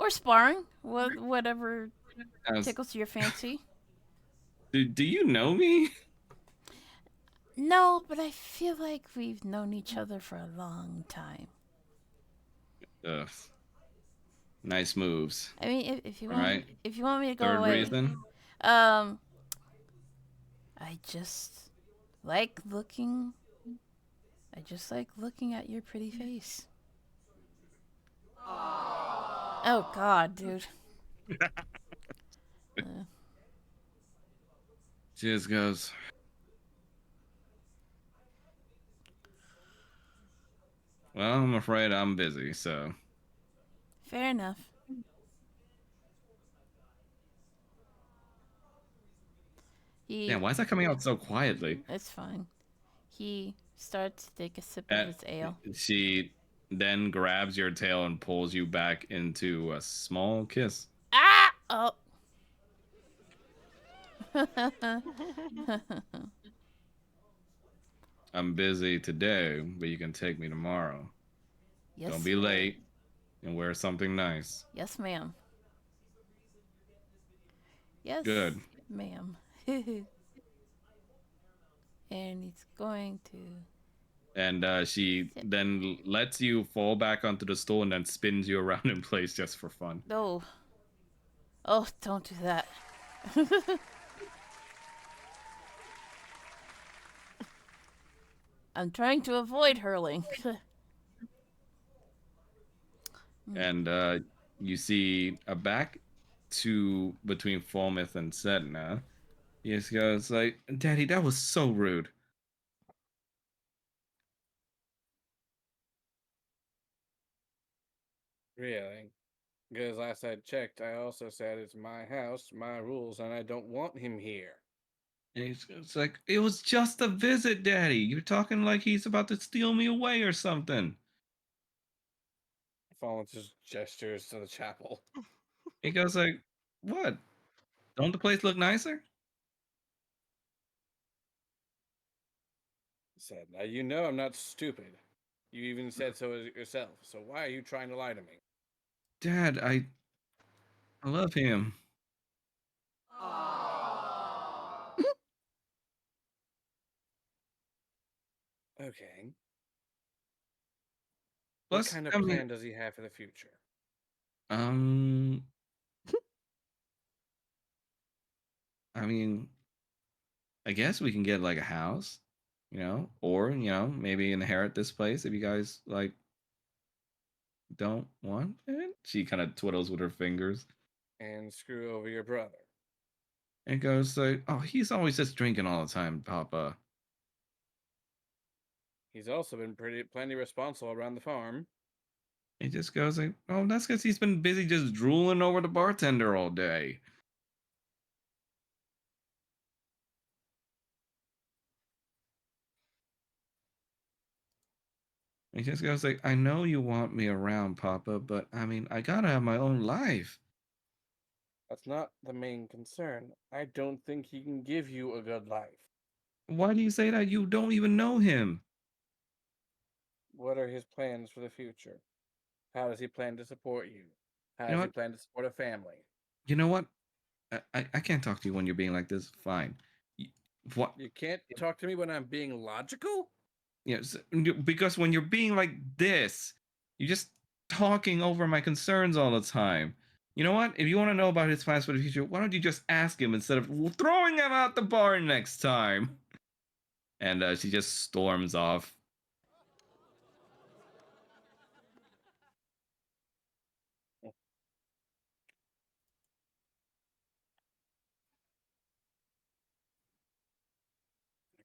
sparring, whatever As, tickles your fancy. do you know me? No, but I feel like we've known each other for a long time. Ugh. Nice moves. I mean, if you All want, right. if you want me to go Third away, reason? I just like looking. I just like looking at your pretty face. Oh God, dude. She just goes, "Well, I'm afraid I'm busy, so." Fair enough. Damn, He. why is that coming out so quietly? It's fine. He starts to take a sip of And his ale. she then grabs your tail and pulls you back into a small kiss. Ah! Oh. I'm busy today, but you can take me tomorrow. Don't Yes. be late and wear something nice. Yes, ma'am. Yes, Good. ma'am. And he's going to And she sip. then lets you fall back onto the stool and then spins you around in place just for fun. Oh. Oh, don't do that. I'm trying to avoid hurling. And you see a back to between Falmouth and Setna. He just goes like, "Daddy, that was so rude." Really? Because last I checked, I also said it's my house, my rules, and I don't want him here. And it's like, "It was just a visit, Daddy. You're talking like he's about to steal me away or something." Fallen just gestures to the chapel. He goes like, "What? Don't the place look nicer?" He said, now you know I'm not stupid. You even said so yourself, so why are you trying to lie to me? Dad, I love him. Okay. What Plus, kind of I mean, plan does he have for the future? um, I mean, I guess we can get like a house, or maybe inherit this place if you guys like don't want it. She kind of twiddles with her fingers And screw over your brother. and goes like, "Oh, he's always just drinking all the time, Papa." He's also been plenty responsible around the farm. He just goes like, "Oh, that's because he's been busy just drooling over the bartender all day." He just goes like, "I know you want me around, Papa, but I mean, I gotta have my own life." That's not the main concern. I don't think he can give you a good life. Why do you say that? You don't even know him. What are his plans for the future? How does he plan to support you? How You know does he what? plan to support a family? You know what? I can't talk to you when you're being like this. Fine. Y- What? You can't talk to me when I'm being logical? Yes, because when you're being like this, you're just talking over my concerns all the time. You know what? If you want to know about his plans for the future, why don't you just ask him instead of throwing him out the bar next time? And she just storms off. The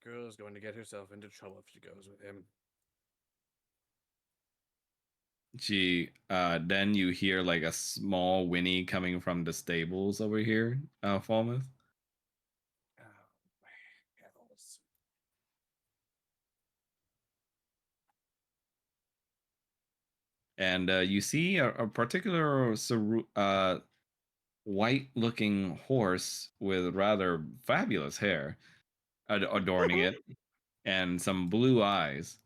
girl is going to get herself into trouble if she goes with him. She then you hear like a small whinny coming from the stables over here, Falmouth. Oh, my heavens. And you see a particular white-looking horse with rather fabulous hair adorning it, and some blue eyes.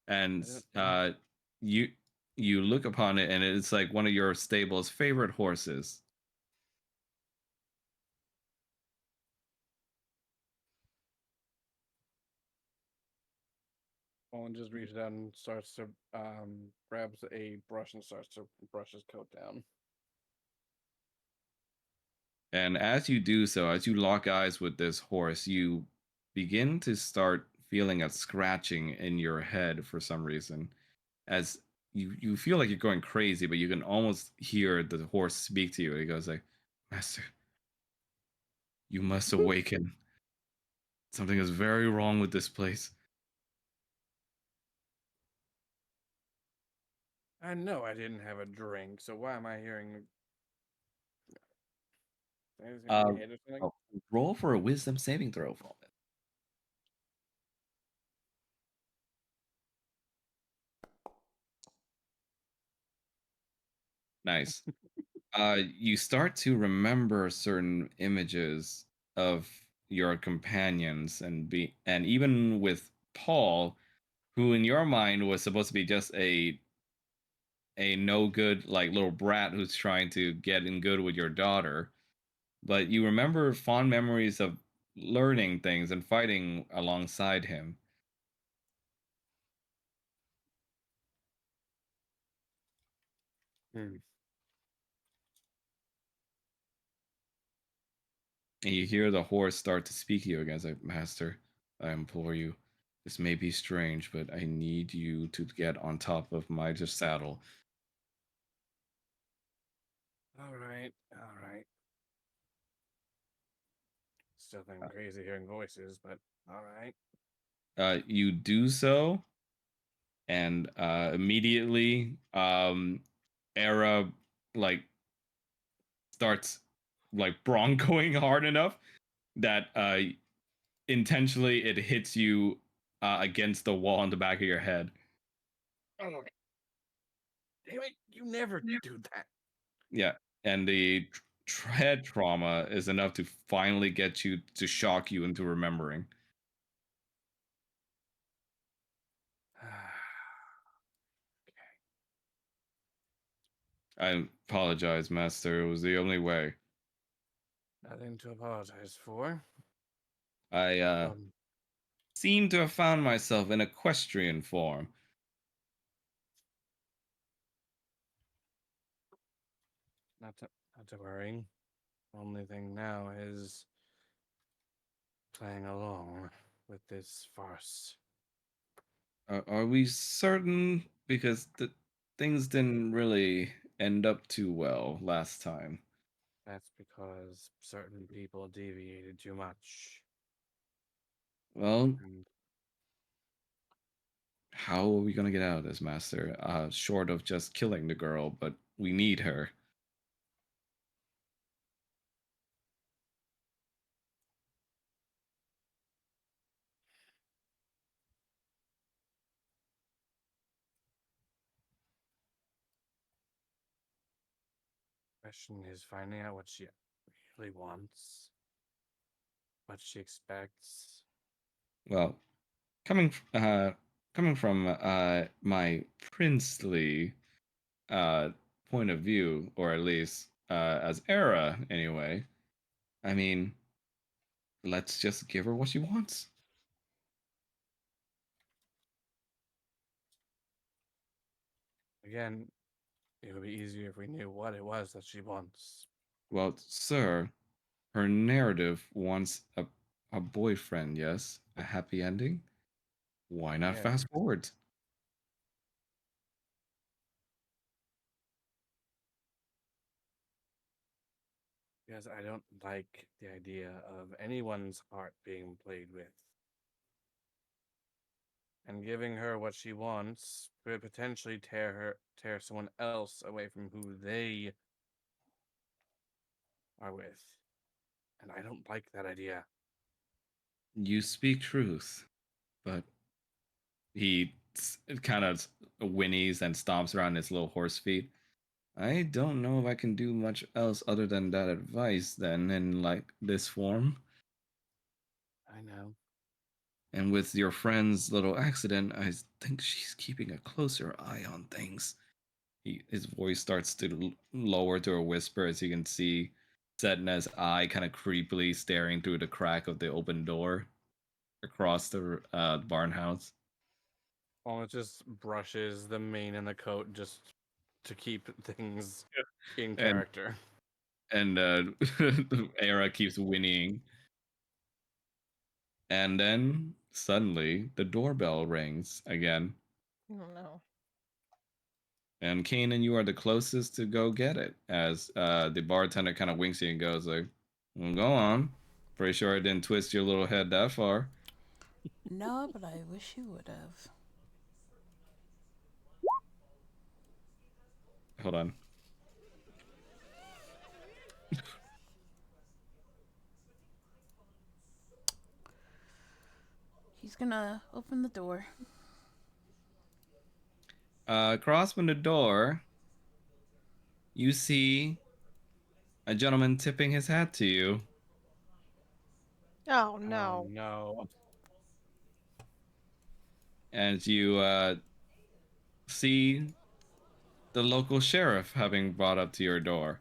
And I don't think you you look upon it, and it's like one of your stable's favorite horses. Owen just reaches out and starts to grabs a brush and starts to brush his coat down. And as you do so, as you lock eyes with this horse, you begin to start feeling a scratching in your head for some reason, as you feel like you're going crazy, but you can almost hear the horse speak to you. He goes like, "Master, you must awaken. Something is very wrong with this place." I know I didn't have a drink, so why am I hearing things in Uh, my head or something? roll for a wisdom saving throw for it. Nice. You start to remember certain images of your companions and even with Paul, who in your mind was supposed to be just a no good like little brat who's trying to get in good with your daughter, but you remember fond memories of learning things and fighting alongside him. Hmm. And you hear the horse start to speak to you again. It's like, "Master, I implore you. This may be strange, but I need you to get on top of my just saddle." All right, all right. Still think I'm crazy hearing voices, but all right. You do so, and immediately, Era like starts like broncoing hard enough that intentionally it hits you against the wall on the back of your head. Oh, damn it! You never do that. Yeah, and the head trauma is enough to finally get you to shock you into remembering. I apologize, Master. It was the only way. Nothing to apologize for. I Um, seem to have found myself in equestrian form. not to not to worry. Only thing now is playing along with this farce. Are we certain? Because the things didn't really end up too well last time. That's because certain people deviated too much. Well, And how are we gonna get out of this, Master? Short of just killing the girl, but we need her. question is finding out what she really wants, what she expects. Well, coming coming from my princely uh point of view, or at least as Era anyway. I mean, let's just give her what she wants. Again, it would be easier if we knew what it was that she wants. Well, sir, her narrative wants a boyfriend, yes? A happy ending? Why not Yeah, fast forward? because I don't like the idea of anyone's heart being played with. And giving her what she wants could potentially tear someone else away from who they are with. And I don't like that idea. You speak truth, but he kind of whinnies and stomps around his little horse feet. I don't know if I can do much else other than that advice then in like this form. I know. And with your friend's little accident, I think she's keeping a closer eye on things. His voice starts to lower to a whisper as you can see Sedna's eye kind of creepily staring through the crack of the open door across the barn house. Well, it just brushes the mane and the coat just to keep things in And character. and Era keeps whinnying. And then suddenly the doorbell rings again. Oh no. And Kanan, you are the closest to go get it. As the bartender kind of winks at you and goes like, "Well, go on. Pretty sure I didn't twist your little head that far." No, but I wish you would have. Hold on. He's gonna open the door. Across from the door, you see a gentleman tipping his hat to you. Oh Oh no. no. And you see the local sheriff having brought up to your door.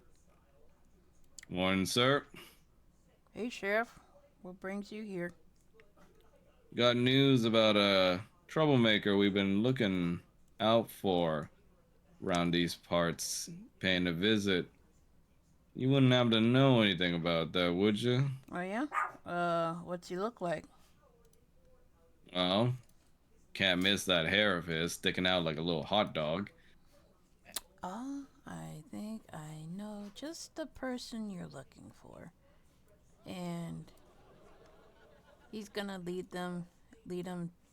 "Morning, sir. Hey, Sheriff. What brings you here? Got news about a troublemaker we've been looking out for around these parts, paying a visit. You wouldn't happen to know anything about that, would you?" Oh, yeah? What's he look like? "Well, can't miss that hair of his sticking out like a little hot dog." I think I know just the person you're looking for. And he's gonna lead them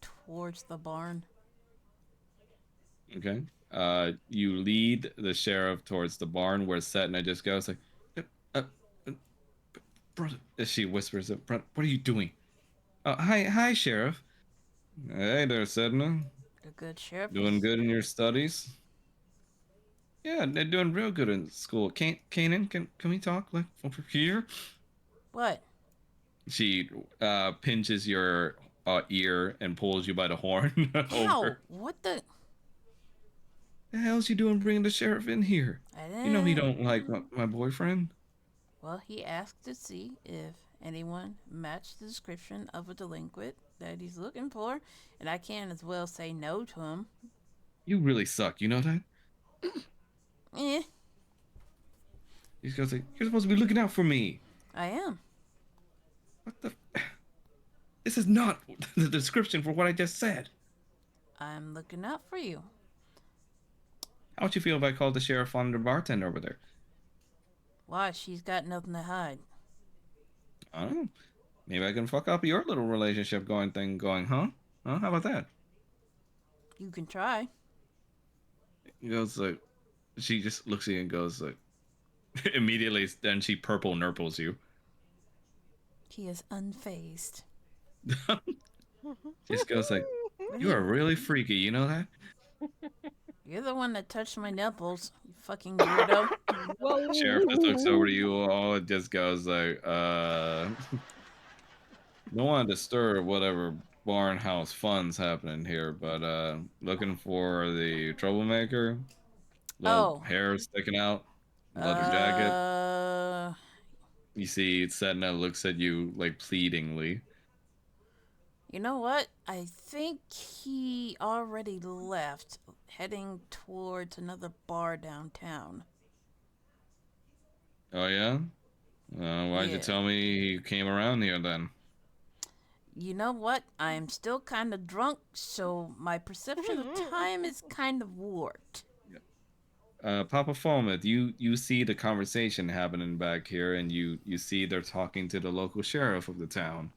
towards the barn. Okay. You lead the sheriff towards the barn where Setna just goes like, "Uh, uh, uh, brother," as she whispers, "Brother, what are you doing?" Hi, sheriff." "Hey there, Setna. The good sheriff Doing is. good in your studies?" "Yeah, they're doing real good in school. Kanan, can we talk like over here?" What? She pinches your ear and pulls you by the horn Ow! over. What the? "The hell's you doing bringing the sheriff in here? I You know he didn't. don't like my boyfriend." Well, he asked to see if anyone matched the description of a delinquent that he's looking for, and I can't as well say no to him. "You really suck, you know that?" Eh, He goes like, "You're supposed to be looking out for me." I am. What the? This is not the description for what I just said. I'm looking out for you. How would you feel if I called the sheriff on the bartender over there? Why? She's got nothing to hide. I don't know. Maybe I can fuck up your little relationship going, huh? Huh? How about that? You can try. He goes like, she just looks at you and goes like, immediately, then she purple nurples you. He is unfazed. Just goes like, What "You he? are really freaky, you know that?" You're the one that touched my nipples. You fucking weirdo. Sheriff just looks over to Whoa. you all and just goes like, don't want to disturb whatever barnhouse fun's happening here, but looking for the troublemaker. Little Oh. hair sticking out, leather jacket. Uh. You see Sedna looks at you like pleadingly. You know what? I think he already left, heading towards another bar downtown. "Oh yeah? Why'd you Yeah. tell me he came around here then?" You know what? I'm still kind of drunk, so my perception of time is kind of warped. Papa Fulmouth, you see the conversation happening back here, and you see they're talking to the local sheriff of the town.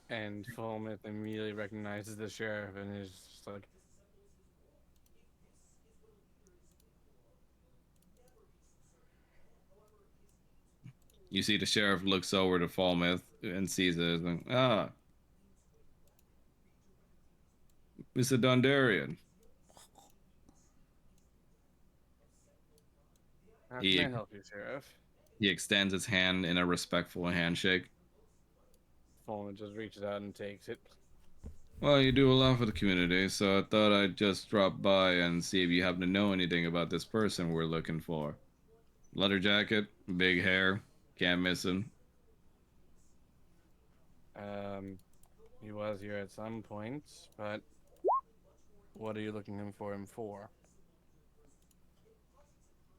And Fulmouth immediately recognizes the sheriff and is just like, You see the sheriff looks over to Fulmouth and sees it. Like, "Ah, Mr. Dondarian." "How can I He help you, Sheriff?" he extends his hand in a respectful handshake. Fulmouth just reaches out and takes it. "Well, you do a lot for the community, so I thought I'd just drop by and see if you happen to know anything about this person we're looking for. Leather jacket, big hair, can't miss him." Um, he was here at some point, but what are you looking for him for?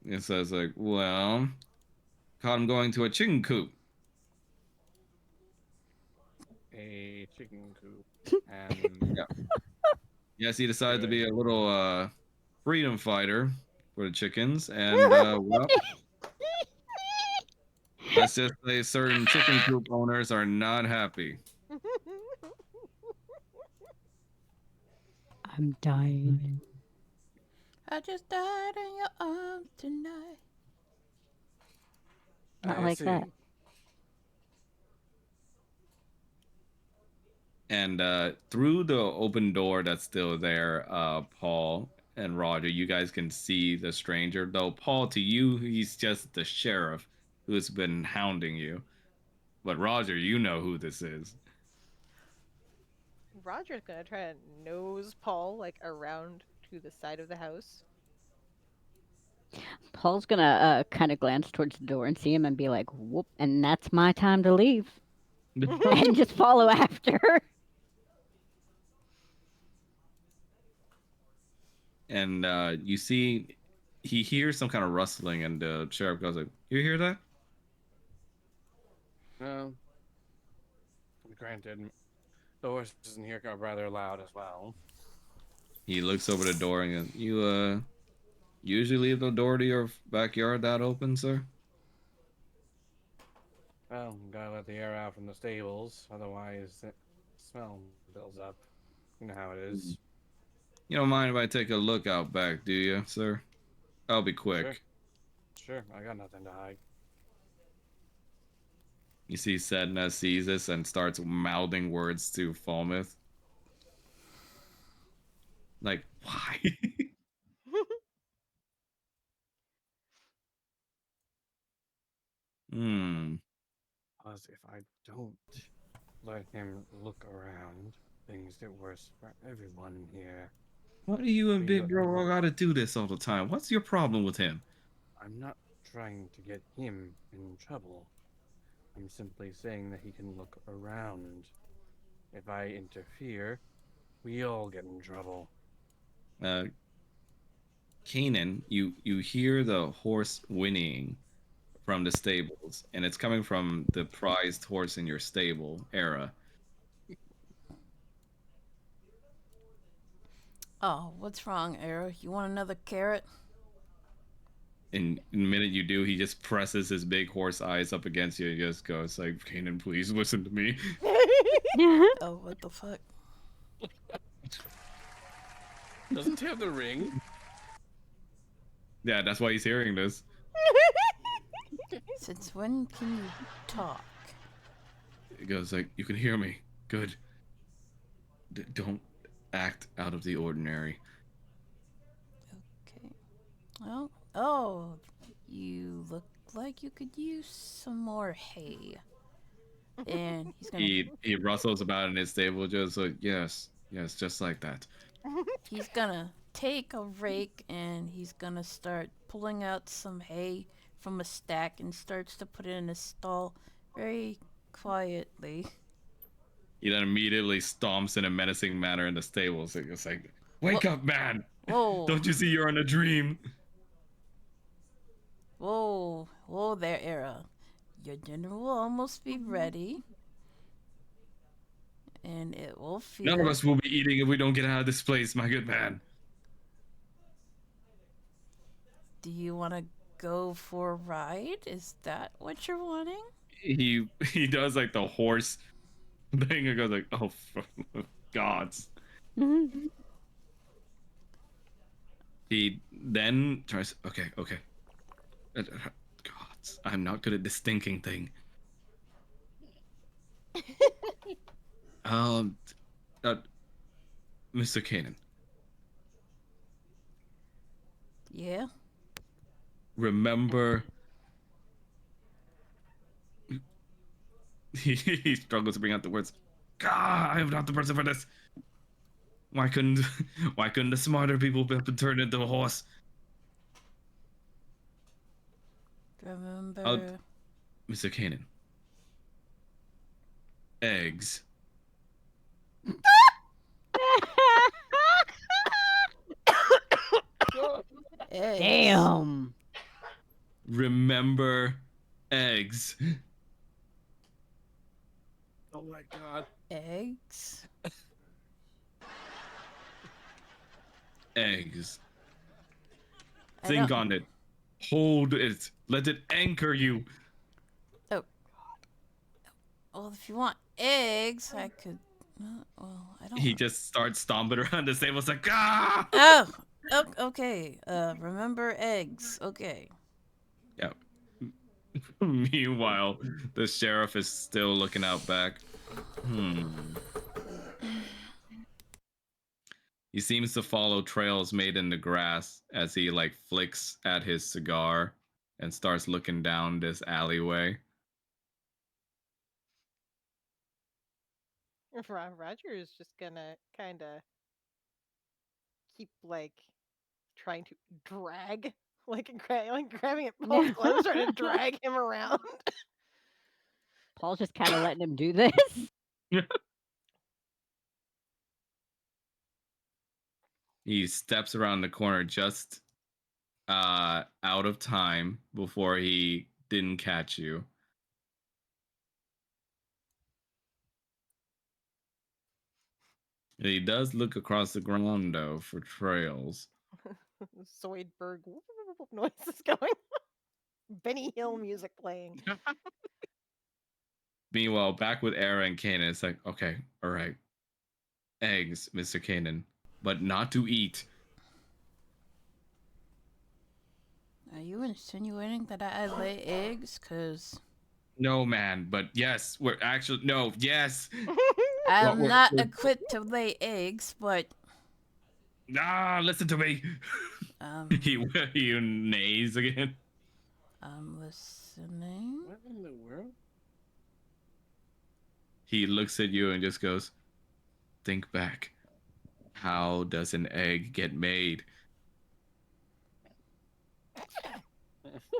It says like, "Well, caught him going to a chicken coop." A chicken coop. And Yeah. Yes, he decided to be a little freedom fighter for the chickens, and well, let's just say certain chicken coop owners are not happy. I'm dying. I just died in your arms tonight. Not I like see. that. And through the open door that's still there, Paul and Roger, you guys can see the stranger. Though Paul, to you, he's just the sheriff who's been hounding you. But Roger, you know who this is. Roger's gonna try to nose Paul like around to the side of the house. Paul's gonna kind of glance towards the door and see him and be like, "Whoop!" And that's my time to leave, and just follow after. And you see, he hears some kind of rustling, and the sheriff goes like, "You hear that?" Um, granted, the horses in here are rather loud as well. He looks over the door and goes, "You usually leave the door to your backyard that open, sir?" Well, gotta let the air out from the stables, otherwise the smell builds up. You know how it is. You don't mind if I take a look out back, do you, sir? I'll be quick. Sure. Sure, I got nothing to hide. You see Sedna sees this and starts mouthing words to Falmouth. Like, why? Hmm. Plus, if I don't let him look around, things get worse for everyone here. Why do you and We Big Bro gotta do this all the time? What's your problem with him? I'm not trying to get him in trouble. I'm simply saying that he can look around. If I interfere, we all get in trouble. Uh, Kanan, you hear the horse whinnying from the stables, and it's coming from the prized horse in your stable, Era. Oh, what's wrong, Arrow? You want another carrot? And the minute you do, he just presses his big horse eyes up against you and just goes like, "Kanan, please listen to me." Oh, what the fuck? Doesn't he have the ring? Yeah, that's why he's hearing this. Since when can you talk? He goes like, "You can hear me. Good. Don't act out of the ordinary." Okay. Well, oh, you look like you could use some more hay. And he's gonna He rustles about in his stable, just like, yes, yes, just like that. he's gonna take a rake and he's gonna start pulling out some hay from a stack and starts to put it in his stall very quietly. He then immediately stomps in a menacing manner in the stables. It's like, wake Whoa, up, man! whoa, Don't you see you're in a dream? whoa there, Era. Your dinner will almost be ready, and it will None of feel. us will be eating if we don't get out of this place, my good man. Do you want to go for a ride? Is that what you're wanting? He does like the horse thing and goes like, oh, gods. He then tries, okay. Gods, I'm not good at this thinking thing. Um, uh, Mr. Kanan, Yeah. remember. He struggles to bring out the words. God, I am not the person for this. Why couldn't, why couldn't the smarter people have been turned into a horse? Remember. Mr. Kanan, eggs. Eggs. Damn. Remember eggs. Oh my god. Eggs? eggs. I Think don't. on it. Hold it. Let it anchor you. Oh, well, if you want eggs, I could. Well, I He don't. just starts stomping around the table. It's like, ah! Oh, okay. Remember eggs. Okay. Yeah. Meanwhile, the sheriff is still looking out back. He seems to follow trails made in the grass as he like flicks at his cigar and starts looking down this alleyway. Roger is just gonna kind of keep like trying to drag, like grabbing at Paul's clothes, trying to drag him around. Paul's just kind of letting him do this. He steps around the corner just out of time before he didn't catch you. He does look across the ground though for trails. Zoidberg noise is going. Benny Hill music playing. Meanwhile, back with Era and Kanan, it's like, okay, all right, eggs, Mr. Kanan, but not to eat. Are you insinuating that I lay eggs? Cause No, man, but yes, we're actually no, yes. I'm we're- not we're- equipped to lay eggs, but Listen to me. um, he neighs again. I'm listening. What in the world? He looks at you and just goes, think back. How does an egg get made?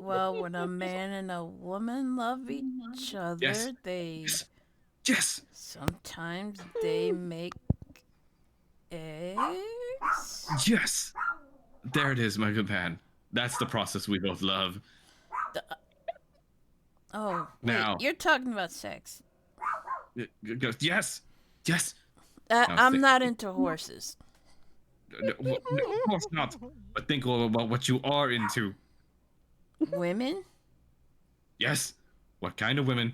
Well, when a man and a woman love each other, Yes. they Yes. sometimes they make eggs. Yes. There it is, my good man. That's the process we both love. Oh, wait, Now. you're talking about sex. Yes. Yes. I'm not into horses. Of course not. But think about what you are into. Women? Yes. What kind of women?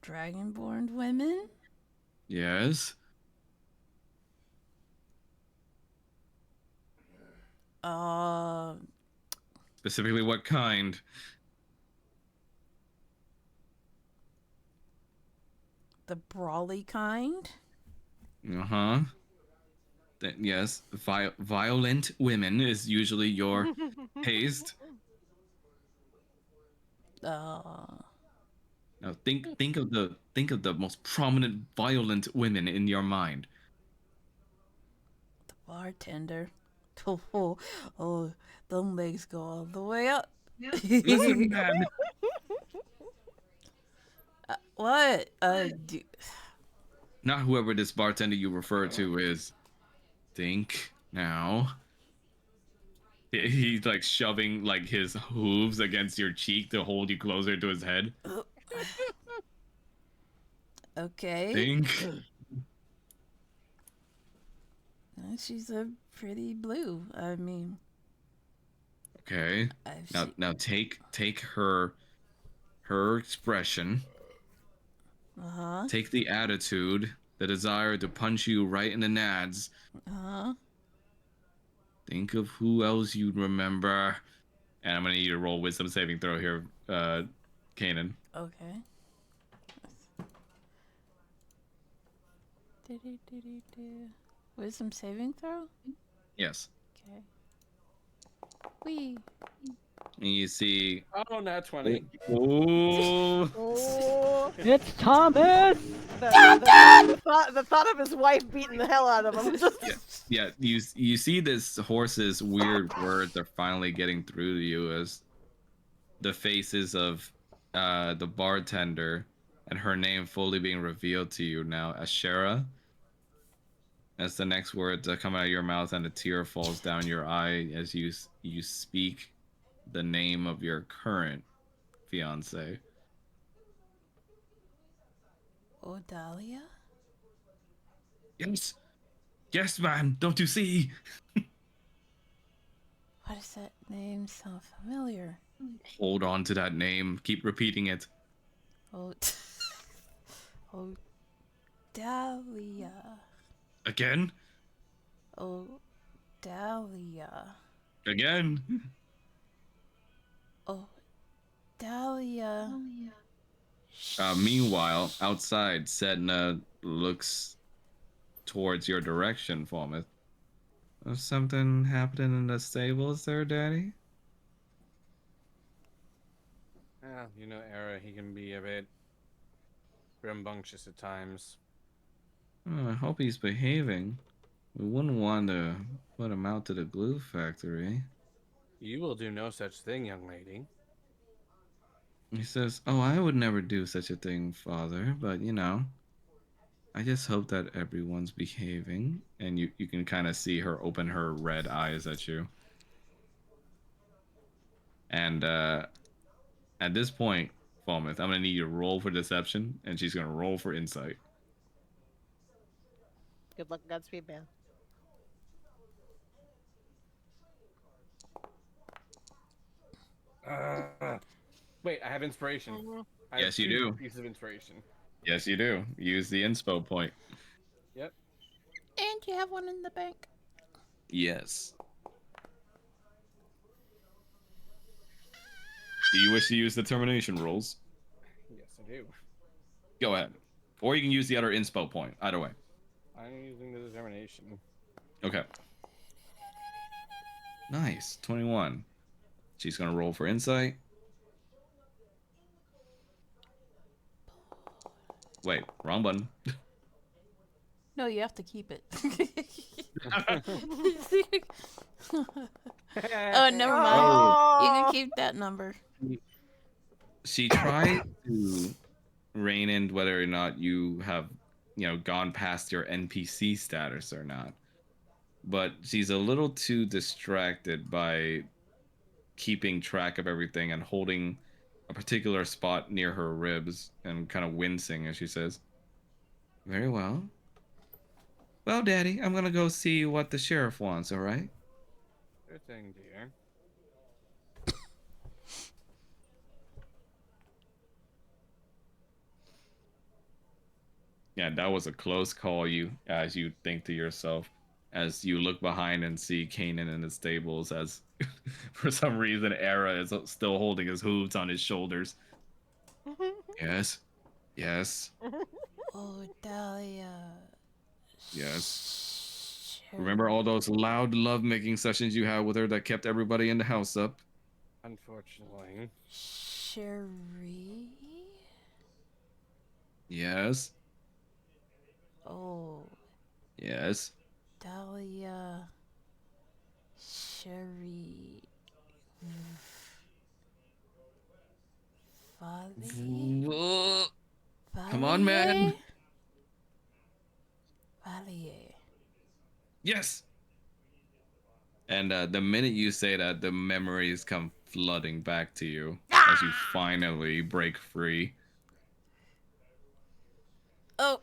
Dragonborn women? Yes. Specifically, what kind? The brawly kind? Uh-huh. Yes, violent women is usually your taste. Now think of the most prominent violent women in your mind. The bartender. Oh, them legs go all the way up. Listen, man. What? Not whoever this bartender you refer to is. Think now. He's like shoving like his hooves against your cheek to hold you closer to his head. Okay. Think. She's a pretty blue. I mean. Okay. Now take her expression. Uh-huh. Take the attitude, the desire to punch you right in the nads. Uh-huh. Think of who else you'd remember. And I'm gonna need you to roll wisdom saving throw here, Kanan. Okay. Wisdom saving throw? Yes. Okay. Wee. And you see. Oh, not 20. Oh. Oh, It's Thomas. the thought of his wife beating the hell out of him. Just... Yeah. You see this horse's weird words are finally getting through to you as the faces of the bartender and her name fully being revealed to you now, Ashera. As the next words come out of your mouth and a tear falls down your eye as you speak the name of your current fiance. Odalia? Yes. Yes, man. Don't you see? Why does that name sound familiar? Hold on to that name. Keep repeating it. Oh, oh, Dahlia. Again? Oh, Dahlia. Again? Oh, Dahlia. Meanwhile, outside, Sedna looks towards your direction, Falmouth. Is something happening in the stables there, Daddy? Yeah, you know, Era, he can be a bit rambunctious at times. Oh, I hope he's behaving. We wouldn't want to put him out to the glue factory. You will do no such thing, young lady. He says, "Oh, I would never do such a thing, Father, but I just hope that everyone's behaving." And you can kind of see her open her red eyes at you. And at this point, Falmouth, I'm gonna need you to roll for deception, and she's gonna roll for insight. Good luck, Godspeed, man. Wait, I have inspiration. I have Yes, you 2 do. pieces of inspiration. Yes, you do. Use the inspo point. Yep. And you have one in the bank. Yes. Do you wish to use determination rolls? Yes, I do. Go ahead. Or you can use the other inspo point. Either way. I'm using the determination. Okay. Nice. 21. She's going to roll for insight. Wait, wrong button. No, you have to keep it. Oh, never mind. You can keep that number. She tried to rein in whether or not you have, gone past your NPC status or not. But she's a little too distracted by keeping track of everything and holding a particular spot near her ribs and kind of wincing as she says, "Very well. Well, Daddy, I'm gonna go see what the sheriff wants, all right?" Sure thing, dear. Yeah, that was a close call, as you think to yourself, as you look behind and see Kanan in the stables, as for some reason Era is still holding his hooves on his shoulders. Yes. Yes. Oh, Dahlia. Yes. Remember all those loud love-making sessions you had with her that kept everybody in the house up? Unfortunately. Sherry? Yes. Oh, Yes. Dahlia. Sherry. Valier? Come on, man. Valier. Yes. And the minute you say that, the memories come flooding back to you as you finally break free. Oh,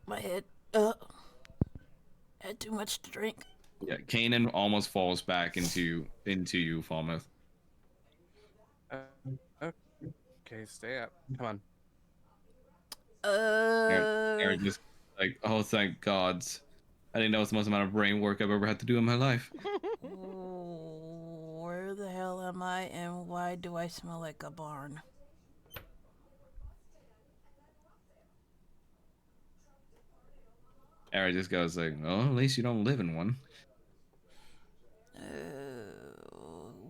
my head. Had too much to drink. Yeah, Kanan almost falls back into you, Falmouth. Okay, stay up. Come on. Aaron just like, "Oh, thank gods. I didn't know it's the most amount of brain work I've ever had to do in my life." Where the hell am I, and why do I smell like a barn? Aaron just goes like, "Oh, at least you don't live in one."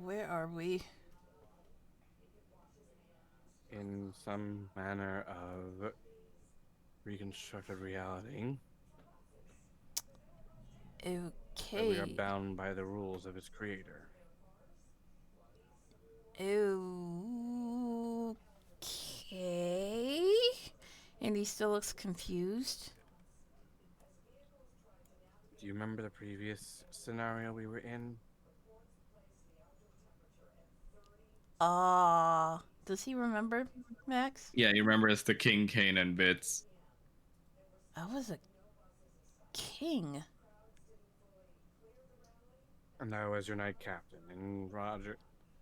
Where are we? In some manner of reconstructed reality. Okay. But we are bound by the rules of its creator. Okay. And he still looks confused. Do you remember the previous scenario we were in? Does he remember, Max? Yeah, you remember it's the King Kanan bits. I was a king. And I was your knight captain, and Roger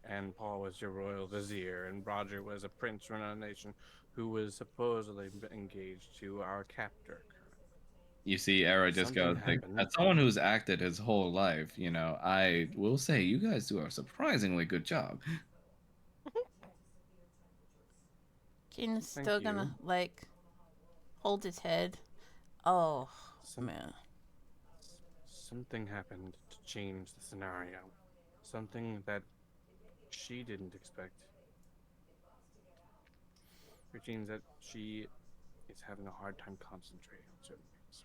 and Paul was your royal vizier, and Roger was a prince from a nation who was supposedly engaged to our captor. You see, Era just Something goes like, happened. as someone who's acted his whole life, I will say you guys do a surprisingly good job. Keenan's Thank still you. gonna like hold his head. Oh Some, man. something happened to change the scenario. Something that she didn't expect. Which means that she is having a hard time concentrating on certain things.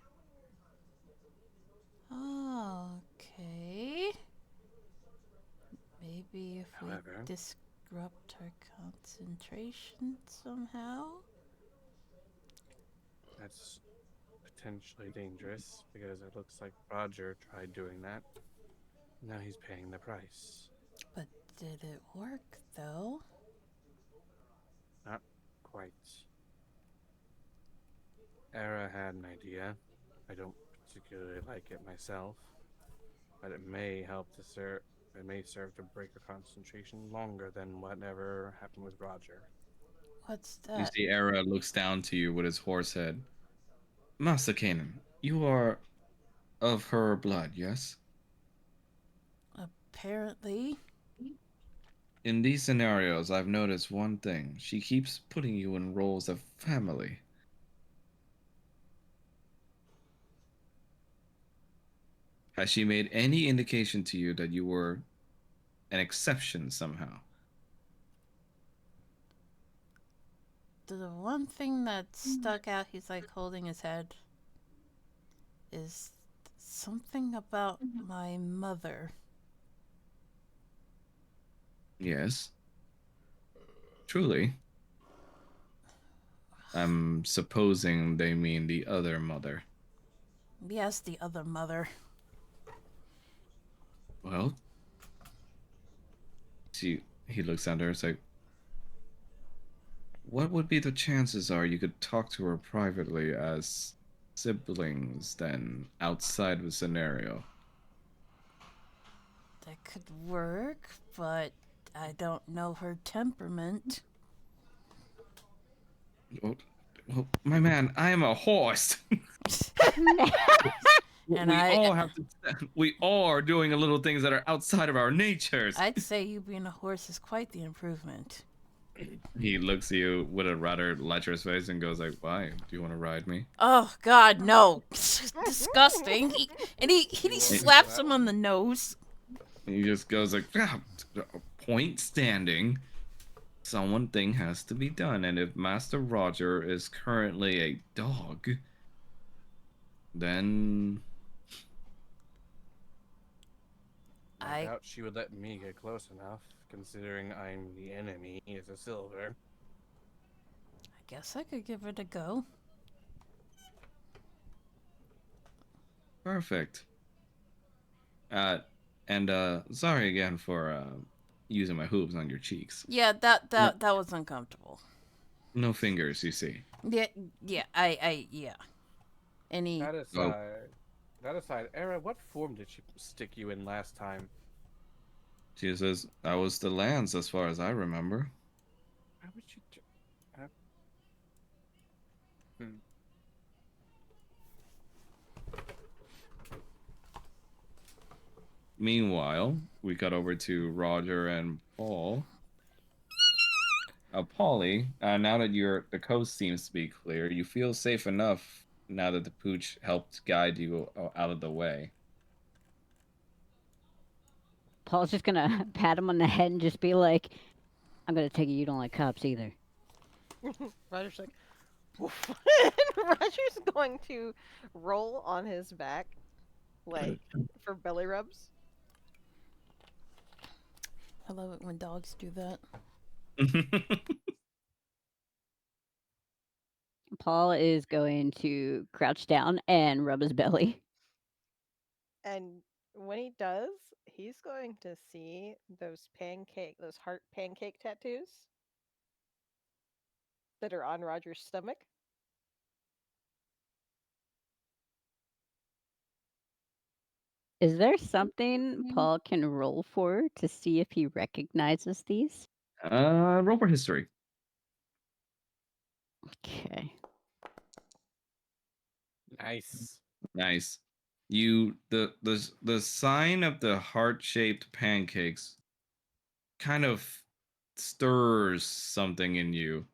Okay. Maybe if we However, disrupt her concentration somehow. that's potentially dangerous because it looks like Roger tried doing that. Now he's paying the price. But did it work though? Not quite. Era had an idea. I don't particularly like it myself, but it may help to serve. It may serve to break her concentration longer than whatever happened with Roger. What's You that? see, Era looks down to you with his horse head. Master Kanan, you are of her blood, yes? Apparently. In these scenarios, I've noticed one thing. She keeps putting you in roles of family. Has she made any indication to you that you were an exception somehow? The one thing that stuck out, he's like holding his head, is something about my mother. Yes, truly. I'm supposing they mean the other mother. Yes, the other mother. Well, he looks at her. It's like, what would be the chances are you could talk to her privately as siblings then outside of the scenario? That could work, but I don't know her temperament. Well, my man, I am a horse. And We all have to. We all are doing a little things that are outside of our natures. I'd say you being a horse is quite the improvement. He looks at you with a rather lecherous face and goes like, "Why? Do you want to ride me?" Oh God, no! Disgusting. He slaps him on the nose. And he just goes like, "Point standing. Someone thing has to be done, and if Master Roger is currently a dog, then I doubt she would let me get close enough, considering I'm the enemy as a silver. I guess I could give it a go. perfect." And sorry again for using my hooves on your cheeks. Yeah, that was uncomfortable. No fingers, you see. Yeah, yeah. Any That Oh, aside, Era, what form did she stick you in last time? she says, "I was the Lance as far as I remember." Why would you? Uh, hmm. Meanwhile, we cut over to Roger and Paul. Polly, now that the coast seems to be clear, you feel safe enough now that the pooch helped guide you out of the way. Paul's just gonna pat him on the head and just be like, "I'm gonna take it you don't like cops either." Roger's like, woof. Roger's going to roll on his back, like, for belly rubs. I love it when dogs do that. Paul is going to crouch down and rub his belly. And when he does, he's going to see those heart pancake tattoos that are on Roger's stomach. Is there something Paul can roll for to see if he recognizes these? Roll for history. Okay. Nice. Nice. The sign of the heart-shaped pancakes kind of stirs something in you.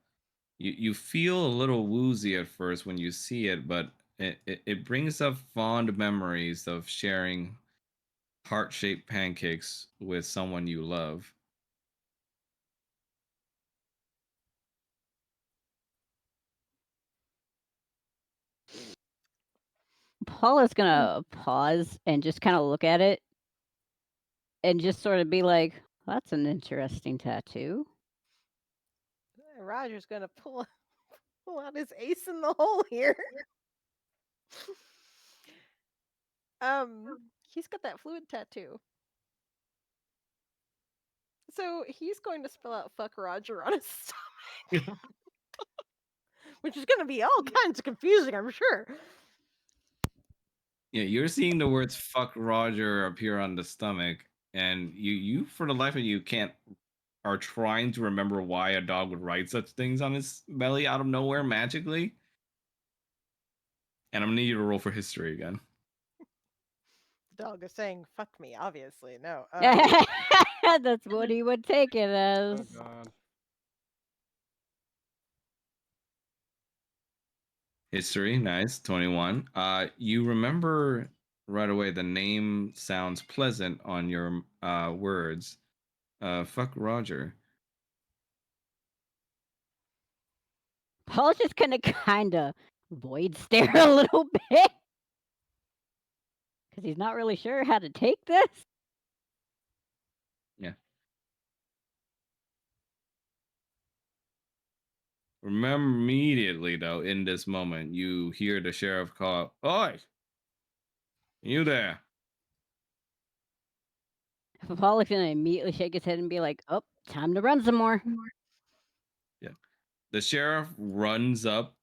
You feel a little woozy at first when you see it, but it brings up fond memories of sharing heart-shaped pancakes with someone you love. Paul is gonna pause and just kind of look at it and just sort of be like, "That's an interesting tattoo." Roger's gonna pull out his ace in the hole here. He's got that fluid tattoo. So he's going to spell out "fuck Roger" on his stomach, which is going to be all kinds of confusing, I'm sure. Yeah, you're seeing the words "fuck Roger" appear on the stomach, and you for the life of you can't are trying to remember why a dog would write such things on his belly out of nowhere magically. And I'm gonna need you to roll for history again. The dog is saying "fuck me," obviously. No. That's what he would take it Oh as. god. History, nice, 21. You remember right away the name sounds pleasant on your words. Fuck Roger. Paul's just gonna kind of void stare a little bit because he's not really sure how to take this. Yeah. Remember immediately though, in this moment, you hear the sheriff call, "Oi! You there?" Paul is gonna immediately shake his head and be like, "Oh, time to run some more." Yeah. The sheriff runs up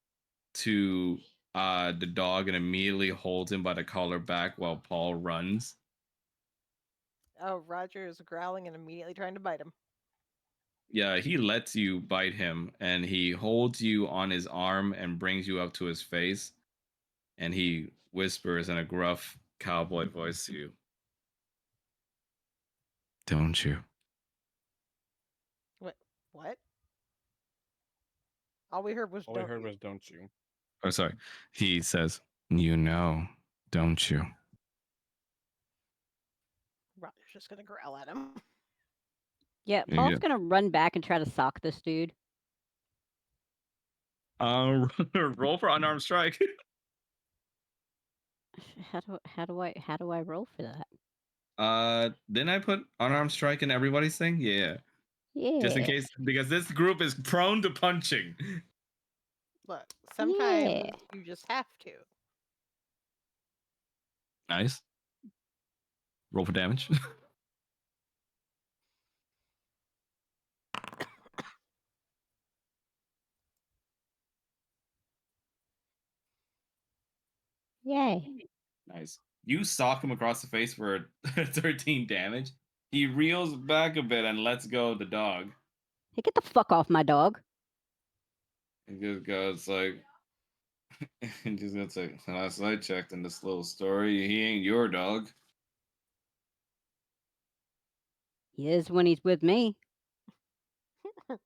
to the dog and immediately holds him by the collar back while Paul runs. Oh, Roger is growling and immediately trying to bite him. Yeah, he lets you bite him and he holds you on his arm and brings you up to his face and he whispers in a gruff cowboy voice to you. Don't you? What? What? All we heard was All we "don't heard you." was "don't you." Oh, sorry. He says, "You know, don't you?" Roger's just gonna growl at him. Yeah, You Paul's get- gonna run back and try to sock this dude. Roll for unarmed strike. How do I roll for that? Didn't I put unarmed strike in everybody's thing? Yeah. Just in Yeah. case, because this group is prone to punching. Look, sometimes Yeah. you just have to. Nice. Roll for damage. Yay. Nice. You sock him across the face for 13 damage. He reels back a bit and lets go of the dog. Hey, get the fuck off my dog. He just goes like, and just gonna say, last I checked in this little story, he ain't your dog. He is when he's with me.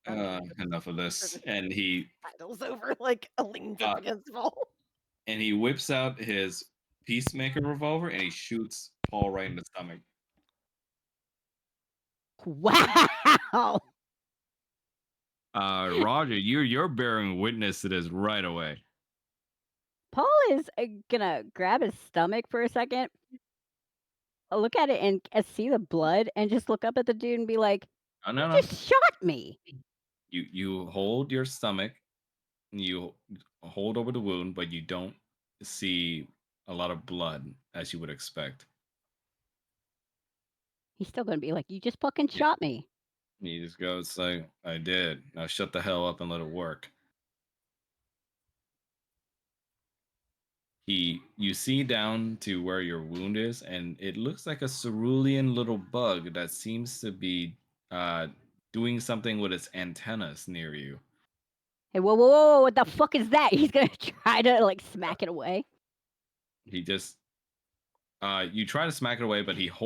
Roger just Enough of sort this. of And paddles over, like leans uh, up against Paul. and he whips out his peacemaker revolver and he shoots Paul right in the stomach. Wow. Roger, you're bearing witness to this right away. Paul is gonna grab his stomach for a second, look at it and see the blood, and just look up at the dude and be like, Oh, "You no, no. just shot me." You hold your stomach, and you hold over the wound, but you don't see a lot of blood as you would expect. He's still gonna be like, "You just fucking Yeah. shot me." And he just goes like, "I did. Now shut the hell up and let it work." You see down to where your wound is, and it looks like a cerulean little bug that seems to be doing something with its antennas near you. Hey, whoa, whoa, whoa! What the fuck is that? He's gonna try to like smack it away. He just you try to smack it away, but he holds